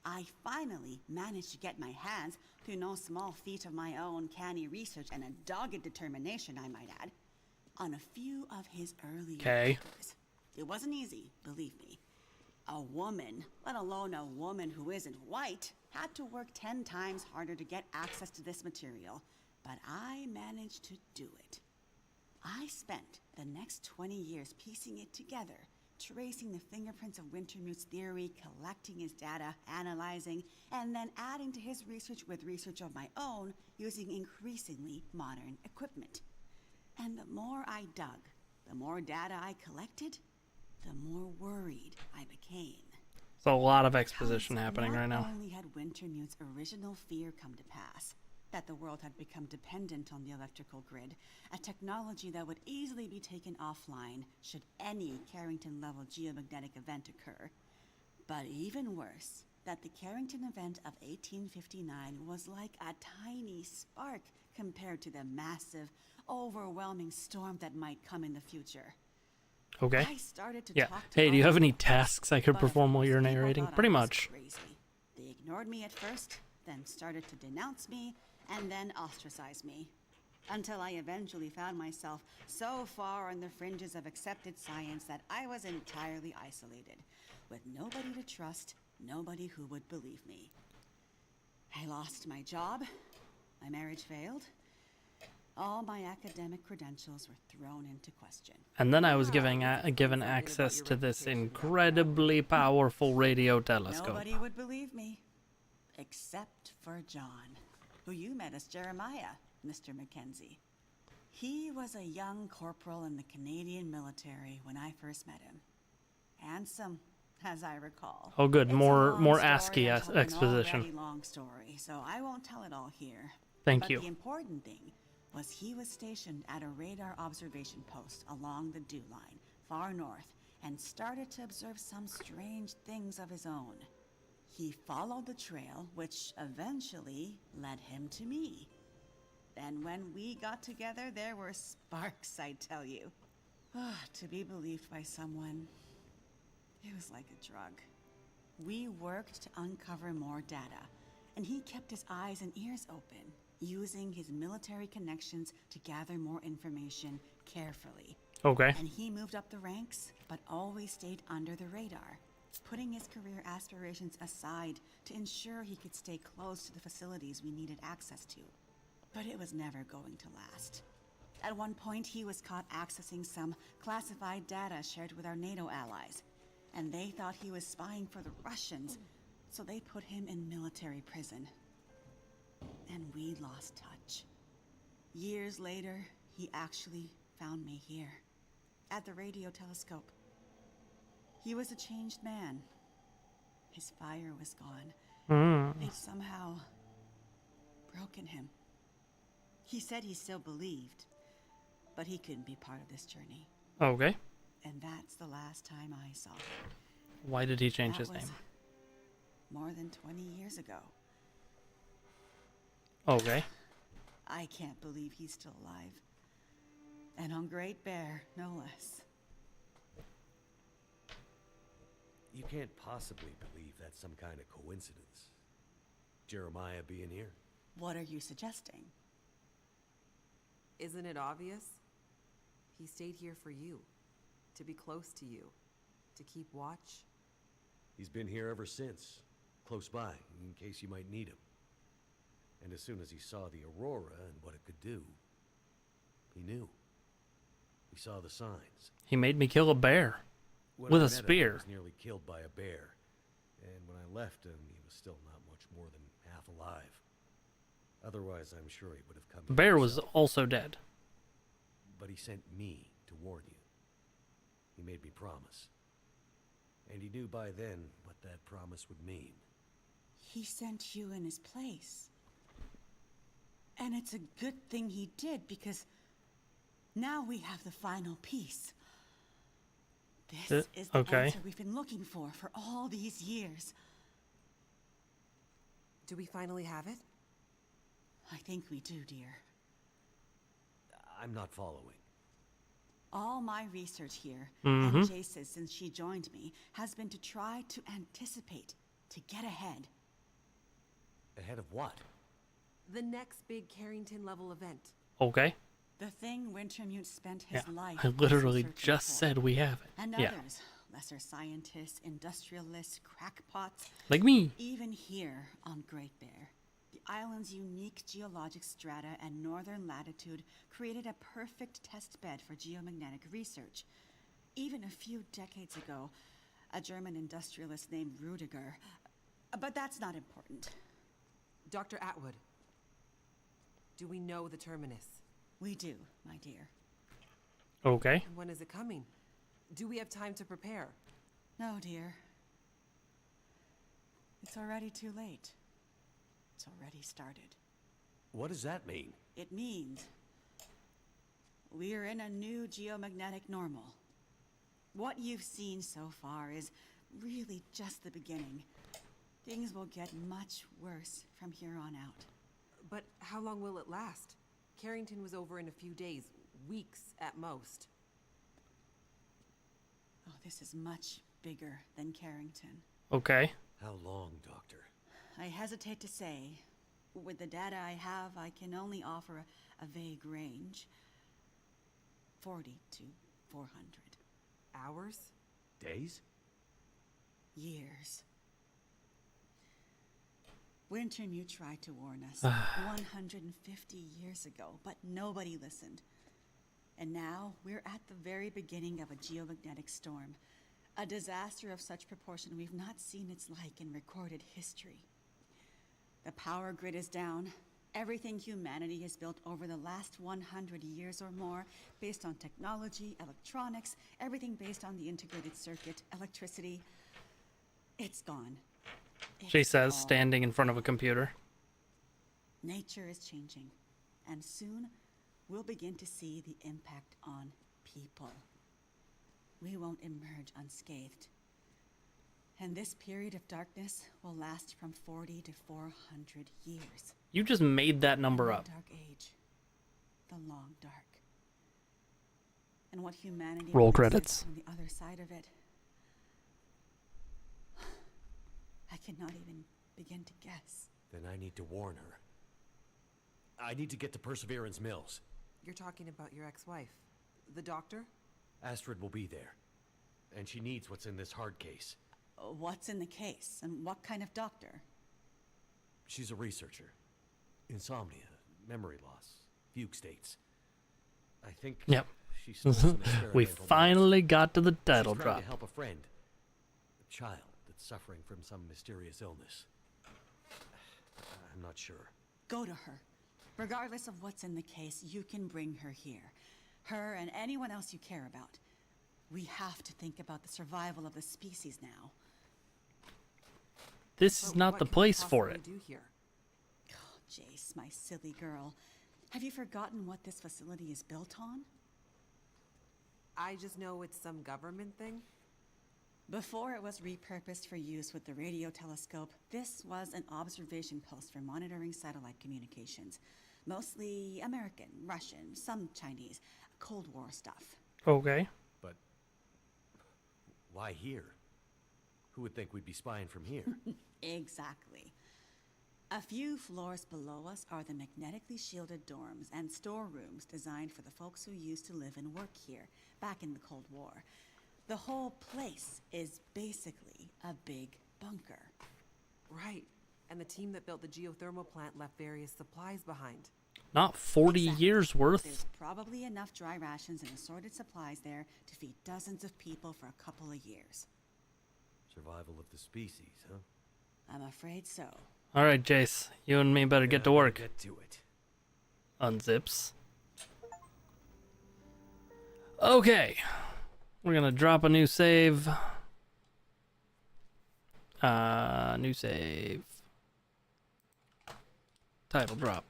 I finally managed to get my hands, through no small feat of my own canny research and a dogged determination, I might add, on a few of his early papers. It wasn't easy, believe me. A woman, let alone a woman who isn't white, had to work 10 times harder to get access to this material, but I managed to do it. I spent the next 20 years piecing it together, tracing the fingerprints of Wintermute's theory, collecting his data, analyzing, and then adding to his research with research of my own using increasingly modern equipment. And the more I dug, the more data I collected, the more worried I became. So a lot of exposition happening right now. Not only had Wintermute's original fear come to pass, that the world had become dependent on the electrical grid, a technology that would easily be taken offline should any Carrington-level geomagnetic event occur. But even worse, that the Carrington event of 1859 was like a tiny spark compared to the massive, overwhelming storm that might come in the future. Okay. I started to Yeah. talk to Hey, do you have others any about this, tasks I could but perform while you're most people narrating? thought I Pretty was much. crazy. They ignored me at first, then started to denounce me, and then ostracize me. Until I eventually found myself so far on the fringes of accepted science that I was entirely isolated, with nobody to trust, nobody who would believe me. I lost my job, my marriage failed, all my academic credentials were thrown into question. And then I was given access to this incredibly powerful radio telescope. Nobody would believe me, except for John, who you met as Jeremiah, Mr. Mackenzie. He was a young corporal in the Canadian military when I first met him. Handsome, as I recall. Oh, good. It's a More long ASCII story. I told exposition. an already long story, so I won't tell it all here. Thank you. But the important thing was he was stationed at a radar observation post along the dew line, far north, and started to observe some strange things of his own. He followed the trail, which eventually led him to me. Then when we got together, there were sparks, I tell you. To be believed by someone, it was like a drug. We worked to uncover more data, and he kept his eyes and ears open, using his military connections to gather more information carefully. Okay. And he moved up the ranks, but always stayed under the radar, putting his career aspirations aside to ensure he could stay close to the facilities we needed access to. But it was never going to last. At one point, he was caught accessing some classified data shared with our NATO allies, and they thought he was spying for the Russians, so they put him in military prison. And we lost touch. Years later, he actually found me here, at the radio telescope. He was a changed man. His fire was gone. They'd somehow broken him. He said he still believed, but he couldn't be part of this journey. Okay. And that's the last time I saw him. Why did he change That his name? was more than 20 years ago. Okay. I can't believe he's still alive. And on Great Bear, no less. You can't possibly believe that's some kind of coincidence. Jeremiah being here. What are you suggesting? Isn't it obvious? He stayed here for you, to be close to you, to keep watch. He's been here ever since, close by, in case you might need him. And as soon as he saw the aurora and what it could do, he knew. He saw the signs. He made me kill a bear When with I a met him, spear. he was nearly killed by a bear. And when I left him, he was still not much more than half alive. Otherwise, I'm sure he would have come The here bear was himself. also dead. But he sent me to warn you. He made me promise. And he knew by then what that promise would mean. He sent you in his place. And it's a good thing he did, because now we have the final piece. This is the okay. answer we've been looking for all these years. Do we finally have it? I think we do, dear. I'm not following. All my research here, Mm-hmm. and Jace's since she joined me, has been to try to anticipate, to get ahead. Ahead of what? The next big Carrington level event. Okay. The thing Wintermute spent his Yeah. life I literally searching just for. said we have it. And Yeah. others, lesser scientists, industrialists, crackpots, Like me. even here on Great Bear. The island's unique geologic strata and northern latitude created a perfect test bed for geomagnetic research. Even a few decades ago, a German industrialist named Rudiger. But that's not important. Dr. Atwood, do we know the terminus? We do, my dear. Okay. And when is it coming? Do we have time to prepare? No, dear. It's already too late. It's already started. What does that mean? It means we're in a new geomagnetic normal. What you've seen so far is really just the beginning. Things will get much worse from here on out. But how long will it last? Carrington was over in a few days, weeks at most. Oh, this is much bigger than Carrington. Okay. How long, Doctor? I hesitate to say. With the data I have, I can only offer a vague range. 40 to 400. Hours? Days? Years. Wintermute tried to warn us 150 years ago, but nobody listened. And now we're at the very beginning of a geomagnetic storm. A disaster of such proportion we've not seen its like in recorded history. The power grid is down. Everything humanity has built over the last 100 years or more, based on technology, electronics, everything based on the integrated circuit, electricity, it's gone. She It's says, all standing in front of a computer. Nature is changing, and soon we'll begin to see the impact on people. We won't emerge unscathed. And this period of darkness will last from 40 to 400 years. You just made that number The up. dark age. The long dark. And what humanity Roll will accept credits. on the other side of it, I cannot even begin to guess. Then I need to warn her. I need to get to Perseverance Mills. You're talking about your ex-wife, the doctor? Astrid will be there. And she needs what's in this hard case. What's in the case, and what kind of doctor? She's a researcher. Insomnia, memory loss, fugue states. I think Yep. she stole some We experimental finally got to the meds. title She's trying drop. to help a friend. A child that's suffering from some mysterious illness. I'm not sure. Go to her. Regardless of what's in the case, you can bring her here. Her and anyone else you care about. We have to think about the survival of the species now. This is But not what the can we place for possibly it. do here? Oh, Jace, my silly girl. Have you forgotten what this facility is built on? I just know it's some government thing. Before it was repurposed for use with the radio telescope, this was an observation post for monitoring satellite communications. Mostly American, Russian, some Chinese, Cold War stuff. Okay. But why here? Who would think we'd be spying from here? Exactly. A few floors below us are the magnetically shielded dorms and storerooms designed for the folks who used to live and work here, back in the Cold War. The whole place is basically a big bunker. Right. And the team that built the geothermal plant left various supplies behind. Not 40 Exactly. years worth. There's probably enough dry rations and assorted supplies there to feed dozens of people for a couple of years. Survival of the species, huh? I'm afraid so. All right, Jace. You and me better get to Yeah, work. Get to it. Unzips. Okay. We're going to drop a new save. New save. Title drop.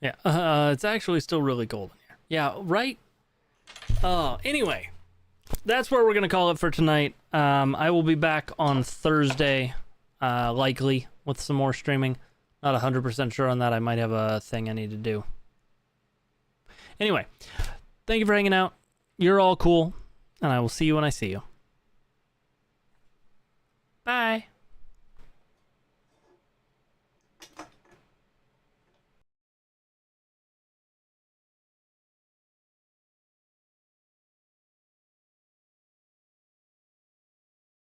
Yeah, it's actually still really cold in here. Yeah, right? Anyway, that's where we're going to call it for tonight. I will be back on Thursday, likely, with some more streaming. Not 100% sure on that. I might have a thing I need to do. Anyway, thank you for hanging out. You're all cool, and I will see you when I see you. Bye.